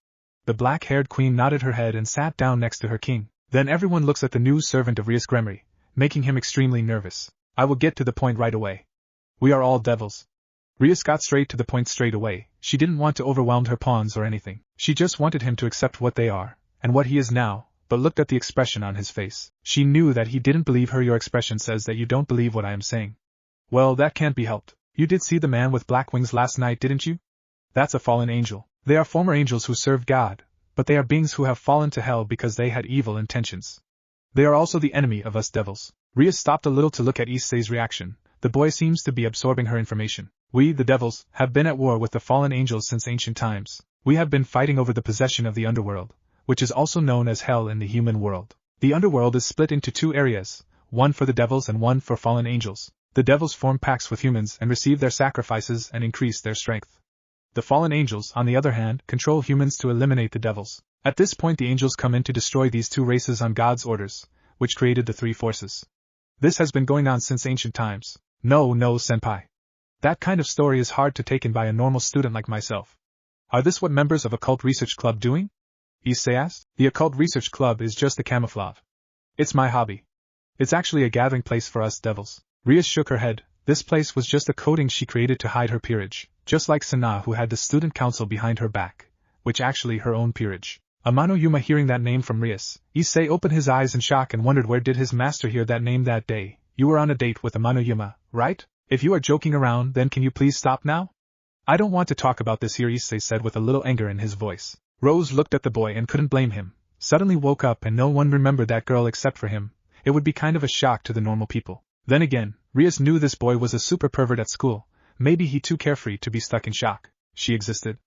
The black-haired queen nodded her head and sat down next to her king. Then everyone looks at the new servant of Rias Gremory, making him extremely nervous. I will get to the point right away. We are all devils. Rias got straight to the point straight away. She didn't want to overwhelm her pawns or anything. She just wanted him to accept what they are, and what he is now, but looked at the expression on his face. She knew that he didn't believe her. Your expression says that you don't believe what I am saying. Well, that can't be helped. You did see the man with black wings last night, didn't you? That's a fallen angel. They are former angels who served God, but they are beings who have fallen to hell because they had evil intentions. They are also the enemy of us devils. Rias stopped a little to look at Issei's reaction. The boy seems to be absorbing her information. We, the devils, have been at war with the fallen angels since ancient times. We have been fighting over the possession of the Underworld, which is also known as Hell in the human world. The Underworld is split into two areas, one for the devils and one for fallen angels. The devils form pacts with humans and receive their sacrifices and increase their strength. The fallen angels, on the other hand, control humans to eliminate the devils. At this point the angels come in to destroy these two races on God's orders, which created the three forces. This has been going on since ancient times. No, senpai. That kind of story is hard to take in by a normal student like myself. Are this what members of Occult Research Club doing? Issei asked. The Occult Research Club is just a camouflage. It's my hobby. It's actually a gathering place for us devils. Rias shook her head. This place was just a coating she created to hide her peerage, just like Sana who had the student council behind her back, which actually her own peerage. Amano Yuma hearing that name from Rias, Issei opened his eyes in shock and wondered where did his master hear that name that day. You were on a date with Amano Yuma, right? If you are joking around then can you please stop now? I don't want to talk about this here, Issei said with a little anger in his voice. Rose looked at the boy and couldn't blame him. Suddenly woke up and no one remembered that girl except for him. It would be kind of a shock to the normal people. Then again, Rias knew this boy was a super pervert at school. Maybe he too carefree to be stuck in shock. She existed.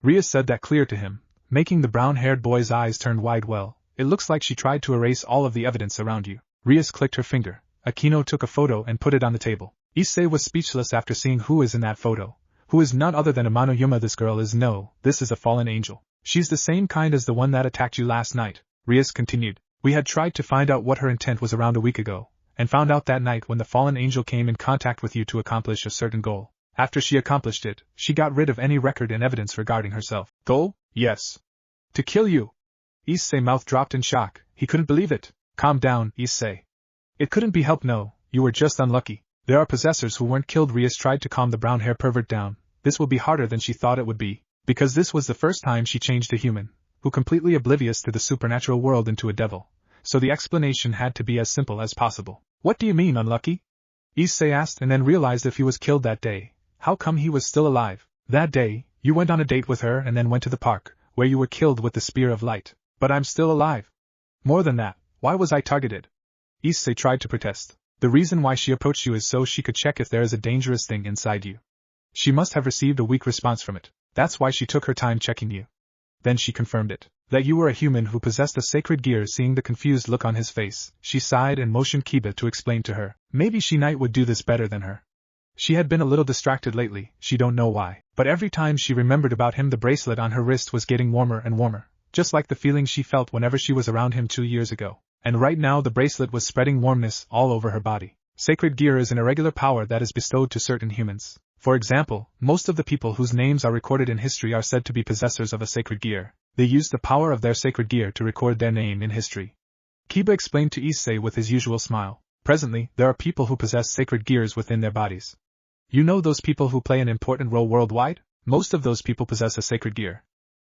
Rias said that clear to him, making the brown-haired boy's eyes turn wide. Well, it looks like she tried to erase all of the evidence around you. Rias clicked her finger. Akino took a photo and put it on the table. Issei was speechless after seeing who is in that photo. Who is none other than Amano Yuma. This girl is this is a fallen angel. She's the same kind as the one that attacked you last night. Rias continued. We had tried to find out what her intent was around a week ago, and found out that night when the fallen angel came in contact with you to accomplish a certain goal. After she accomplished it, she got rid of any record and evidence regarding herself. Goal? Yes. To kill you. Issei's mouth dropped in shock. He couldn't believe it. Calm down, Issei. It couldn't be helped. No, you were just unlucky. There are possessors who weren't killed. Rias tried to calm the brown-hair pervert down. This will be harder than she thought it would be, because this was the first time she changed a human, who completely oblivious to the supernatural world, into a devil. So the explanation had to be as simple as possible. What do you mean unlucky? Issei asked and then realized if he was killed that day, how come he was still alive? That day, you went on a date with her and then went to the park, where you were killed with the spear of light. But I'm still alive. More than that, why was I targeted? Issei tried to protest. The reason why she approached you is so she could check if there is a dangerous thing inside you. She must have received a weak response from it. That's why she took her time checking you. Then she confirmed it. That you were a human who possessed a sacred gear. Seeing the confused look on his face, she sighed and motioned Kiba to explain to her. Maybe she Knight would do this better than her. She had been a little distracted lately, she don't know why, but every time she remembered about him the bracelet on her wrist was getting warmer and warmer, just like the feeling she felt whenever she was around him 2 years ago. And right now the bracelet was spreading warmness all over her body. Sacred gear is an irregular power that is bestowed to certain humans. For example, most of the people whose names are recorded in history are said to be possessors of a sacred gear. They use the power of their sacred gear to record their name in history. Kiba explained to Issei with his usual smile. Presently, there are people who possess sacred gears within their bodies. You know those people who play an important role worldwide? Most of those people possess a sacred gear.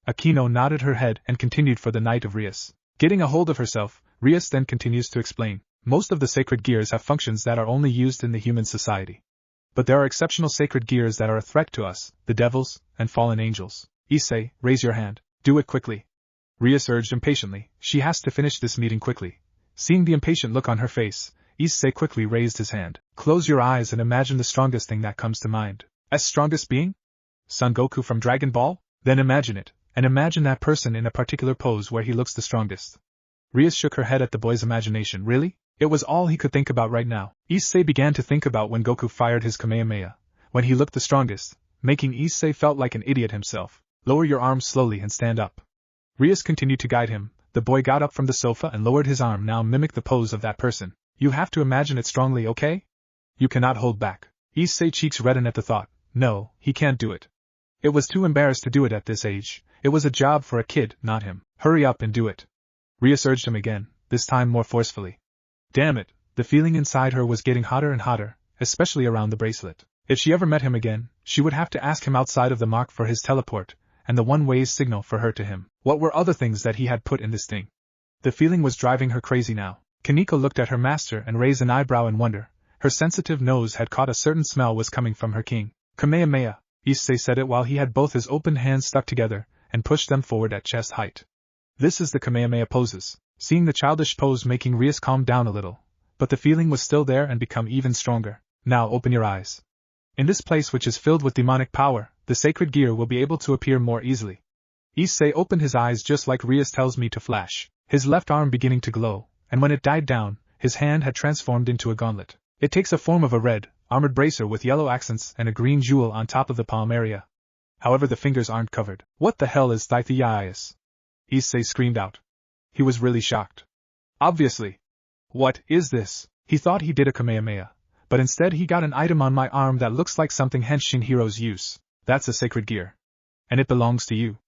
Akino nodded her head and continued for the night of Rias. Getting a hold of herself, Rias then continues to explain. Most of the sacred gears have functions that are only used in the human society. But there are exceptional sacred gears that are a threat to us, the devils, and fallen angels. Issei, raise your hand. Do it quickly. Rias urged impatiently. She has to finish this meeting quickly. Seeing the impatient look on her face, Issei quickly raised his hand. Close your eyes and imagine the strongest thing that comes to mind. As strongest being? Son Goku from Dragon Ball? Then imagine it, and imagine that person in a particular pose where he looks the strongest. Rias shook her head at the boy's imagination. Really? It was all he could think about right now. Issei began to think about when Goku fired his Kamehameha, when he looked the strongest, making Issei felt like an idiot himself. Lower your arms slowly and stand up. Rias continued to guide him. The boy got up from the sofa and lowered his arm. Now mimic the pose of that person. You have to imagine it strongly, okay? You cannot hold back. Issei cheeks reddened at the thought. No, he can't do it. It was too embarrassed to do it at this age. It was a job for a kid, not him. Hurry up and do it. Rias urged him again, this time more forcefully. Damn it, the feeling inside her was getting hotter and hotter, especially around the bracelet. If she ever met him again, she would have to ask him outside of the mark for his teleport, and the one-way signal for her to him. What were other things that he had put in this thing? The feeling was driving her crazy now. Kaneko looked at her master and raised an eyebrow in wonder. Her sensitive nose had caught a certain smell was coming from her king. Kamehameha, Issei said it while he had both his open hands stuck together, and pushed them forward at chest height. This is the Kamehameha poses. Seeing the childish pose making Rias calm down a little, but the feeling was still there and become even stronger. Now open your eyes. In this place which is filled with demonic power, the sacred gear will be able to appear more easily. Issei opened his eyes just like Rias tells me to flash, his left arm beginning to glow, and when it died down, his hand had transformed into a gauntlet. It takes a form of a red, armored bracer with yellow accents and a green jewel on top of the palm area. However, the fingers aren't covered. What the hell is Thythias? Issei screamed out. He was really shocked. Obviously. What is this? He thought he did a Kamehameha, but instead he got an item on my arm that looks like something Henshin heroes use. That's a sacred gear. And it belongs to you.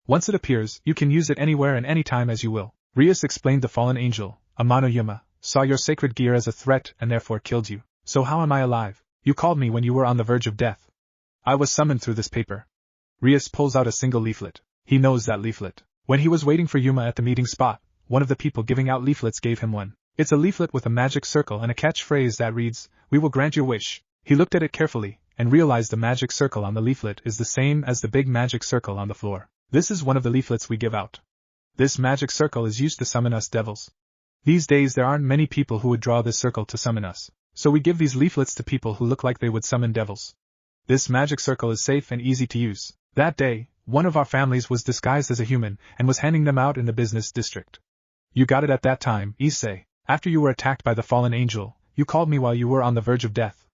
Once it appears, you can use it anywhere and anytime as you will. Rias explained. The fallen angel, Amano-yama, saw your sacred gear as a threat and therefore killed you. So how am I alive? You called me when you were on the verge of death. I was summoned through this paper. Rias pulls out a single leaflet. He knows that leaflet. When he was waiting for Yuma at the meeting spot, one of the people giving out leaflets gave him one. It's a leaflet with a magic circle and a catchphrase that reads, "We will grant your wish." He looked at it carefully, and realized the magic circle on the leaflet is the same as the big magic circle on the floor. This is one of the leaflets we give out. This magic circle is used to summon us devils. These days there aren't many people who would draw this circle to summon us, so we give these leaflets to people who look like they would summon devils. This magic circle is safe and easy to use. That day, one of our families was disguised as a human and was handing them out in the business district. You got it at that time, Issei. After you were attacked by the fallen angel, you called me while you were on the verge of death.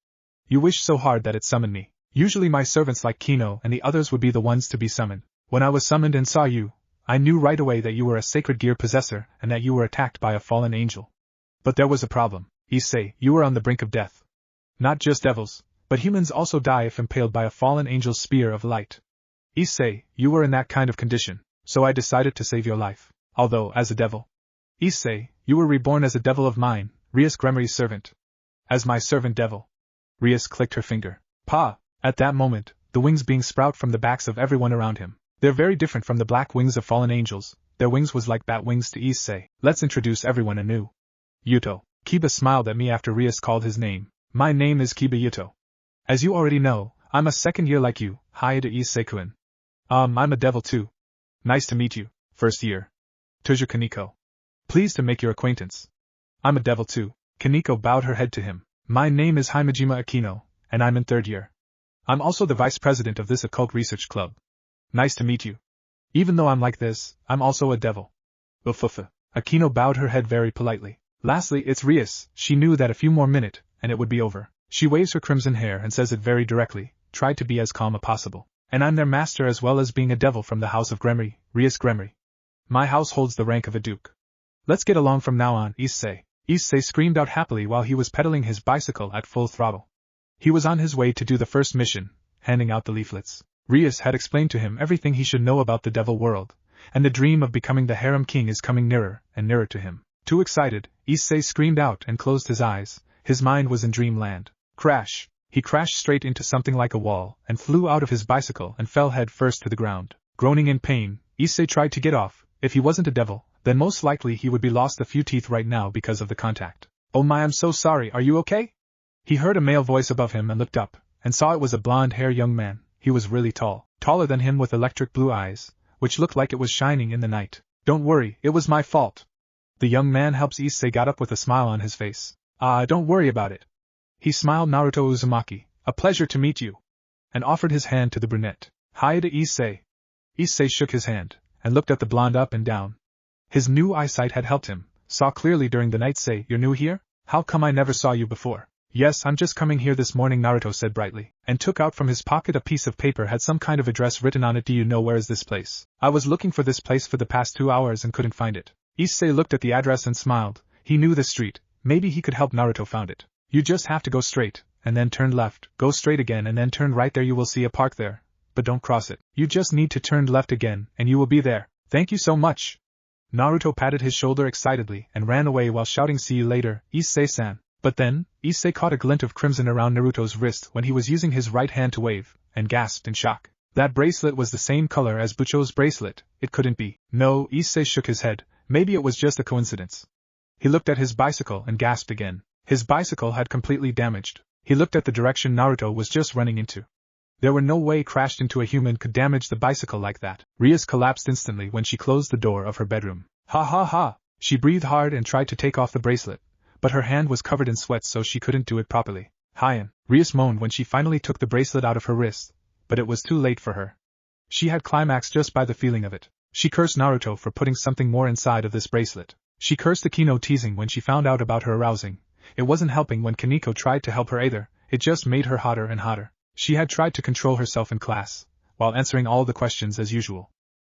You wished so hard that it summoned me. Usually my servants like Kino and the others would be the ones to be summoned. When I was summoned and saw you, I knew right away that you were a sacred gear possessor and that you were attacked by a fallen angel. But there was a problem, Issei. You were on the brink of death. Not just devils, but humans also die if impaled by a fallen angel's spear of light. Issei, you were in that kind of condition, so I decided to save your life. Although, as a devil. Issei, you were reborn as a devil of mine, Rias Gremory's servant. As my servant devil. Rias clicked her finger. Pa! At that moment, the wings being sprout from the backs of everyone around him. They're very different from the black wings of fallen angels. Their wings was like bat wings to Issei. Let's introduce everyone anew. Yuto. Kiba smiled at me after Rias called his name. My name is Kiba Yuto. As you already know, I'm a second year like you, hiya to Issei-kun. I'm a devil too. Nice to meet you, first year. Tojo Kaneko. Pleased to make your acquaintance. I'm a devil too. Kaneko bowed her head to him. My name is Himejima Akino, and I'm in third year. I'm also the vice president of this occult research club. Nice to meet you. Even though I'm like this, I'm also a devil. Ufufa. Akino bowed her head very politely. Lastly, it's Rias. She knew that a few more minutes, and it would be over. She waves her crimson hair and says it very directly, tried to be as calm as possible. And I'm their master as well as being a devil from the house of Gremory, Rias Gremory. My house holds the rank of a duke. Let's get along from now on, Issei. Issei screamed out happily while he was pedaling his bicycle at full throttle. He was on his way to do the first mission, handing out the leaflets. Rias had explained to him everything he should know about the devil world, and the dream of becoming the harem king is coming nearer and nearer to him. Too excited, Issei screamed out and closed his eyes. His mind was in dreamland. Crash! He crashed straight into something like a wall, and flew out of his bicycle and fell head first to the ground. Groaning in pain, Issei tried to get off. If he wasn't a devil, then most likely he would be lost a few teeth right now because of the contact. Oh my, I'm so sorry, are you okay? He heard a male voice above him and looked up, and saw it was a blonde-haired young man. He was really tall, taller than him with electric blue eyes, which looked like it was shining in the night. Don't worry, it was my fault. The young man helps Issei got up with a smile on his face. Don't worry about it. He smiled. Naruto Uzumaki, a pleasure to meet you, and offered his hand to the brunette. Hi to Issei. Issei shook his hand, and looked at the blonde up and down. His new eyesight had helped him, saw clearly during the night. Say, you're new here? How come I never saw you before? Yes, I'm just coming here this morning, Naruto said brightly, and took out from his pocket a piece of paper had some kind of address written on it. Do you know where is this place? I was looking for this place for the past 2 hours and couldn't find it. Issei looked at the address and smiled. He knew the street. Maybe he could help. Naruto found it. You just have to go straight, and then turn left, go straight again and then turn right. There you will see a park there, but don't cross it. You just need to turn left again, and you will be there. Thank you so much. Naruto patted his shoulder excitedly and ran away while shouting, see you later, Issei-san. But then, Issei caught a glint of crimson around Naruto's wrist when he was using his right hand to wave, and gasped in shock. That bracelet was the same color as Bucho's bracelet. It couldn't be. No, Issei shook his head. Maybe it was just a coincidence. He looked at his bicycle and gasped again. His bicycle had completely damaged. He looked at the direction Naruto was just running into. There were no way crashed into a human could damage the bicycle like that. Rias collapsed instantly when she closed the door of her bedroom. Ha ha ha! She breathed hard and tried to take off the bracelet, but her hand was covered in sweat so she couldn't do it properly. Hyan! Rias moaned when she finally took the bracelet out of her wrist, but it was too late for her. She had climaxed just by the feeling of it. She cursed Naruto for putting something more inside of this bracelet. She cursed Akino teasing when she found out about her arousing. It wasn't helping when Kaneko tried to help her either. It just made her hotter and hotter. She had tried to control herself in class, while answering all the questions as usual.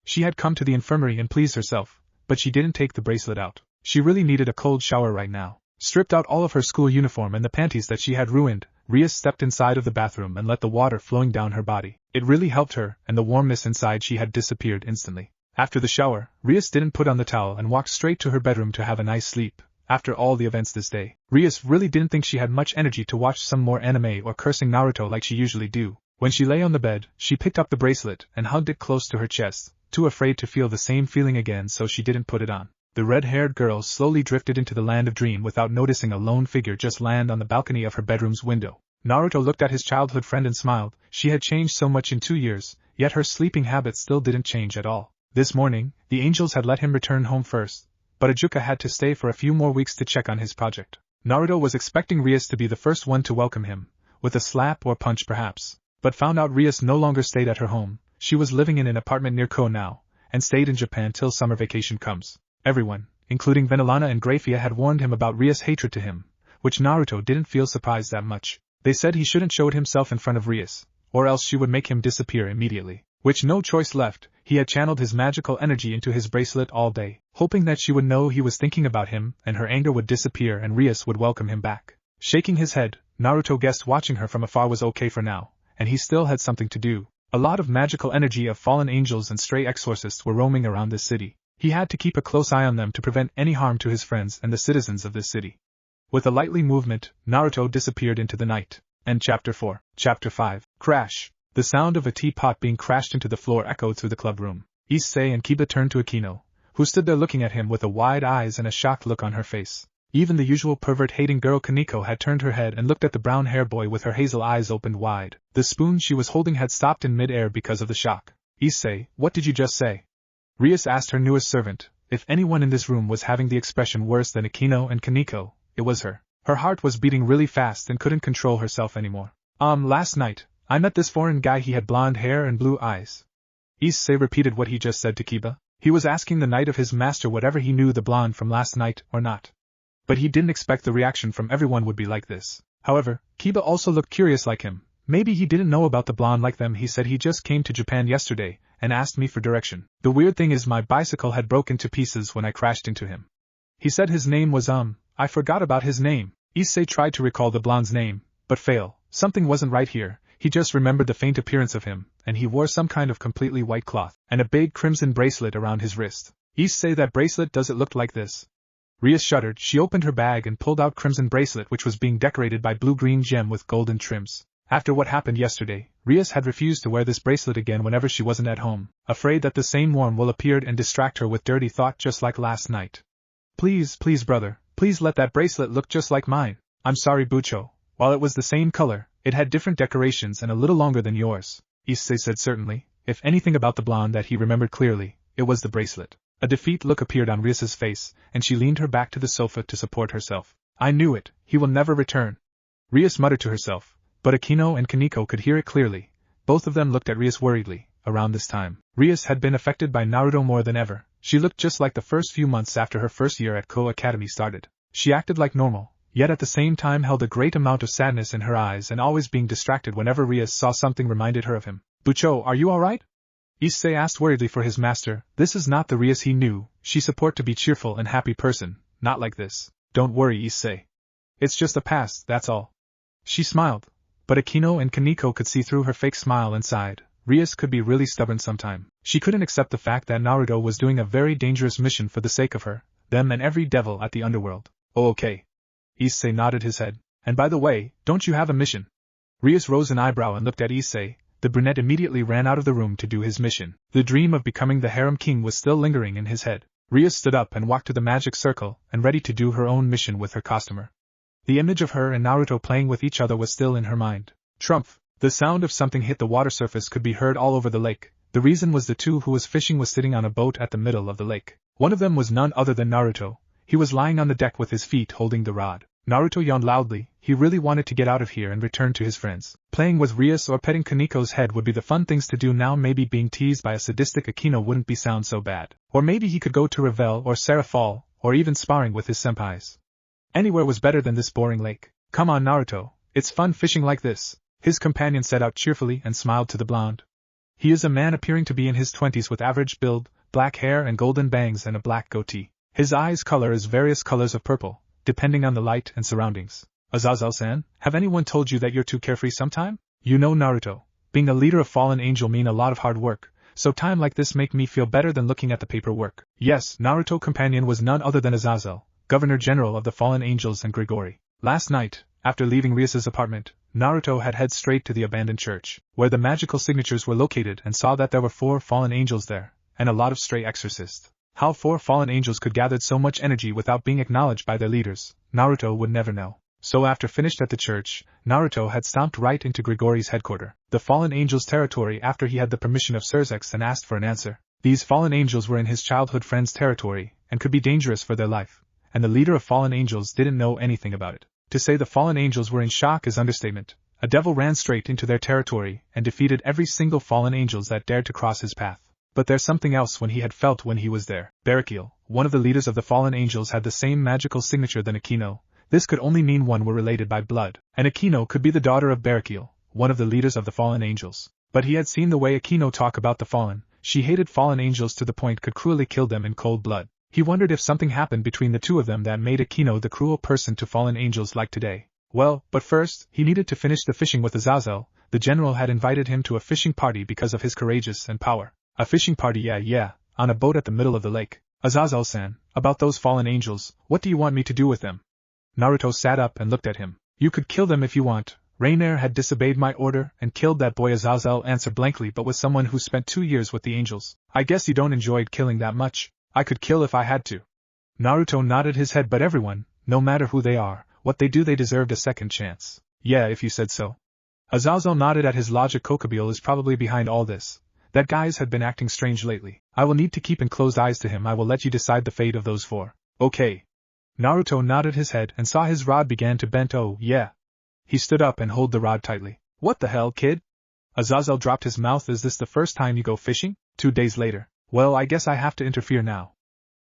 She had come to the infirmary and pleased herself, but she didn't take the bracelet out. She really needed a cold shower right now. Stripped out all of her school uniform and the panties that she had ruined, Rias stepped inside of the bathroom and let the water flowing down her body. It really helped her, and the warmness inside she had disappeared instantly. After the shower, Rias didn't put on the towel and walked straight to her bedroom to have a nice sleep. After all the events this day, Rias really didn't think she had much energy to watch some more anime or cursing Naruto like she usually do. When she lay on the bed, she picked up the bracelet and hugged it close to her chest, too afraid to feel the same feeling again, so she didn't put it on. The red-haired girl slowly drifted into the land of dream without noticing a lone figure just land on the balcony of her bedroom's window. Naruto looked at his childhood friend and smiled. She had changed so much in 2 years, yet her sleeping habits still didn't change at all. This morning, the angels had let him return home first, but Ajuka had to stay for a few more weeks to check on his project. Naruto was expecting Rias to be the first one to welcome him, with a slap or punch perhaps, but found out Rias no longer stayed at her home. She was living in an apartment near Ko now, and stayed in Japan till summer vacation comes. Everyone, including Venelana and Grafia, had warned him about Rias' hatred to him, which Naruto didn't feel surprised that much. They said he shouldn't show himself in front of Rias, or else she would make him disappear immediately. Which no choice left, he had channeled his magical energy into his bracelet all day, hoping that she would know he was thinking about him and her anger would disappear and Rias would welcome him back. Shaking his head, Naruto guessed watching her from afar was okay for now, and he still had something to do. A lot of magical energy of fallen angels and stray exorcists were roaming around this city. He had to keep a close eye on them to prevent any harm to his friends and the citizens of this city. With a lightly movement, Naruto disappeared into the night. End Chapter 4. Chapter 5. Crash. The sound of a teapot being crashed into the floor echoed through the club room. Issei and Kiba turned to Akino, who stood there looking at him with a wide eyes and a shocked look on her face. Even the usual pervert-hating girl Kaneko had turned her head and looked at the brown-hair boy with her hazel eyes opened wide. The spoon she was holding had stopped in mid-air because of the shock. Issei, what did you just say? Rias asked her newest servant. If anyone in this room was having the expression worse than Akino and Kaneko, it was her. Her heart was beating really fast and couldn't control herself anymore. Last night, I met this foreign guy. He had blonde hair and blue eyes. Issei repeated what he just said to Kiba. He was asking the knight of his master whatever he knew the blonde from last night or not. But he didn't expect the reaction from everyone would be like this. However, Kiba also looked curious like him. Maybe he didn't know about the blonde like them. He said he just came to Japan yesterday, and asked me for direction. The weird thing is my bicycle had broken to pieces when I crashed into him. He said his name was I forgot about his name. Issei tried to recall the blonde's name, but failed. Something wasn't right here. He just remembered the faint appearance of him, and he wore some kind of completely white cloth, and a big crimson bracelet around his wrist. Issei, that bracelet, does it look like this? Rias shuddered. She opened her bag and pulled out crimson bracelet, which was being decorated by blue-green gem with golden trims. After what happened yesterday, Rias had refused to wear this bracelet again whenever she wasn't at home, afraid that the same worm will appear and distract her with dirty thought just like last night. Please, brother, please let that bracelet look just like mine. I'm sorry, Bucho. While it was the same color, it had different decorations and a little longer than yours. Issei said certainly. If anything about the blonde that he remembered clearly, it was the bracelet. A defeat look appeared on Rias's face, and she leaned her back to the sofa to support herself. I knew it, he will never return. Rias muttered to herself, but Akino and Kaneko could hear it clearly. Both of them looked at Rias worriedly. Around this time, Rias had been affected by Naruto more than ever. She looked just like the first few months after her first year at Koa Academy started. She acted like normal, yet at the same time held a great amount of sadness in her eyes and always being distracted whenever Rias saw something reminded her of him. Bucho, are you alright? Issei asked worriedly for his master. This is not the Rias he knew. She support to be cheerful and happy person, not like this. Don't worry, Issei. It's just a past, that's all. She smiled, but Akino and Kaneko could see through her fake smile and sighed. Rias could be really stubborn sometime. She couldn't accept the fact that Naruto was doing a very dangerous mission for the sake of her, them and every devil at the Underworld. Oh, okay. Issei nodded his head. And by the way, don't you have a mission? Rias rose an eyebrow and looked at Issei. The brunette immediately ran out of the room to do his mission. The dream of becoming the harem king was still lingering in his head. Rias stood up and walked to the magic circle, and ready to do her own mission with her customer. The image of her and Naruto playing with each other was still in her mind. Trumph! The sound of something hit the water surface could be heard all over the lake. The reason was the two who was fishing was sitting on a boat at the middle of the lake. One of them was none other than Naruto. He was lying on the deck with his feet holding the rod. Naruto yawned loudly. He really wanted to get out of here and return to his friends. Playing with Rias or petting Kaneko's head would be the fun things to do now. Maybe being teased by a sadistic Akino wouldn't be sound so bad. Or maybe he could go to Revel or Sarah Fall, or even sparring with his senpais. Anywhere was better than this boring lake. Come on, Naruto, it's fun fishing like this. His companion set out cheerfully and smiled to the blonde. He is a man appearing to be in his 20s with average build, black hair and golden bangs and a black goatee. His eyes color is various colors of purple, depending on the light and surroundings. Azazel-san, have anyone told you that you're too carefree sometime? You know, Naruto, being a leader of Fallen Angel mean a lot of hard work, so time like this make me feel better than looking at the paperwork. Yes, Naruto companion was none other than Azazel, Governor General of the Fallen Angels and Gregory. Last night, after leaving Rias's apartment, Naruto had head straight to the abandoned church, where the magical signatures were located, and saw that there were 4 fallen angels there, and a lot of stray exorcists. How 4 fallen angels could gather so much energy without being acknowledged by their leaders, Naruto would never know. So after finished at the church, Naruto had stomped right into Gregory's headquarters, the fallen angels' territory, after he had the permission of Surzex and asked for an answer. These fallen angels were in his childhood friend's territory, and could be dangerous for their life, and the leader of fallen angels didn't know anything about it. To say the fallen angels were in shock is understatement. A devil ran straight into their territory and defeated every single fallen angels that dared to cross his path. But there's something else when he had felt when he was there. Barakiel, one of the leaders of the fallen angels, had the same magical signature than Akino. This could only mean one were related by blood, and Akino could be the daughter of Barakiel, one of the leaders of the fallen angels. But he had seen the way Akino talk about the fallen. She hated fallen angels to the point could cruelly kill them in cold blood. He wondered if something happened between the two of them that made Akino the cruel person to fallen angels like today. Well, but first, he needed to finish the fishing with Azazel. The general had invited him to a fishing party because of his courageous and power. A fishing party, yeah, on a boat at the middle of the lake. Azazel-san, about those fallen angels, what do you want me to do with them? Naruto sat up and looked at him. You could kill them if you want. Rainier had disobeyed my order and killed that boy. Azazel answered blankly, but with someone who spent 2 years with the angels. I guess you don't enjoy killing that much. I could kill if I had to. Naruto nodded his head, but everyone, no matter who they are, what they do, they deserved a second chance. Yeah, if you said so. Azazel nodded at his logic. Kokubile is probably behind all this. That guy's had been acting strange lately. I will need to keep in closed eyes to him. I will let you decide the fate of those 4. Okay. Naruto nodded his head and saw his rod began to bend. Oh, yeah. He stood up and held the rod tightly. What the hell, kid? Azazel dropped his mouth. Is this the first time you go fishing? 2 days later. Well, I guess I have to interfere now.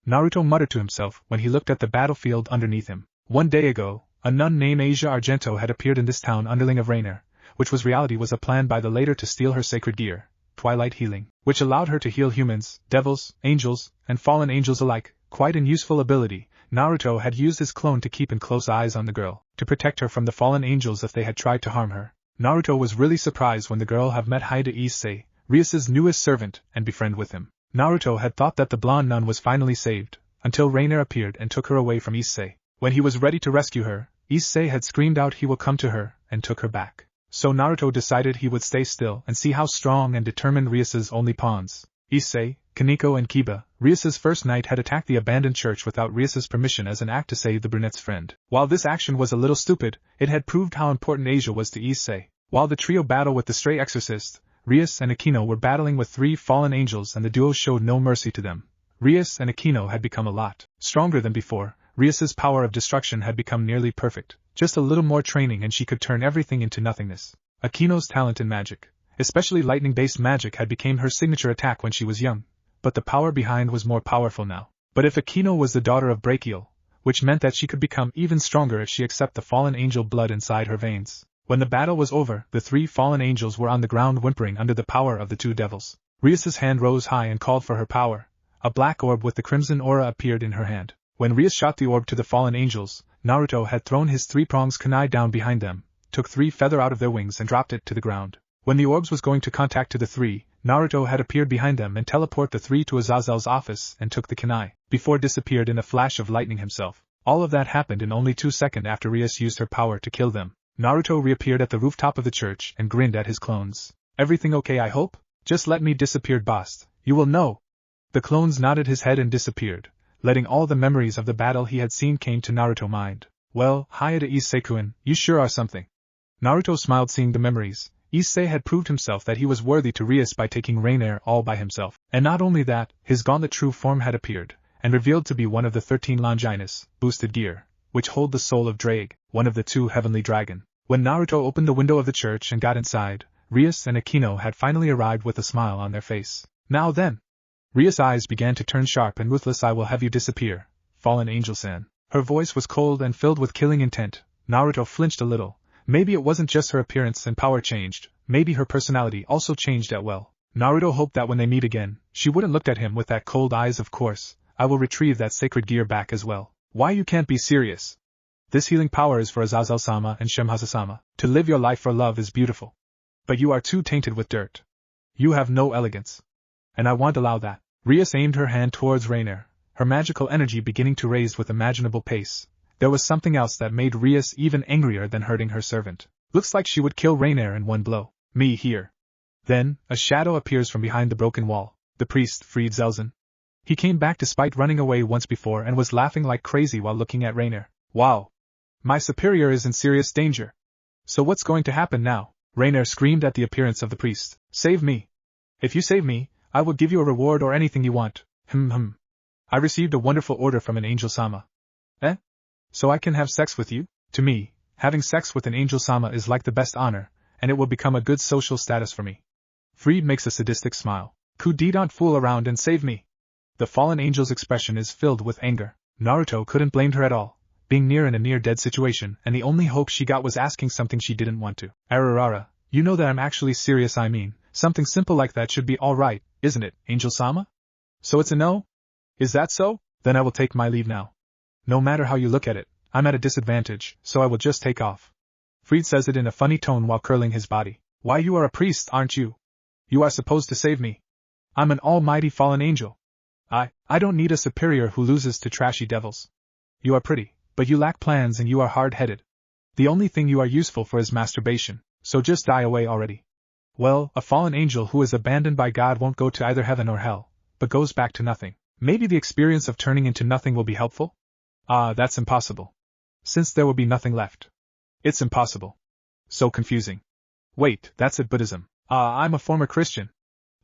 Naruto muttered to himself when he looked at the battlefield underneath him. 1 day ago, A nun named Asia Argento had appeared in this town underling of Rainier, which was reality was a plan by the later to steal her sacred gear, Twilight Healing, which allowed her to heal humans, devils, angels, and fallen angels alike, quite an useful ability. Naruto had used his clone to keep in close eyes on the girl, to protect her from the fallen angels if they had tried to harm her. Naruto was really surprised when the girl had met Haida Issei, Rias' newest servant, and befriended with him. Naruto had thought that the blonde nun was finally saved, until Rainier appeared and took her away from Issei. When he was ready to rescue her, Issei had screamed out he will come to her, and took her back. So Naruto decided he would stay still and see how strong and determined Rias' only pawns, Issei, Kaneko and Kiba, Rias' first knight had attacked the abandoned church without Rias' permission as an act to save the brunette's friend. While this action was a little stupid, it had proved how important Asia was to Issei. While the trio battled with the stray exorcist, Rias and Aquino were battling with 3 fallen angels and the duo showed no mercy to them. Rias and Aquino had become a lot stronger than before. Rias' power of destruction had become nearly perfect. Just a little more training and she could turn everything into nothingness. Aquino's talent in magic, especially lightning-based magic, had become her signature attack when she was young, but the power behind was more powerful now. But if Aquino was the daughter of Brachial, which meant that she could become even stronger if she accepted the fallen angel blood inside her veins. When the battle was over, the 3 fallen angels were on the ground whimpering under the power of the 2 devils. Rias' hand rose high and called for her power. A black orb with the crimson aura appeared in her hand. When Rias shot the orb to the fallen angels, Naruto had thrown his 3 prongs kunai down behind them, took 3 feather out of their wings and dropped it to the ground. When the orbs was going to contact to the 3, Naruto had appeared behind them and teleport the 3 to Azazel's office and took the kunai, before disappeared in a flash of lightning himself. All of that happened in only 2 seconds after Rias used her power to kill them. Naruto reappeared at the rooftop of the church and grinned at his clones. Everything okay, I hope? Just let me disappear, boss. You will know. The clones nodded his head and disappeared, letting all the memories of the battle he had seen came to Naruto's mind. Well, Haida Issei-kun, you sure are something. Naruto smiled seeing the memories. Issei had proved himself that he was worthy to Rias by taking Rainier all by himself. And not only that, his gauntlet true form had appeared, and revealed to be one of the 13 Longinus, boosted gear, which hold the soul of Drake, one of the 2 heavenly dragon. When Naruto opened the window of the church and got inside, Rias and Aquino had finally arrived with a smile on their face. Now then! Rias' eyes began to turn sharp and ruthless. I will have you disappear, fallen angel-san. Her voice was cold and filled with killing intent. Naruto flinched a little. Maybe it wasn't just her appearance and power changed, maybe her personality also changed as well. Naruto hoped that when they meet again, she wouldn't look at him with that cold eyes. Of course, I will retrieve that sacred gear back as well. Why, you can't be serious. This healing power is for Azazel-sama and Shemhasa-sama. To live your life for love is beautiful. But you are too tainted with dirt. You have no elegance. And I won't allow that. Rias aimed her hand towards Rainier, her magical energy beginning to raise with imaginable pace. There was something else that made Rias even angrier than hurting her servant. Looks like she would kill Rainier in one blow. Me here. Then, a shadow appears from behind the broken wall. The priest, Fried Zelzen. He came back despite running away once before and was laughing like crazy while looking at Rainier. Wow! My superior is in serious danger. So what's going to happen now? Rainier screamed at the appearance of the priest. Save me. If you save me, I will give you a reward or anything you want. I received a wonderful order from an angel-sama. Eh? So I can have sex with you? To me, having sex with an angel-sama is like the best honor, and it will become a good social status for me. Fried makes a sadistic smile. Don't fool around and save me. The fallen angel's expression is filled with anger. Naruto couldn't blame her at all, being near in a near-dead situation, and the only hope she got was asking something she didn't want to. Ararara, you know that I'm actually serious. I mean, something simple like that should be alright, isn't it, Angel-sama? So it's a no? Is that so? Then I will take my leave now. No matter how you look at it, I'm at a disadvantage, so I will just take off. Fried says it in a funny tone while curling his body. Why, you are a priest, aren't you? You are supposed to save me. I'm an almighty fallen angel. I don't need a superior who loses to trashy devils. You are pretty, but you lack plans and you are hard-headed. The only thing you are useful for is masturbation, so just die away already. Well, a fallen angel who is abandoned by God won't go to either heaven or hell, but goes back to nothing. Maybe the experience of turning into nothing will be helpful? That's impossible. Since there will be nothing left. It's impossible. So confusing. Wait, that's it, Buddhism. I'm a former Christian.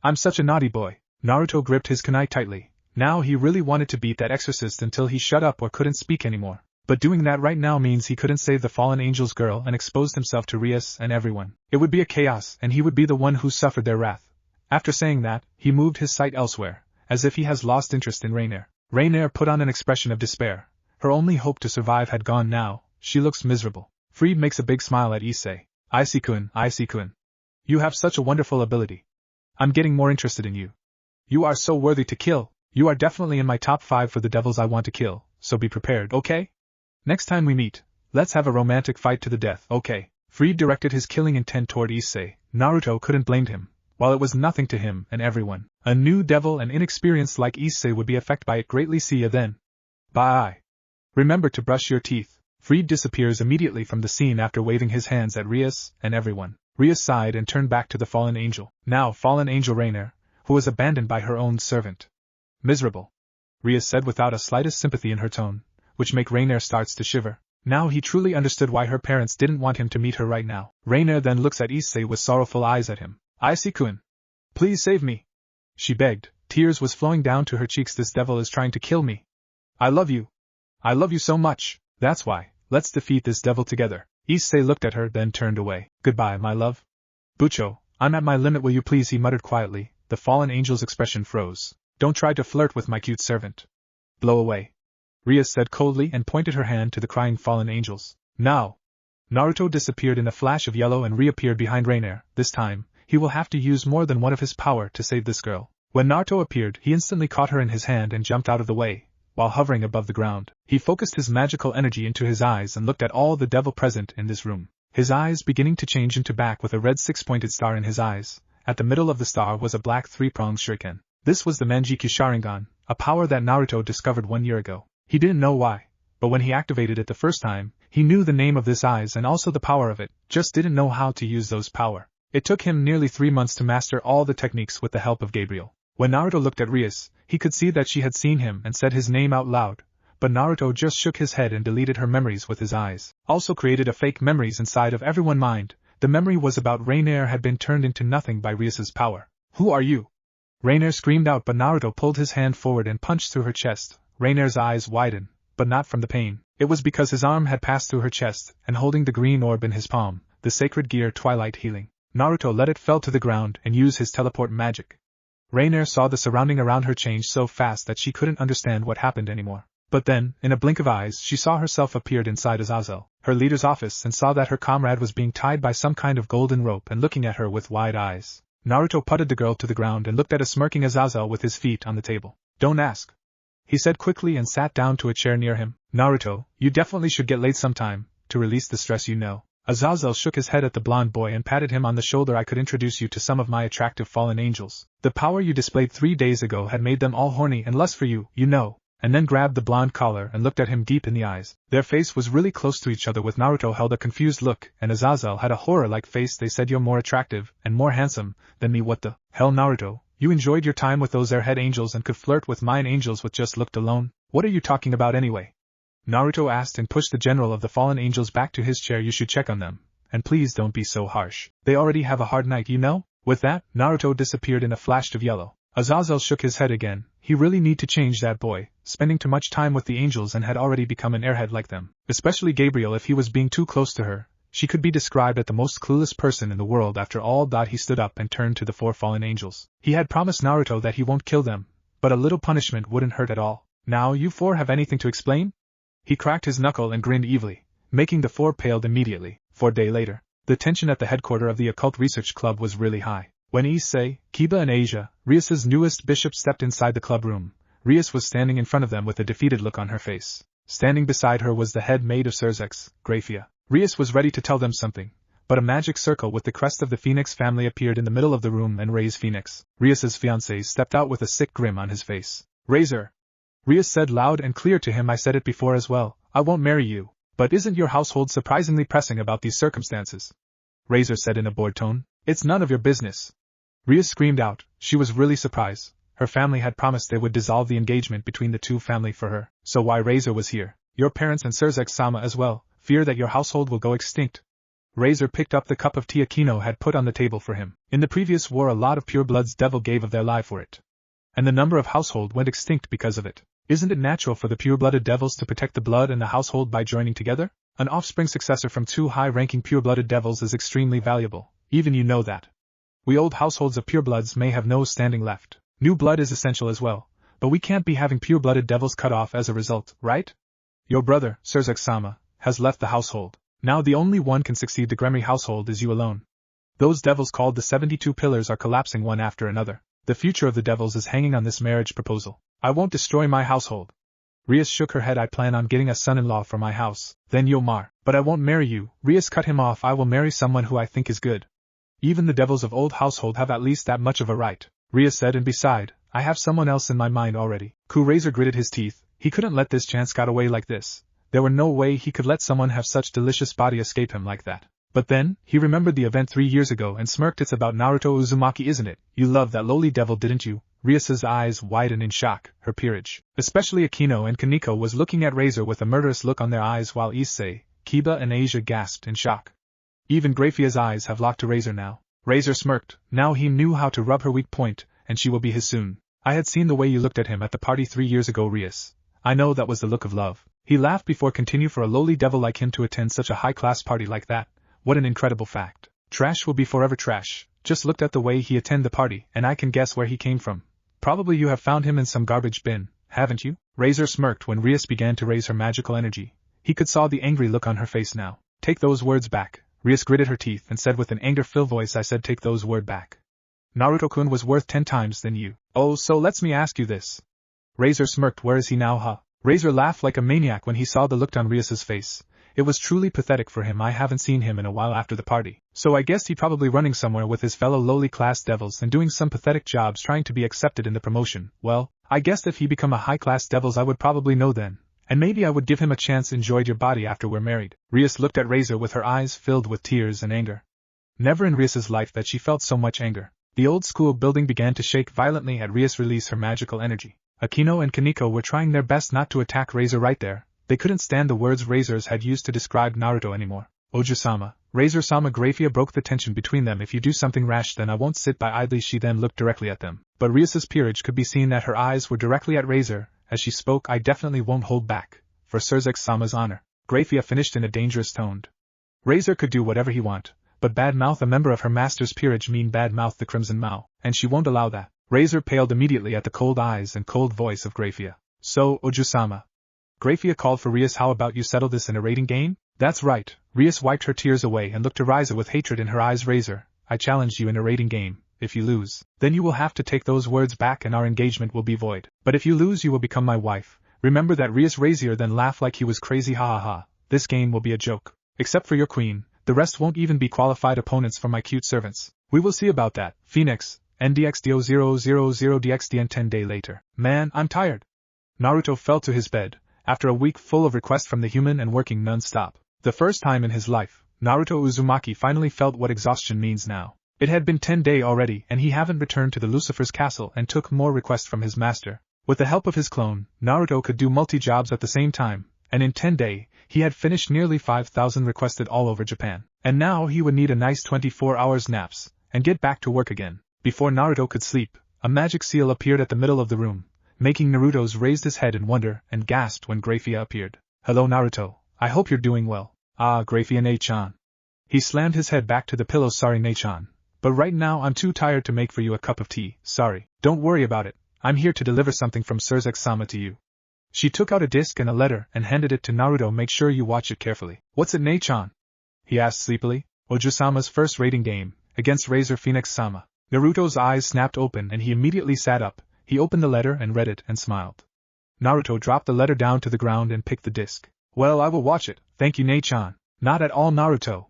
I'm such a naughty boy. Naruto gripped his kunai tightly. Now he really wanted to beat that exorcist until he shut up or couldn't speak anymore. But doing that right now means he couldn't save the fallen angel's girl and exposed himself to Rias and everyone. It would be a chaos and he would be the one who suffered their wrath. After saying that, he moved his sight elsewhere, as if he has lost interest in Rainier. Rainier put on an expression of despair. Her only hope to survive had gone now. she looks miserable. Freed makes a big smile at Issei. Issei-kun. You have such a wonderful ability. I'm getting more interested in you. You are so worthy to kill. You are definitely in my top 5 for the devils I want to kill, so be prepared, okay? Next time we meet, let's have a romantic fight to the death, okay? Freed directed his killing intent toward Issei. Naruto couldn't blame him. While it was nothing to him and everyone, a new devil and inexperienced like Issei would be affected by it greatly. See ya then. Bye. Remember to brush your teeth. Freed disappears immediately from the scene after waving his hands at Rias and everyone. Rias sighed and turned back to the fallen angel. Now fallen angel Rainer, who was abandoned by her own servant. Miserable. Rias said without a slightest sympathy in her tone, which made Rainer starts to shiver. Now he truly understood why her parents didn't want him to meet her right now. Rainer then looks at Issei with sorrowful eyes at him. Issei-kun. Please save me. She begged. Tears was flowing down to her cheeks. This devil is trying to kill me. I love you. I love you so much. That's why. Let's defeat this devil together. Issei looked at her then turned away. Goodbye, my love. Bucho, I'm at my limit, will you please? He muttered quietly. The fallen angel's expression froze. Don't try to flirt with my cute servant. Blow away. Rias said coldly and pointed her hand to the crying fallen angels. Now. Naruto disappeared in a flash of yellow and reappeared behind Rainer. This time, he will have to use more than one of his power to save this girl. When Naruto appeared, he instantly caught her in his hand and jumped out of the way. While hovering above the ground, he focused his magical energy into his eyes and looked at all the devil present in this room. His eyes beginning to change into back with a red 6-pointed star in his eyes. At the middle of the star was a black 3-pronged shuriken. This was the Manjikyu Sharingan, a power that Naruto discovered 1 year ago. He didn't know why, but when he activated it the first time, he knew the name of this eyes and also the power of it, just didn't know how to use those power. It took him nearly 3 months to master all the techniques with the help of Gabriel. When Naruto looked at Rias, he could see that she had seen him and said his name out loud, but Naruto just shook his head and deleted her memories with his eyes. Also created a fake memories inside of everyone's mind. The memory was about Rainer had been turned into nothing by Rias's power. Who are you? Rainer screamed out, but Naruto pulled his hand forward and punched through her chest. Rainer's eyes widened, but not from the pain. It was because his arm had passed through her chest, and holding the green orb in his palm, the sacred gear Twilight Healing. Naruto let it fell to the ground and used his teleport magic. Rainer saw the surrounding around her change so fast that she couldn't understand what happened anymore. But then, in a blink of eyes, she saw herself appeared inside Azazel, her leader's office, and saw that her comrade was being tied by some kind of golden rope and looking at her with wide eyes. Naruto putted the girl to the ground and looked at a smirking Azazel with his feet on the table. Don't ask, he said quickly and sat down to a chair near him. Naruto, you definitely should get laid sometime, to release the stress, you know. Azazel shook his head at the blonde boy and patted him on the shoulder. I could introduce you to some of my attractive fallen angels. The power you displayed 3 days ago had made them all horny and lust for you, you know. And then grabbed the blonde collar and looked at him deep in the eyes. Their face was really close to each other, with Naruto held a confused look and Azazel had a horror-like face. They said, you're more attractive and more handsome than me. What the hell, Naruto? You enjoyed your time with those airhead angels and could flirt with mine angels with just looked alone? What are you talking about anyway? Naruto asked and pushed the general of the fallen angels back to his chair. You should check on them. And please don't be so harsh. They already have a hard night, you know? With that, Naruto disappeared in a flash of yellow. Azazel shook his head again. He really need to change that boy, spending too much time with the angels and had already become an airhead like them. Especially Gabriel, if he was being too close to her, she could be described as the most clueless person in the world. After all that, he stood up and turned to the 4 fallen angels. He had promised Naruto that he won't kill them, but a little punishment wouldn't hurt at all. Now you 4 have anything to explain? He cracked his knuckle and grinned evilly, making the 4 paled immediately. 4 days later, the tension at the headquarters of the Occult Research Club was really high. When Issei, Kiba and Asia, Rias's newest bishop, stepped inside the club room, Rias was standing in front of them with a defeated look on her face. Standing beside her was the head maid of Surzex, Graphia. Rias was ready to tell them something, but a magic circle with the crest of the Phoenix family appeared in the middle of the room and raised Phoenix. Rias's fiance stepped out with a sick grin on his face. Razor! Rias said loud and clear to him, I said it before as well, I won't marry you. But isn't your household surprisingly pressing about these circumstances? Razor said in a bored tone. It's none of your business. Rias screamed out. She was really surprised. Her family had promised they would dissolve the engagement between the 2 families for her. So why Razor was here? Your parents and Surzex-sama as well, fear that your household will go extinct. Razor picked up the cup of tea Akino had put on the table for him. In the previous war, a lot of purebloods devil gave of their life for it. And the number of household went extinct because of it. Isn't it natural for the pure-blooded devils to protect the blood and the household by joining together? An offspring successor from 2 high-ranking pure-blooded devils is extremely valuable, even you know that. We old households of purebloods may have no standing left. New blood is essential as well, but we can't be having pure-blooded devils cut off as a result, right? Your brother, Surzex-sama, has left the household. Now the only one can succeed the Gremory household is you alone. Those devils called the 72 pillars are collapsing one after another. The future of the devils is hanging on this marriage proposal. I won't destroy my household. Rias shook her head. I plan on getting a son-in-law for my house, then you'll mar. But I won't marry you. Rias cut him off. I will marry someone who I think is good. Even the devils of old household have at least that much of a right, Rias said, and beside, I have someone else in my mind already. Razor gritted his teeth. He couldn't let this chance get away like this. There were no way he could let someone have such delicious body escape him like that. But then, he remembered the event 3 years ago and smirked. It's about Naruto Uzumaki, isn't it? You loved that lowly devil, didn't you? Rias's eyes widened in shock. Her peerage, especially Akino and Kaneko, was looking at Razor with a murderous look on their eyes, while Issei, Kiba and Asia gasped in shock. Even Graphia's eyes have locked to Razor now. Razor smirked. Now he knew how to rub her weak point, and she will be his soon. I had seen the way you looked at him at the party 3 years ago, Rias. I know that was the look of love. He laughed before continue. For a lowly devil like him to attend such a high-class party like that, what an incredible fact. Trash will be forever trash. Just looked at the way he attended the party, and I can guess where he came from. Probably you have found him in some garbage bin, haven't you? Razor smirked when Rias began to raise her magical energy. He could saw the angry look on her face now. Take those words back. Rias gritted her teeth and said with an anger-filled voice, I said take those words back. Naruto-kun was worth 10 times than you. Oh, so let's me ask you this. Razor smirked. Where is he now, huh? Razor laughed like a maniac when he saw the look on Rias's face. It was truly pathetic for him. I haven't seen him in a while after the party. So I guess he probably running somewhere with his fellow lowly class devils and doing some pathetic jobs trying to be accepted in the promotion. Well, I guess if he become a high-class devils I would probably know then. And maybe I would give him a chance. Enjoyed your body after we're married. Rias looked at Razor with her eyes filled with tears and anger. Never in Rias's life that she felt so much anger. The old school building began to shake violently at Rias' release her magical energy. Akino and Kaneko were trying their best not to attack Razor right there. They couldn't stand the words Razors had used to describe Naruto anymore. Oju-sama, Razor-sama. Grafia broke the tension between them. If you do something rash then I won't sit by idly. She then looked directly at them. But Rias's peerage could be seen that her eyes were directly at Razor. As she spoke, I definitely won't hold back. For Surzek-sama's honor. Grafia finished in a dangerous tone. Razor could do whatever he want, but badmouth a member of her master's peerage mean badmouth the Crimson Mao, and she won't allow that. Razor paled immediately at the cold eyes and cold voice of Grafia. So, Oju-sama. Grafia called for Rias. How about you settle this in a rating game? That's right. Rias wiped her tears away and looked to Riza with hatred in her eyes. Razor, I challenge you in a rating game. If you lose, then you will have to take those words back and our engagement will be void. But if you lose you will become my wife. Remember that. Rias Razor then laughed like he was crazy. Ha ha ha. This game will be a joke. Except for your queen, the rest won't even be qualified opponents for my cute servants. We will see about that. Phoenix, NDXDO000DXDN 10 days later. Man, I'm tired. Naruto fell to his bed, after a week full of requests from the human and working non-stop. The first time in his life, Naruto Uzumaki finally felt what exhaustion means now. It had been 10 days already and he haven't returned to the Lucifer's castle and took more requests from his master. With the help of his clone, Naruto could do multi-jobs at the same time, and in 10 days, he had finished nearly 5,000 requested all over Japan. And now he would need a nice 24 hours naps, and get back to work again. Before Naruto could sleep, a magic seal appeared at the middle of the room, making Naruto's raised his head in wonder and gasped when Grafia appeared. Hello Naruto, I hope you're doing well. Ah, Grafia Ne-chan. He slammed his head back to the pillow. Sorry Ne-chan, but right now I'm too tired to make for you a cup of tea. Sorry. Don't worry about it. I'm here to deliver something from Surzek-sama to you. She took out a disc and a letter and handed it to Naruto. Make sure you watch it carefully. What's it, Ne-chan? He asked sleepily. Oju-sama's first rating game, against Razor Phoenix-sama. Naruto's eyes snapped open and he immediately sat up. He opened the letter and read it and smiled. Naruto dropped the letter down to the ground and picked the disc. Well, I will watch it, thank you Ne-chan. Not at all Naruto.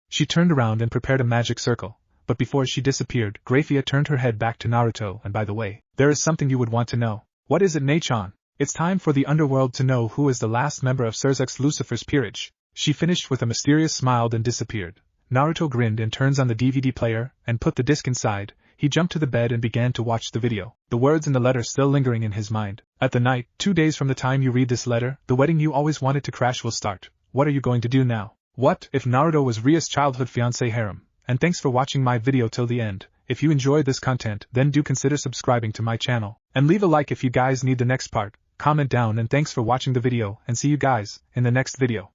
She turned around and prepared a magic circle, but before she disappeared, Grafia turned her head back to Naruto. And by the way, there is something you would want to know. What is it Ne-chan? It's time for the Underworld to know who is the last member of Surzek's Lucifer's peerage. She finished with a mysterious smile and disappeared. Naruto grinned and turns on the DVD player and put the disc inside. He jumped to the bed and began to watch the video, the words in the letter still lingering in his mind. At the night, 2 days from the time you read this letter, the wedding you always wanted to crash will start. What are you going to do now? What if Naruto was Rias' childhood fiance harem? And thanks for watching my video till the end. If you enjoyed this content, then do consider subscribing to my channel. And leave a like if you guys need the next part. Comment down and thanks for watching the video and see you guys in the next video.